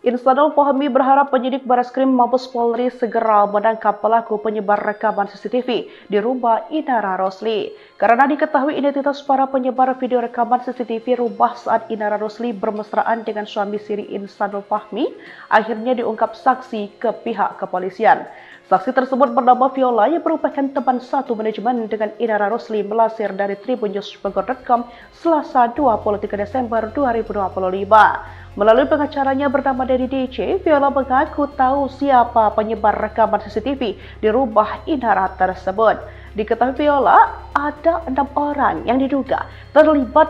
A: Insanul Fahmi berharap penyidik Bareskrim Mabes Polri segera menangkap pelaku penyebar rekaman CCTV di rumah Inara Rosli. Karena diketahui identitas para penyebar video rekaman CCTV rumah saat Inara Rosli bermesraan dengan suami siri Insanul Fahmi, akhirnya diungkap saksi ke pihak kepolisian. Saksi tersebut bernama Viola yang merupakan teman satu manajemen dengan Inara Rosli melansir dari tribunnews.com Selasa 23 Desember 2025. Melalui pengacaranya bernama Dedi DC, Viola mengaku tahu siapa penyebar rekaman CCTV di rumah Inara tersebut. Diketahui Viola, ada 6 orang yang diduga terlibat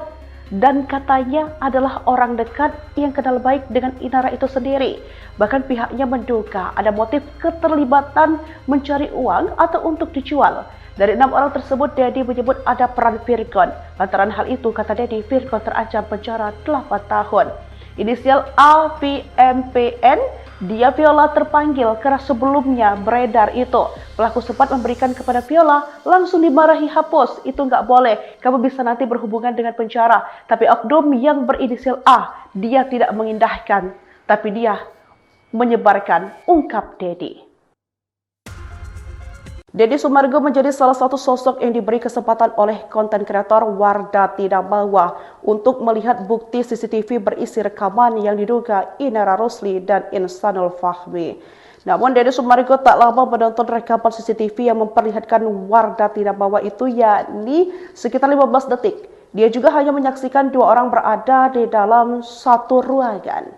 A: dan katanya adalah orang dekat yang kenal baik dengan Inara itu sendiri. Bahkan pihaknya menduga ada motif keterlibatan mencari uang atau untuk dijual. Dari 6 orang tersebut, Dedi menyebut ada peran Virgon. Lantaran hal itu, kata Dedi, Virgon terancam penjara 8 tahun. Inisial AVMPN, dia Viola terpanggil karena sebelumnya beredar itu. Pelaku sempat memberikan kepada Viola, langsung dimarahi, hapus, itu nggak boleh, kamu bisa nanti berhubungan dengan penjara. Tapi oknum yang berinisial A, dia tidak mengindahkan, tapi dia menyebarkan, ungkap Dedi. Deddy Sumargo menjadi salah satu sosok yang diberi kesempatan oleh konten kreator Wardah Tidak Mawa untuk melihat bukti CCTV berisi rekaman yang diduga Inara Rosli dan Insanul Fahmi. Namun Deddy Sumargo tak lama menonton rekaman CCTV yang memperlihatkan Wardah Tidak Mawa itu, yakni sekitar 15 detik. Dia juga hanya menyaksikan 2 orang berada di dalam satu ruangan.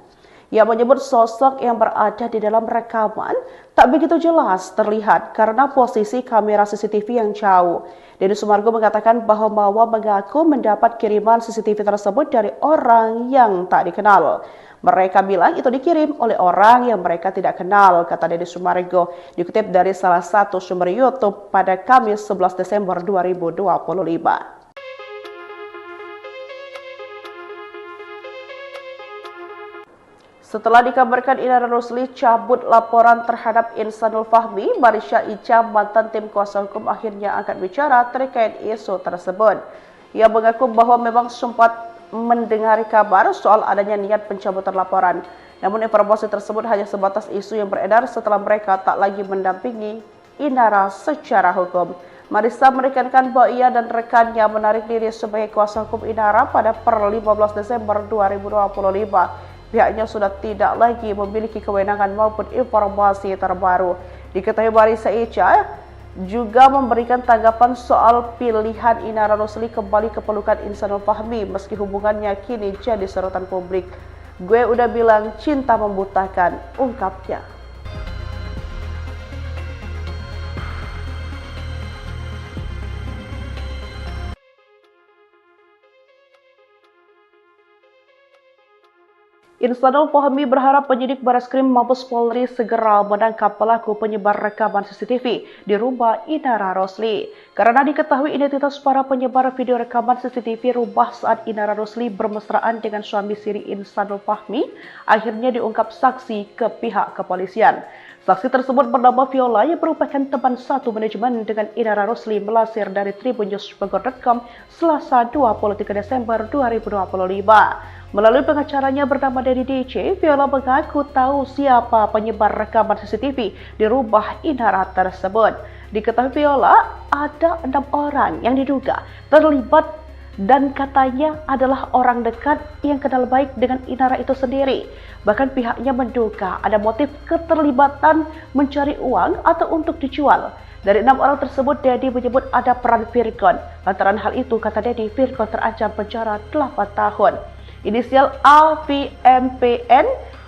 A: Ia menyebut sosok yang berada di dalam rekaman tak begitu jelas terlihat karena posisi kamera CCTV yang jauh. Deddy Sumargo mengatakan bahwa Mawa mengaku mendapat kiriman CCTV tersebut dari orang yang tak dikenal. Mereka bilang itu dikirim oleh orang yang mereka tidak kenal, kata Deddy Sumargo, dikutip dari salah satu sumber YouTube pada Kamis 11 Desember 2025. Setelah dikabarkan Inara Rusli cabut laporan terhadap Insanul Fahmi, Marisha Ica, mantan tim kuasa hukum akhirnya angkat bicara terkait isu tersebut. Ia mengaku bahwa memang sempat mendengar kabar soal adanya niat pencabutan laporan. Namun informasi tersebut hanya sebatas isu yang beredar setelah mereka tak lagi mendampingi Inara secara hukum. Marissa menekankan bahwa ia dan rekannya menarik diri sebagai kuasa hukum Inara pada per 15 Desember 2025. Pihaknya sudah tidak lagi memiliki kewenangan maupun informasi terbaru. Diketahui Marissa Ica juga memberikan tanggapan soal pilihan Inara Rusli kembali ke pelukan Insanul Fahmi meski hubungannya kini jadi sorotan publik. Gue udah bilang cinta membutakan, ungkapnya. Insanul Fahmi berharap penyidik Bareskrim Mabes Polri segera menangkap pelaku penyebar rekaman CCTV di rumah Inara Rusli. Karena diketahui identitas para penyebar video rekaman CCTV rumah saat Inara Rusli bermesraan dengan suami siri Insanul Fahmi, akhirnya diungkap saksi ke pihak kepolisian. Saksi tersebut bernama Viola yang merupakan teman satu manajemen dengan Inara Rusli melansir dari tribunnews.com Selasa 23 Desember 2025. Melalui pengacaranya bernama Dedi DC, Viola mengaku tahu siapa penyebar rekaman CCTV di rumah Inara tersebut. Diketahui Viola, ada 6 orang yang diduga terlibat dan katanya adalah orang dekat yang kenal baik dengan Inara itu sendiri. Bahkan pihaknya menduga ada motif keterlibatan mencari uang atau untuk dijual. Dari 6 orang tersebut, Dedi menyebut ada peran Virgon. Lantaran hal itu, kata Dedi, Virgon terancam penjara 8 tahun. Inisial AVMPN,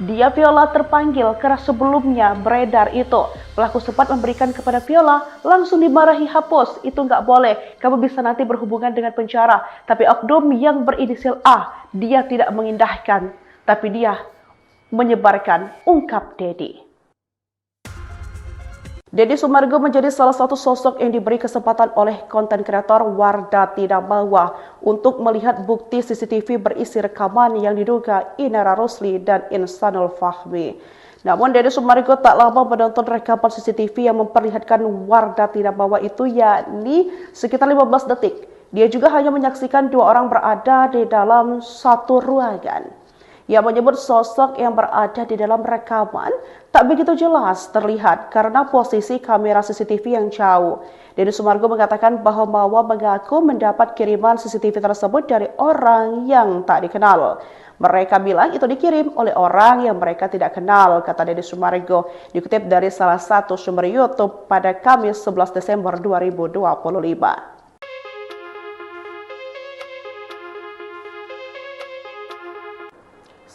A: dia Viola terpanggil karena sebelumnya beredar itu. Pelaku sempat memberikan kepada Viola, langsung dimarahi, hapus, itu nggak boleh, kamu bisa nanti berhubungan dengan penjara. Tapi oknum yang berinisial A, dia tidak mengindahkan, tapi dia menyebarkan, ungkap Dedi. Deddy Sumargo menjadi salah satu sosok yang diberi kesempatan oleh konten kreator Wardah Tidak Mawa untuk melihat bukti CCTV berisi rekaman yang diduga Inara Rusli dan Insanul Fahmi. Namun Deddy Sumargo tak lama menonton rekaman CCTV yang memperlihatkan Wardah Tidak Mawa itu, yakni sekitar 15 detik. Dia juga hanya menyaksikan 2 orang berada di dalam satu ruangan. Ia menyebut sosok yang berada di dalam rekaman tak begitu jelas terlihat karena posisi kamera CCTV yang jauh. Deddy Sumargo mengatakan bahwa Mawa mengaku mendapat kiriman CCTV tersebut dari orang yang tak dikenal. Mereka bilang itu dikirim oleh orang yang mereka tidak kenal, kata Deddy Sumargo, dikutip dari salah satu sumber YouTube pada Kamis 11 Desember 2025.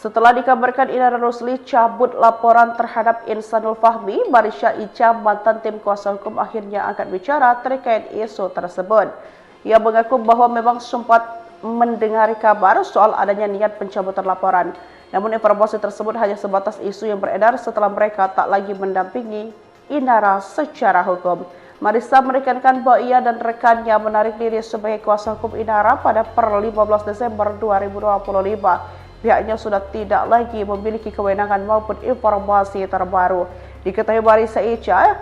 A: Setelah dikabarkan Inara Rusli cabut laporan terhadap Insanul Fahmi, Marisha Ica, mantan tim kuasa hukum akhirnya angkat bicara terkait isu tersebut. Ia mengaku bahwa memang sempat mendengar kabar soal adanya niat pencabutan laporan. Namun informasi tersebut hanya sebatas isu yang beredar setelah mereka tak lagi mendampingi Inara secara hukum. Marissa menekankan bahwa ia dan rekannya menarik diri sebagai kuasa hukum Inara pada per 15 Desember 2025. Pihaknya sudah tidak lagi memiliki kewenangan maupun informasi terbaru. Diketahui Marissa Ica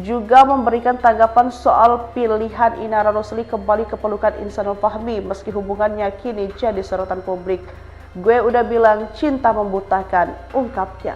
A: juga memberikan tanggapan soal pilihan Inara Rusli kembali ke pelukan Insanul Fahmi meski hubungannya kini jadi sorotan publik. Gue udah bilang cinta membutakan, ungkapnya.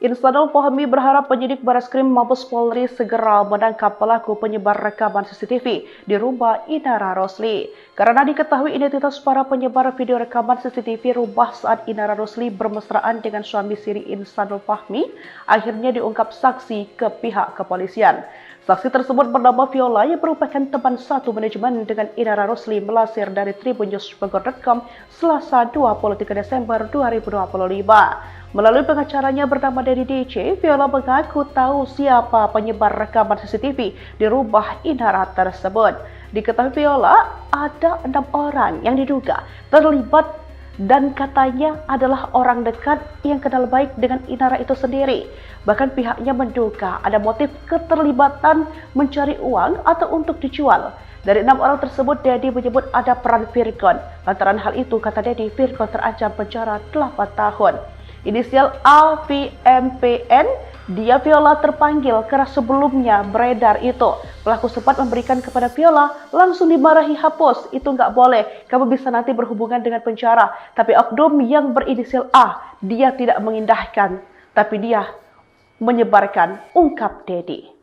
A: Insanul Fahmi berharap penyidik Bareskrim Mabes Polri segera menangkap pelaku penyebar rekaman CCTV di rumah Inara Rosli. Karena diketahui identitas para penyebar video rekaman CCTV rumah saat Inara Rosli bermesraan dengan suami siri Insanul Fahmi, akhirnya diungkap saksi ke pihak kepolisian. Saksi tersebut bernama Viola yang merupakan teman satu manajemen dengan Inara Rosli melansir dari tribunnews.com Selasa 23 Desember 2025. Melalui pengacaranya bernama Dedi DC, Viola mengaku tahu siapa penyebar rekaman CCTV di rumah Inara tersebut. Diketahui Viola, ada 6 orang yang diduga terlibat dan katanya adalah orang dekat yang kenal baik dengan Inara itu sendiri. Bahkan pihaknya menduga ada motif keterlibatan mencari uang atau untuk dijual. Dari 6 orang tersebut, Dedi menyebut ada peran Virgon. Lantaran hal itu, kata Dedi, Virgon terancam penjara 8 tahun. Inisial AVMPN, dia Viola terpanggil karena sebelumnya beredar itu. Pelaku sempat memberikan kepada Viola, langsung dimarahi, hapus, itu nggak boleh, kamu bisa nanti berhubungan dengan penjara. Tapi oknum yang berinisial A, dia tidak mengindahkan, tapi dia menyebarkan, ungkap Dedi.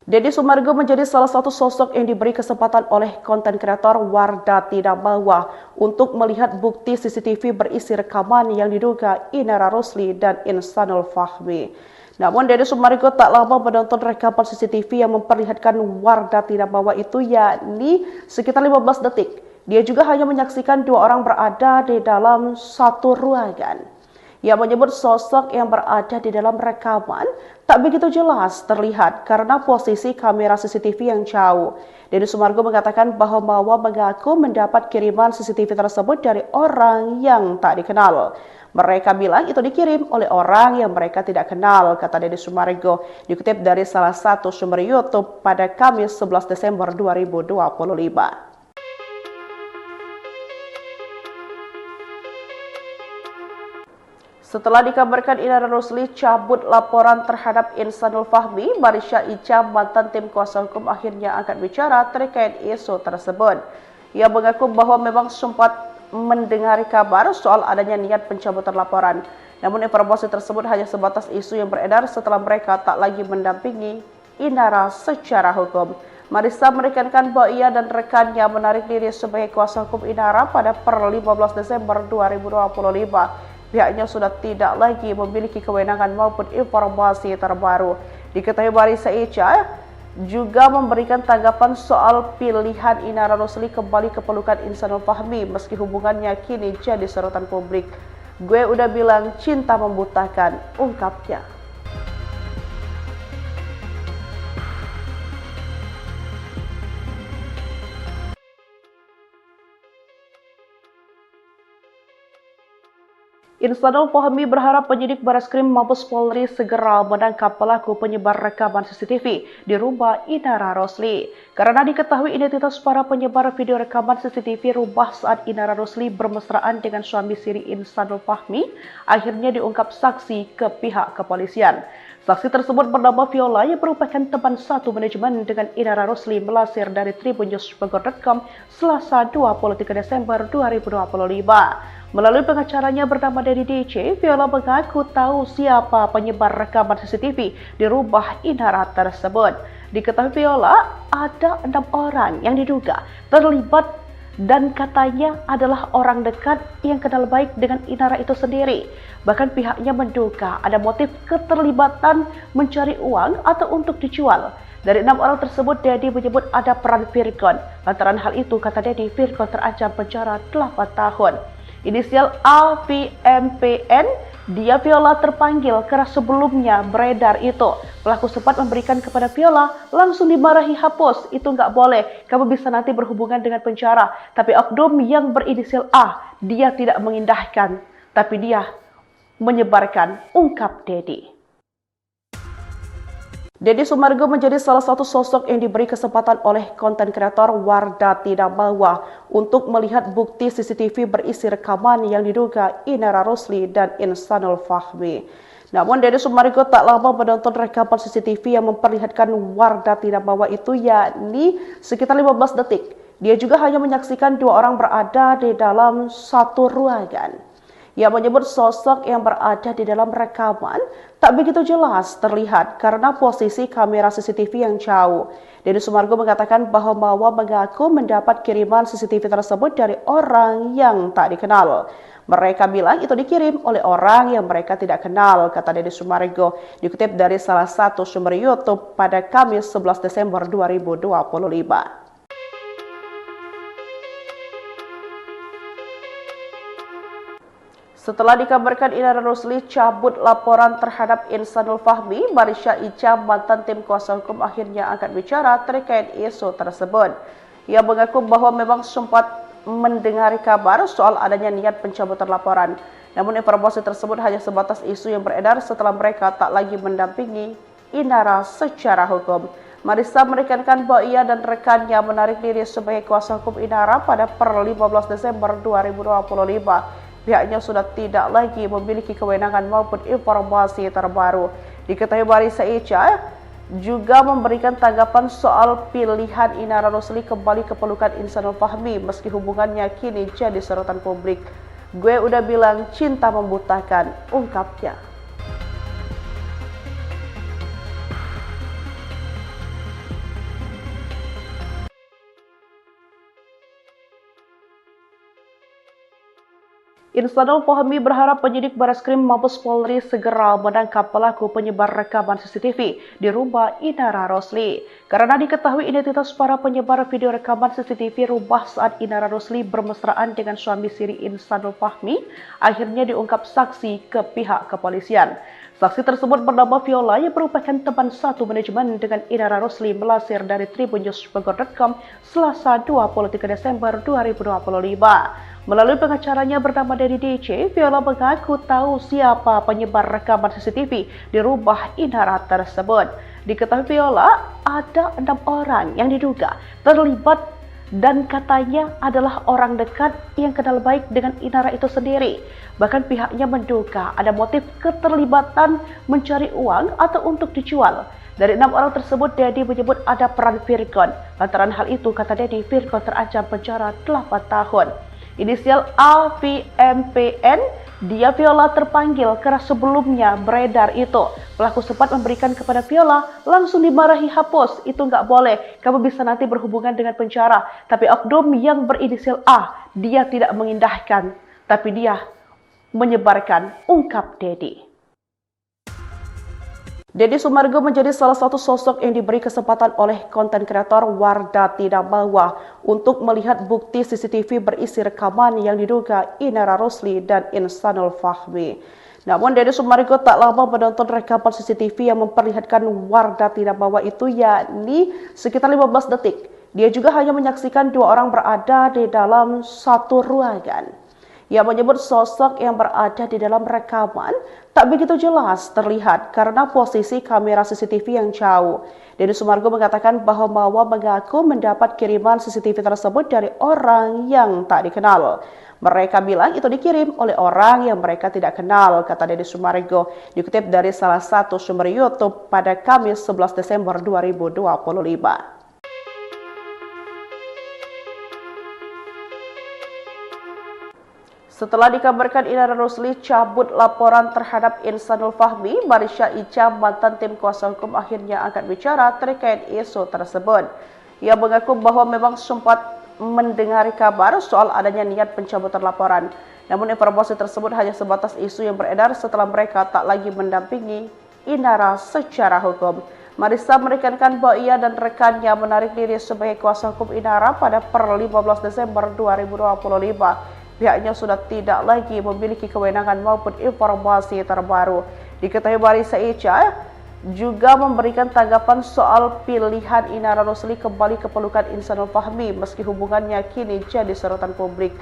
A: Deddy Sumargo menjadi salah satu sosok yang diberi kesempatan oleh konten kreator Wardah Tidak Bawa untuk melihat bukti CCTV berisi rekaman yang diduga Inara Rosli dan Insanul Fahmi. Namun Deddy Sumargo tak lama menonton rekaman CCTV yang memperlihatkan Wardah Tidak Bawa itu, yakni sekitar 15 detik. Dia juga hanya menyaksikan 2 orang berada di dalam satu ruangan. Ia menyebut sosok yang berada di dalam rekaman tak begitu jelas terlihat karena posisi kamera CCTV yang jauh. Deddy Sumargo mengatakan bahwa Mawa mengaku mendapat kiriman CCTV tersebut dari orang yang tak dikenal. Mereka bilang itu dikirim oleh orang yang mereka tidak kenal, kata Deddy Sumargo, dikutip dari salah satu sumber YouTube pada Kamis 11 Desember 2025. Setelah dikabarkan Inara Rosli cabut laporan terhadap Insanul Fahmi, Marisha Ica, mantan tim kuasa hukum, akhirnya angkat bicara terkait isu tersebut. Ia mengaku bahwa memang sempat mendengar kabar soal adanya niat pencabutan laporan. Namun informasi tersebut hanya sebatas isu yang beredar setelah mereka tak lagi mendampingi Inara secara hukum. Marissa menekankan bahwa ia dan rekannya menarik diri sebagai kuasa hukum Inara pada per 15 Desember 2025. Pihaknya sudah tidak lagi memiliki kewenangan maupun informasi terbaru. Diketahui Marissa Ica juga memberikan tanggapan soal pilihan Inara Rosli kembali ke pelukan Insanul Fahmi meski hubungannya kini jadi sorotan publik. Gue udah bilang cinta membutakan, ungkapnya. Insanul Fahmi berharap penyidik Bareskrim Mabes Polri segera menangkap pelaku penyebar rekaman CCTV di rumah Inara Rosli. Karena diketahui identitas para penyebar video rekaman CCTV rumah saat Inara Rosli bermesraan dengan suami siri Insanul Fahmi, akhirnya diungkap saksi ke pihak kepolisian. Saksi tersebut bernama Viola yang merupakan teman satu manajemen dengan Inara Rosli melansir dari tribunnews.com Selasa 23 Desember 2025. Melalui pengacaranya bernama Dedi DC, Viola mengaku tahu siapa penyebar rekaman CCTV di rumah Inara tersebut. Diketahui Viola, ada 6 orang yang diduga terlibat dan katanya adalah orang dekat yang kenal baik dengan Inara itu sendiri. Bahkan pihaknya menduga ada motif keterlibatan mencari uang atau untuk dijual. Dari 6 orang tersebut, Dedi menyebut ada peran Virgon. Lantaran hal itu, kata Dedi, Virgon terancam penjara 8 tahun. Inisial AVMPN, dia Viola terpanggil karena sebelumnya beredar itu. Pelaku sempat memberikan kepada Viola, langsung dimarahi, hapus, itu nggak boleh, kamu bisa nanti berhubungan dengan penjara. Tapi oknum yang berinisial A, dia tidak mengindahkan, tapi dia menyebarkan, ungkap Dedi. Deddy Sumargo menjadi salah satu sosok yang diberi kesempatan oleh konten kreator Wardah Tidak Bawa untuk melihat bukti CCTV berisi rekaman yang diduga Inara Rosli dan Insanul Fahmi. Namun Deddy Sumargo tak lama menonton rekaman CCTV yang memperlihatkan Wardah Tidak Bawa itu, yakni sekitar 15 detik. Dia juga hanya menyaksikan 2 orang berada di dalam satu ruangan. Ia menyebut sosok yang berada di dalam rekaman tak begitu jelas terlihat karena posisi kamera CCTV yang jauh. Deddy Sumargo mengatakan bahwa Mawa mengaku mendapat kiriman CCTV tersebut dari orang yang tak dikenal. Mereka bilang itu dikirim oleh orang yang mereka tidak kenal, kata Deddy Sumargo, dikutip dari salah satu sumber YouTube pada Kamis 11 Desember 2025. Setelah dikabarkan Inara Rusli cabut laporan terhadap Insanul Fahmi, Marisha Ica, mantan tim kuasa hukum akhirnya angkat bicara terkait isu tersebut. Ia mengaku bahwa memang sempat mendengar kabar soal adanya niat pencabutan laporan. Namun informasi tersebut hanya sebatas isu yang beredar setelah mereka tak lagi mendampingi Inara secara hukum. Marissa menekankan bahwa ia dan rekannya menarik diri sebagai kuasa hukum Inara pada per 15 Desember 2025. Pihaknya sudah tidak lagi memiliki kewenangan maupun informasi terbaru. Diketahui Marissa Ica juga memberikan tanggapan soal pilihan Inara Rusli kembali ke pelukan Insanul Fahmi meski hubungannya kini jadi sorotan publik. Gue udah bilang cinta membutakan, ungkapnya. Insanul Fahmi berharap penyidik Bareskrim Mabes Polri segera menangkap pelaku penyebar rekaman CCTV di rumah Inara Rusli. Karena diketahui identitas para penyebar video rekaman CCTV rumah saat Inara Rusli bermesraan dengan suami siri Insanul Fahmi, akhirnya diungkap saksi ke pihak kepolisian. Saksi tersebut bernama Viola yang merupakan teman satu manajemen dengan Inara Rusli melansir dari tribunnews.com Selasa 23 Desember 2025. Melalui pengacaranya bernama Dedi DC, Viola mengaku tahu siapa penyebar rekaman CCTV di rumah Inara tersebut. Diketahui Viola, ada 6 orang yang diduga terlibat dan katanya adalah orang dekat yang kenal baik dengan Inara itu sendiri. Bahkan pihaknya menduga ada motif keterlibatan mencari uang atau untuk dijual. Dari 6 orang tersebut, Dedi menyebut ada peran Virgon. Lantaran hal itu, kata Dedi, Virgon terancam penjara 8 tahun. Inisial AVMPN, dia Viola terpanggil karena sebelumnya beredar itu. Pelaku sempat memberikan kepada Viola, langsung dimarahi, hapus, itu nggak boleh, kamu bisa nanti berhubungan dengan penjara. Tapi oknum yang berinisial A, dia tidak mengindahkan, tapi dia menyebarkan, ungkap Dedi. Deddy Sumargo menjadi salah satu sosok yang diberi kesempatan oleh konten kreator Wardah Tidak Mawa untuk melihat bukti CCTV berisi rekaman yang diduga Inara Rusli dan Insanul Fahmi. Namun Deddy Sumargo tak lama menonton rekaman CCTV yang memperlihatkan Wardah Tidak Mawa itu, yakni sekitar 15 detik. Dia juga hanya menyaksikan 2 orang berada di dalam satu ruangan. Ia menyebut sosok yang berada di dalam rekaman tak begitu jelas terlihat karena posisi kamera CCTV yang jauh. Deddy Sumargo mengatakan bahwa Mawa mengaku mendapat kiriman CCTV tersebut dari orang yang tak dikenal. Mereka bilang itu dikirim oleh orang yang mereka tidak kenal, kata Deddy Sumargo, dikutip dari salah satu sumber YouTube pada Kamis 11 Desember 2025. Setelah dikabarkan Inara Rusli cabut laporan terhadap Insanul Fahmi, Marisha Ica, mantan tim kuasa hukum akhirnya angkat bicara terkait isu tersebut. Ia mengaku bahwa memang sempat mendengar kabar soal adanya niat pencabutan laporan. Namun informasi tersebut hanya sebatas isu yang beredar setelah mereka tak lagi mendampingi Inara secara hukum. Marissa menekankan bahwa ia dan rekannya menarik diri sebagai kuasa hukum Inara pada per 15 Desember 2025. Pihaknya sudah tidak lagi memiliki kewenangan maupun informasi terbaru. Diketahui Marissa Ica juga memberikan tanggapan soal pilihan Inara Rusli kembali ke pelukan Insanul Fahmi meski hubungannya kini jadi sorotan publik.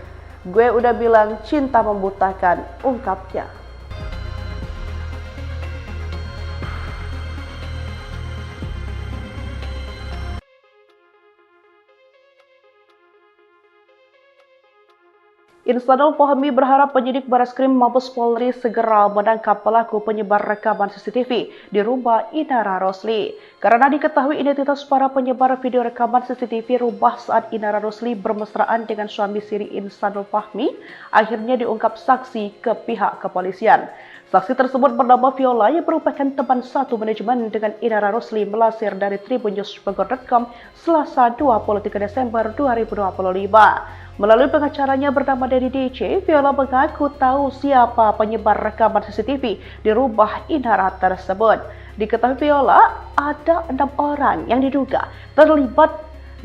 A: Gue udah bilang cinta membutakan, ungkapnya. Insanul Fahmi berharap penyidik Bareskrim Mabes Polri segera menangkap pelaku penyebar rekaman CCTV di rumah Inara Rosli. Karena diketahui identitas para penyebar video rekaman CCTV rumah saat Inara Rosli bermesraan dengan suami siri Insanul Fahmi, akhirnya diungkap saksi ke pihak kepolisian. Saksi tersebut bernama Viola yang merupakan teman satu manajemen dengan Inara Rosli melansir dari tribunnews.com Selasa 23 Desember 2025. Melalui pengacaranya bernama Dedi DC, Viola mengaku tahu siapa penyebar rekaman CCTV di rumah Inara tersebut. Diketahui Viola, ada 6 orang yang diduga terlibat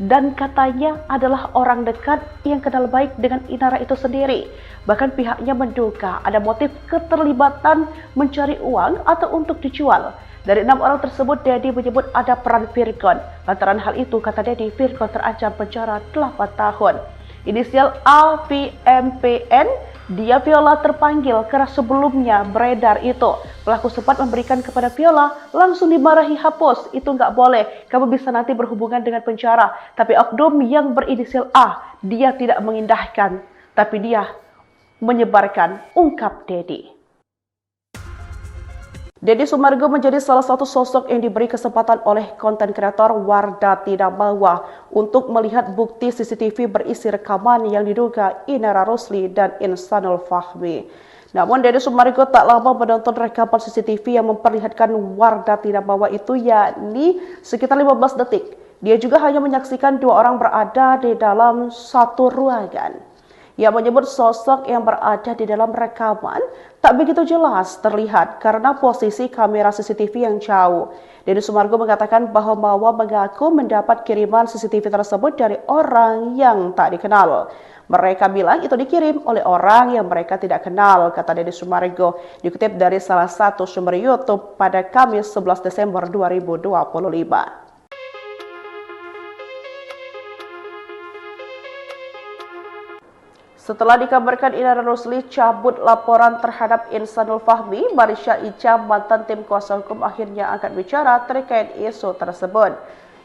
A: dan katanya adalah orang dekat yang kenal baik dengan Inara itu sendiri. Bahkan pihaknya menduga ada motif keterlibatan mencari uang atau untuk dijual. Dari 6 orang tersebut, Dedi menyebut ada peran Virgon. Lantaran hal itu, kata Dedi, Virgon terancam penjara 8 tahun. Inisial AVMPN, dia Viola terpanggil karena sebelumnya beredar itu. Pelaku sempat memberikan kepada Viola, langsung dimarahi, hapus, itu nggak boleh, kamu bisa nanti berhubungan dengan penjara. Tapi oknum yang berinisial A, dia tidak mengindahkan, tapi dia menyebarkan, ungkap Dedi. Deddy Sumargo menjadi salah satu sosok yang diberi kesempatan oleh konten kreator Wardah Tidak Mawa untuk melihat bukti CCTV berisi rekaman yang diduga Inara Rosli dan Insanul Fahmi. Namun Deddy Sumargo tak lama menonton rekaman CCTV yang memperlihatkan Wardah Tidak Mawa itu, yakni sekitar 15 detik. Dia juga hanya menyaksikan 2 orang berada di dalam satu ruangan. Ia menyebut sosok yang berada di dalam rekaman tak begitu jelas terlihat karena posisi kamera CCTV yang jauh. Deddy Sumargo mengatakan bahwa Mawa mengaku mendapat kiriman CCTV tersebut dari orang yang tak dikenal. Mereka bilang itu dikirim oleh orang yang mereka tidak kenal, kata Deddy Sumargo, dikutip dari salah satu sumber YouTube pada Kamis 11 Desember 2025. Setelah dikabarkan Inara Rosli cabut laporan terhadap Insanul Fahmi, Marisha Ica, mantan tim kuasa hukum, akhirnya angkat bicara terkait isu tersebut.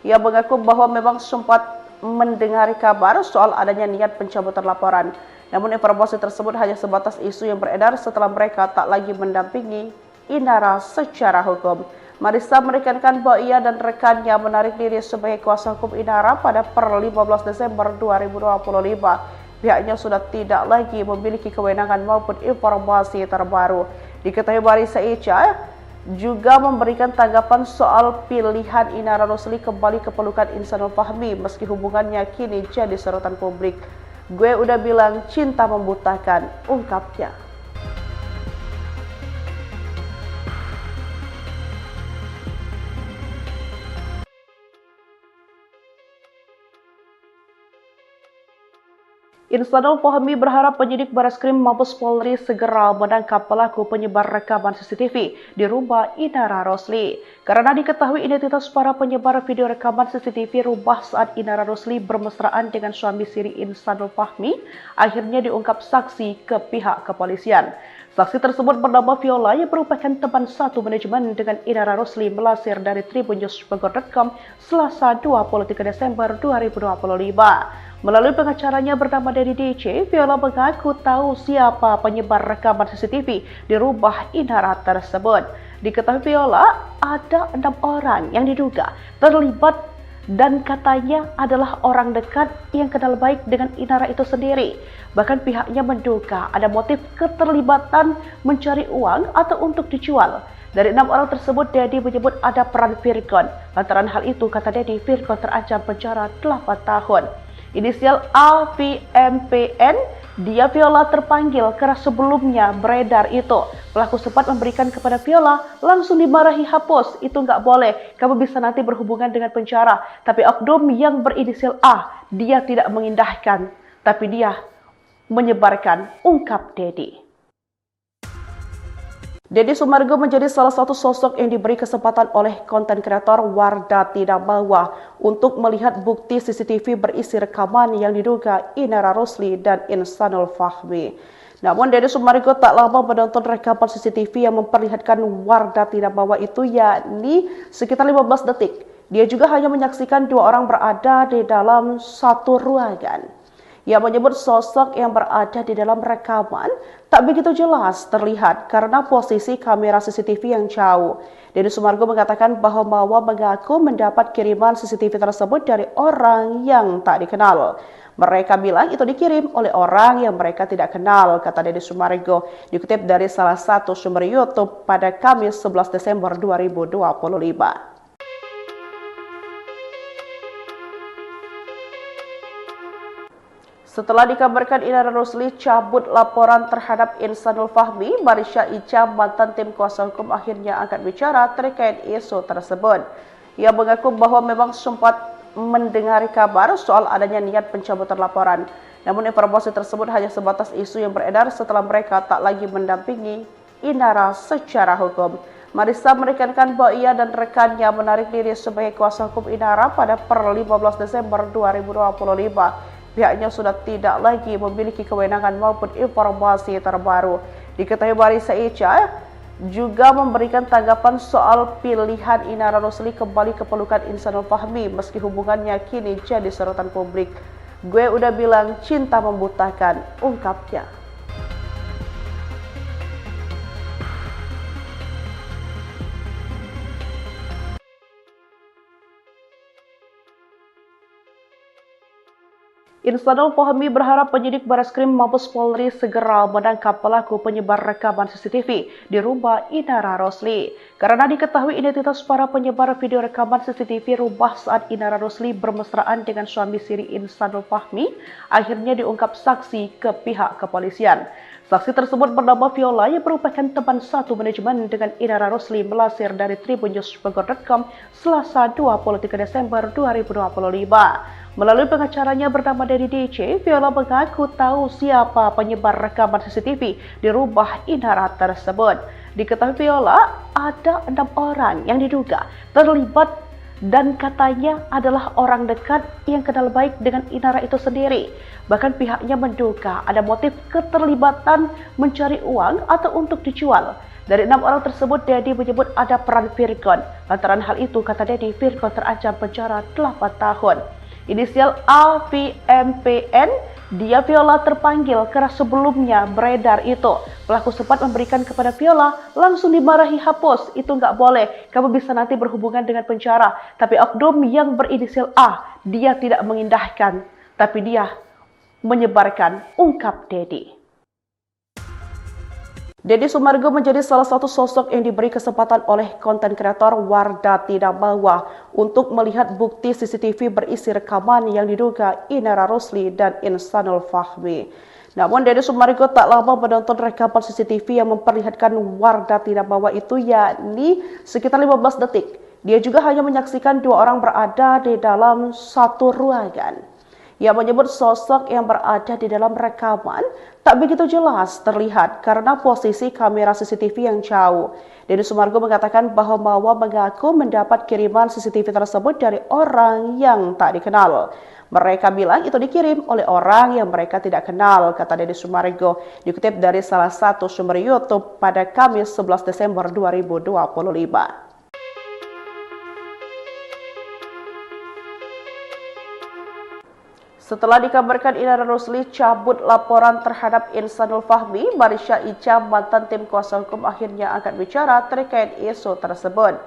A: Ia mengaku bahwa memang sempat mendengar kabar soal adanya niat pencabutan laporan. Namun informasi tersebut hanya sebatas isu yang beredar setelah mereka tak lagi mendampingi Inara secara hukum. Marissa menekankan bahwa ia dan rekannya menarik diri sebagai kuasa hukum Inara pada per 15 Desember 2025. Pihaknya sudah tidak lagi memiliki kewenangan maupun informasi terbaru. Diketahui Marissa Ica juga memberikan tanggapan soal pilihan Inara Rosli kembali ke pelukan Insanul Fahmi meski hubungannya kini jadi sorotan publik. Gue udah bilang cinta membutakan, ungkapnya. Insanul Fahmi berharap penyidik Bareskrim Mabes Polri segera menangkap pelaku penyebar rekaman CCTV di rumah Inara Rosli. Karena diketahui identitas para penyebar video rekaman CCTV rumah saat Inara Rosli bermesraan dengan suami siri Insanul Fahmi, akhirnya diungkap saksi ke pihak kepolisian. Saksi tersebut bernama Viola yang merupakan teman satu manajemen dengan Inara Rosli melansir dari tribunnews.com Selasa 23 Desember 2025. Melalui pengacaranya bernama Dedi DC, Viola mengaku tahu siapa penyebar rekaman CCTV di rumah Inara tersebut. Diketahui Viola, ada 6 orang yang diduga terlibat dan katanya adalah orang dekat yang kenal baik dengan Inara itu sendiri. Bahkan pihaknya menduga ada motif keterlibatan mencari uang atau untuk dijual. Dari 6 orang tersebut, Dedi menyebut ada peran Virgon. Lantaran hal itu, kata Dedi, Virgon terancam penjara 8 tahun. Inisial AVMPN, dia Viola terpanggil karena sebelumnya beredar itu. Pelaku sempat memberikan kepada Viola, langsung dimarahi, hapus, itu nggak boleh, kamu bisa nanti berhubungan dengan penjara. Tapi oknum yang berinisial A, dia tidak mengindahkan, tapi dia menyebarkan, ungkap Dedi. Deddy Sumargo menjadi salah satu sosok yang diberi kesempatan oleh konten kreator Wardah Tidak Mawa untuk melihat bukti CCTV berisi rekaman yang diduga Inara Rosli dan Insanul Fahmi. Namun Deddy Sumargo tak lama menonton rekaman CCTV yang memperlihatkan Wardah Tidak Mawa itu, yakni sekitar 15 detik. Dia juga hanya menyaksikan 2 orang berada di dalam satu ruangan. Ia menyebut sosok yang berada di dalam rekaman tak begitu jelas terlihat karena posisi kamera CCTV yang jauh. Deddy Sumargo mengatakan bahwa Mawa mengaku mendapat kiriman CCTV tersebut dari orang yang tak dikenal. Mereka bilang itu dikirim oleh orang yang mereka tidak kenal, kata Deddy Sumargo, dikutip dari salah satu sumber YouTube pada Kamis 11 Desember 2025. Setelah dikabarkan Inara Rusli cabut laporan terhadap Insanul Fahmi, Marisha Ica, mantan tim kuasa hukum akhirnya angkat bicara terkait isu tersebut. Ia mengaku bahwa memang sempat mendengar kabar soal adanya niat pencabutan laporan. Namun informasi tersebut hanya sebatas isu yang beredar setelah mereka tak lagi mendampingi Inara secara hukum. Marissa menekankan bahwa ia dan rekannya menarik diri sebagai kuasa hukum Inara pada per 15 Desember 2025. Pihaknya sudah tidak lagi memiliki kewenangan maupun informasi terbaru. Diketahui Marissa Ica juga memberikan tanggapan soal pilihan Inara Rusli kembali ke pelukan Insanul Fahmi meski hubungannya kini jadi sorotan publik. Gue udah bilang cinta membutakan, ungkapnya. Insanul Fahmi berharap penyidik Bareskrim Mabes Polri segera menangkap pelaku penyebar rekaman CCTV di rumah Inara Rusli. Karena diketahui identitas para penyebar video rekaman CCTV rumah saat Inara Rusli bermesraan dengan suami siri Insanul Fahmi, akhirnya diungkap saksi ke pihak kepolisian. Saksi tersebut bernama Viola yang merupakan teman satu manajemen dengan Inara Rusli melansir dari tribunnews.com Selasa 23 Desember 2025. Melalui pengacaranya bernama Dedi DC, Viola mengaku tahu siapa penyebar rekaman CCTV di rumah Inara tersebut. Diketahui Viola, ada 6 orang yang diduga terlibat dan katanya adalah orang dekat yang kenal baik dengan Inara itu sendiri. Bahkan pihaknya menduga ada motif keterlibatan mencari uang atau untuk dijual. Dari 6 orang tersebut, Dedi menyebut ada peran Virgon. Lantaran hal itu, kata Dedi, Virgon terancam penjara 8 tahun. Inisial AVMPN, dia Viola terpanggil karena sebelumnya beredar itu. Pelaku sempat memberikan kepada Viola, langsung dimarahi, hapus, itu nggak boleh, kamu bisa nanti berhubungan dengan penjara. Tapi oknum yang berinisial A, dia tidak mengindahkan, tapi dia menyebarkan, ungkap Dedi. Deddy Sumargo menjadi salah satu sosok yang diberi kesempatan oleh konten kreator Wardah Tidak Mawa untuk melihat bukti CCTV berisi rekaman yang diduga Inara Rusli dan Insanul Fahmi. Namun Deddy Sumargo tak lama menonton rekaman CCTV yang memperlihatkan Wardah Tidak Mawa itu, yakni sekitar 15 detik. Dia juga hanya menyaksikan 2 orang berada di dalam satu ruangan. Ia menyebut sosok yang berada di dalam rekaman tak begitu jelas terlihat karena posisi kamera CCTV yang jauh. Deddy Sumargo mengatakan bahwa Mawa mengaku mendapat kiriman CCTV tersebut dari orang yang tak dikenal. Mereka bilang itu dikirim oleh orang yang mereka tidak kenal, kata Deddy Sumargo, dikutip dari salah satu sumber YouTube pada Kamis 11 Desember 2025. Setelah dikabarkan Inara Rusli cabut laporan terhadap Insanul Fahmi, Marisha Ica, mantan tim kuasa hukum akhirnya angkat bicara terkait isu tersebut.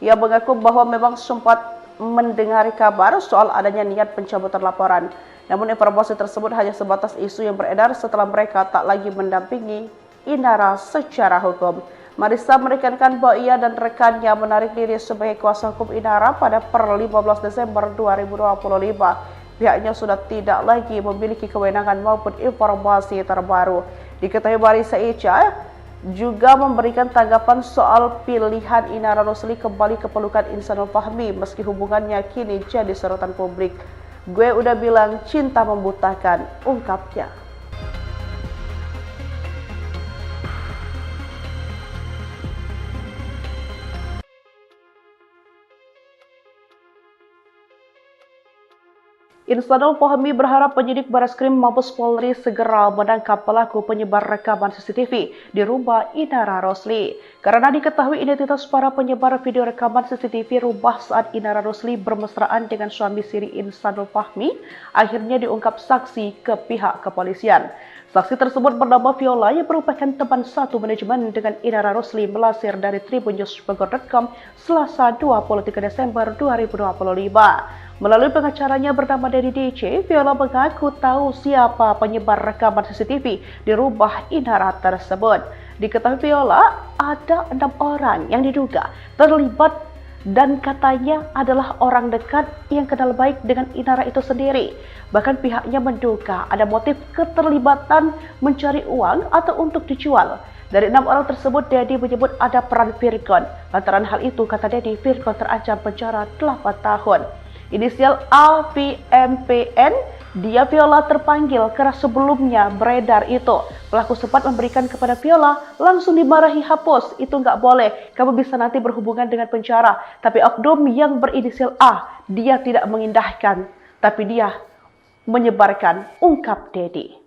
A: Ia mengaku bahwa memang sempat mendengar kabar soal adanya niat pencabutan laporan. Namun informasi tersebut hanya sebatas isu yang beredar setelah mereka tak lagi mendampingi Inara secara hukum. Marissa menekankan bahwa ia dan rekannya menarik diri sebagai kuasa hukum Inara pada per 15 Desember 2025. Pihaknya sudah tidak lagi memiliki kewenangan maupun informasi terbaru. Diketahui Marissa Ica juga memberikan tanggapan soal pilihan Inara Rusli kembali ke pelukan Insanul Fahmi meski hubungannya kini jadi sorotan publik. Gue udah bilang cinta membutakan, ungkapnya. Insanul Fahmi berharap penyidik Bareskrim Mabes Polri segera menangkap pelaku penyebar rekaman CCTV di rumah Inara Rosli. Karena diketahui identitas para penyebar video rekaman CCTV rumah saat Inara Rosli bermesraan dengan suami siri Insanul Fahmi, akhirnya diungkap saksi ke pihak kepolisian. Saksi tersebut bernama Viola yang merupakan teman satu manajemen dengan Inara Rosli melansir dari tribunnews.com Selasa 23 Desember 2025. Melalui pengacaranya bernama Dedi DC, Viola mengaku tahu siapa penyebar rekaman CCTV di rumah Inara tersebut. Diketahui Viola ada 6 orang yang diduga terlibat dan katanya adalah orang dekat yang kenal baik dengan Inara itu sendiri. Bahkan pihaknya menduga ada motif keterlibatan mencari uang atau untuk dijual. Dari 6 orang tersebut, Dedi menyebut ada peran Virgon. Lantaran hal itu, kata Dedi, Virgon terancam penjara 8 tahun. Inisial AVMPN, dia Viola terpanggil karena sebelumnya beredar itu. Pelaku sempat memberikan kepada Viola, langsung dimarahi, hapus, itu nggak boleh, kamu bisa nanti berhubungan dengan penjara. Tapi oknum yang berinisial A, dia tidak mengindahkan, tapi dia menyebarkan, ungkap Dedi.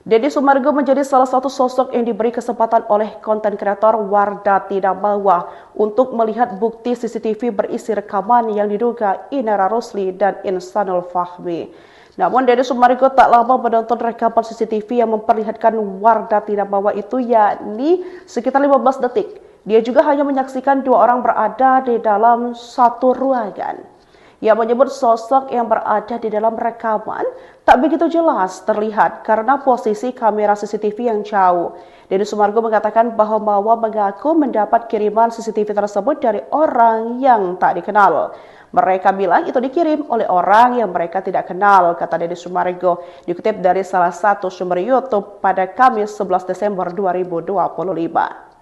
A: Deddy Sumargo menjadi salah satu sosok yang diberi kesempatan oleh konten kreator Wardah Tidak Mawa untuk melihat bukti CCTV berisi rekaman yang diduga Inara Rosli dan Insanul Fahmi. Namun Deddy Sumargo tak lama menonton rekaman CCTV yang memperlihatkan Wardah Tidak Mawa itu, yakni sekitar 15 detik. Dia juga hanya menyaksikan 2 orang berada di dalam satu ruangan. Ia menyebut sosok yang berada di dalam rekaman tak begitu jelas terlihat karena posisi kamera CCTV yang jauh. Deddy Sumargo mengatakan bahwa Mawa mengaku mendapat kiriman CCTV tersebut dari orang yang tak dikenal. Mereka bilang itu dikirim oleh orang yang mereka tidak kenal, kata Deddy Sumargo, dikutip dari salah satu sumber YouTube pada Kamis 11 Desember 2025.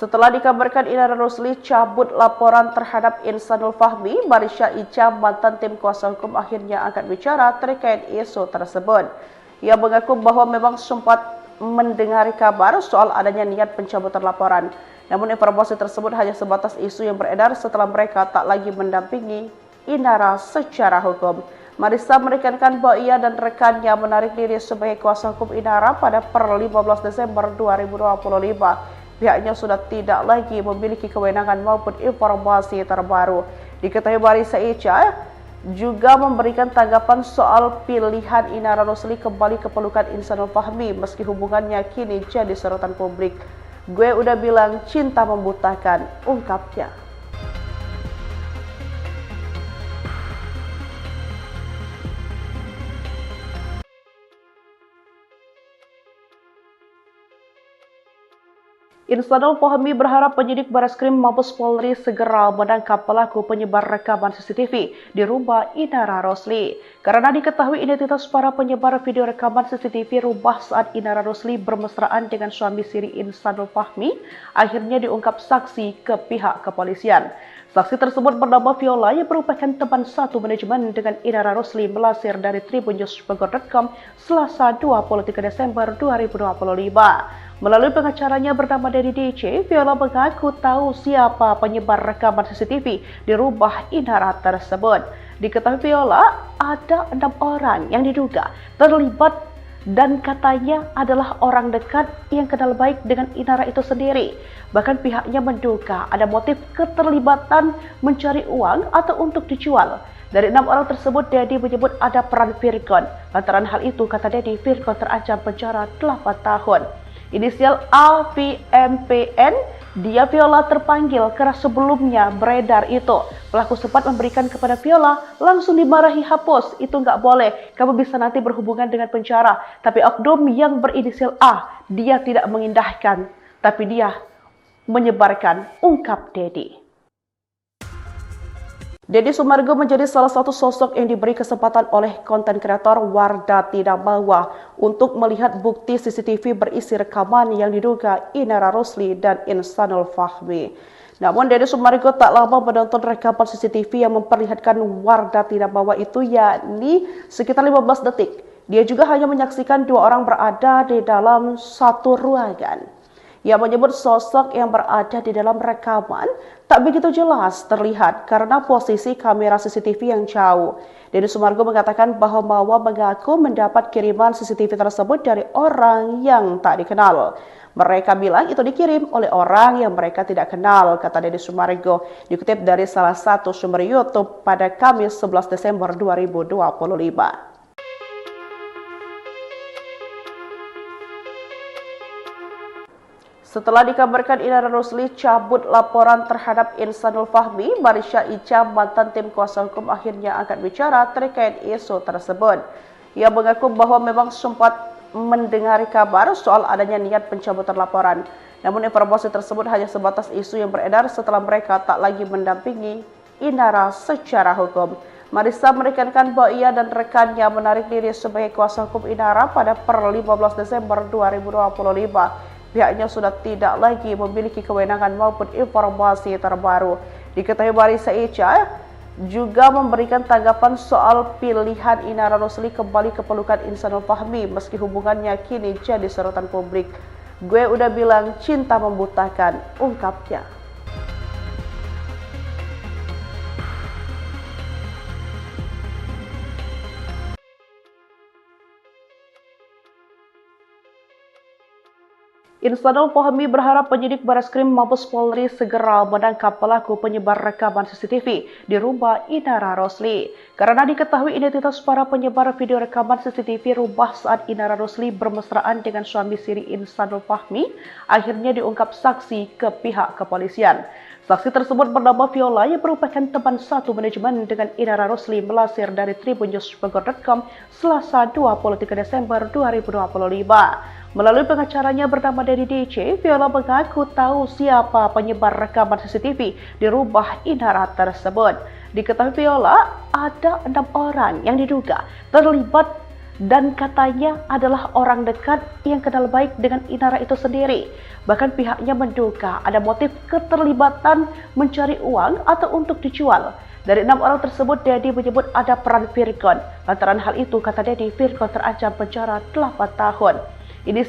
A: Setelah dikabarkan Inara Rosli cabut laporan terhadap Insanul Fahmi, Marisha Ica, mantan tim kuasa hukum, akhirnya angkat bicara terkait isu tersebut. Ia mengaku bahwa memang sempat mendengar kabar soal adanya niat pencabutan laporan. Namun informasi tersebut hanya sebatas isu yang beredar setelah mereka tak lagi mendampingi Inara secara hukum. Marissa menekankan bahwa ia dan rekannya menarik diri sebagai kuasa hukum Inara pada per 15 Desember 2025. Pihaknya sudah tidak lagi memiliki kewenangan maupun informasi terbaru. Diketahui Marissa Ica juga memberikan tanggapan soal pilihan Inara Rosli kembali ke pelukan Insanul Fahmi meski hubungannya kini jadi sorotan publik. Gue udah bilang cinta membutakan, ungkapnya. Insanul Fahmi berharap penyidik Bareskrim Mabes Polri segera menangkap pelaku penyebar rekaman CCTV di rumah Inara Rosli. Karena diketahui identitas para penyebar video rekaman CCTV rumah saat Inara Rosli bermesraan dengan suami siri Insanul Fahmi, akhirnya diungkap saksi ke pihak kepolisian. Saksi tersebut bernama Viola yang merupakan teman satu manajemen dengan Inara Rosli melansir dari tribunnews.com Selasa 23 Desember 2025. Melalui pengacaranya bernama Dedi DC, Viola mengaku tahu siapa penyebar rekaman CCTV di rumah Inara tersebut. Diketahui Viola ada 6 orang yang diduga terlibat dan katanya adalah orang dekat yang kenal baik dengan Inara itu sendiri. Bahkan pihaknya menduga ada motif keterlibatan mencari uang atau untuk dijual. Dari 6 orang tersebut, Dedi menyebut ada peran Virgon. Lantaran hal itu, kata Dedi, Virgon terancam penjara 8 tahun. Inisial AVMPN, dia Viola terpanggil karena sebelumnya beredar itu. Pelaku sempat memberikan kepada Viola, langsung dimarahi, hapus, itu nggak boleh, kamu bisa nanti berhubungan dengan penjara. Tapi oknum yang berinisial A, dia tidak mengindahkan, tapi dia menyebarkan, ungkap Dedi. Deddy Sumargo menjadi salah satu sosok yang diberi kesempatan oleh konten kreator Wardah Tidak Mawa untuk melihat bukti CCTV berisi rekaman yang diduga Inara Rosli dan Insanul Fahmi. Namun Deddy Sumargo tak lama menonton rekaman CCTV yang memperlihatkan Wardah Tidak Mawa itu, yakni sekitar 15 detik. Dia juga hanya menyaksikan 2 orang berada di dalam satu ruangan. Ia menyebut sosok yang berada di dalam rekaman tak begitu jelas terlihat karena posisi kamera CCTV yang jauh. Deddy Sumargo mengatakan bahwa Mawa mengaku mendapat kiriman CCTV tersebut dari orang yang tak dikenal. Mereka bilang itu dikirim oleh orang yang mereka tidak kenal, kata Deddy Sumargo, dikutip dari salah satu sumber YouTube pada Kamis 11 Desember 2025. Setelah dikabarkan Inara Rusli cabut laporan terhadap Insanul Fahmi, Marisha Ica, mantan tim kuasa hukum akhirnya angkat bicara terkait isu tersebut. Ia mengaku bahwa memang sempat mendengar kabar soal adanya niat pencabutan laporan. Namun informasi tersebut hanya sebatas isu yang beredar setelah mereka tak lagi mendampingi Inara secara hukum. Marissa menekankan bahwa ia dan rekannya menarik diri sebagai kuasa hukum Inara pada per 15 Desember 2025. Pihaknya sudah tidak lagi memiliki kewenangan maupun informasi terbaru. Diketahui Marisha Ica juga memberikan tanggapan soal pilihan Inara Rusli kembali ke pelukan Insanul Fahmi meski hubungannya kini jadi sorotan publik. Gue udah bilang cinta membutakan, ungkapnya. Insanul Fahmi berharap penyidik Bareskrim Mabes Polri segera menangkap pelaku penyebar rekaman CCTV di rumah Inara Rusli. Karena diketahui identitas para penyebar video rekaman CCTV rumah saat Inara Rusli bermesraan dengan suami siri Insanul Fahmi, akhirnya diungkap saksi ke pihak kepolisian. Saksi tersebut bernama Viola yang merupakan teman satu manajemen dengan Inara Rusli, melansir dari tribunnews.com Selasa 23 Desember 2025. Melalui pengacaranya bernama Dedi DC, Viola mengaku tahu siapa penyebar rekaman CCTV di rumah Inara tersebut. Diketahui Viola ada 6 orang yang diduga terlibat dan katanya adalah orang dekat yang kenal baik dengan Inara itu sendiri. Bahkan pihaknya menduga ada motif keterlibatan mencari uang atau untuk dijual. Dari 6 orang tersebut, Dedi menyebut ada peran Virgon. Lantaran hal itu, kata Dedi, Virgon terancam penjara 8 tahun. Ini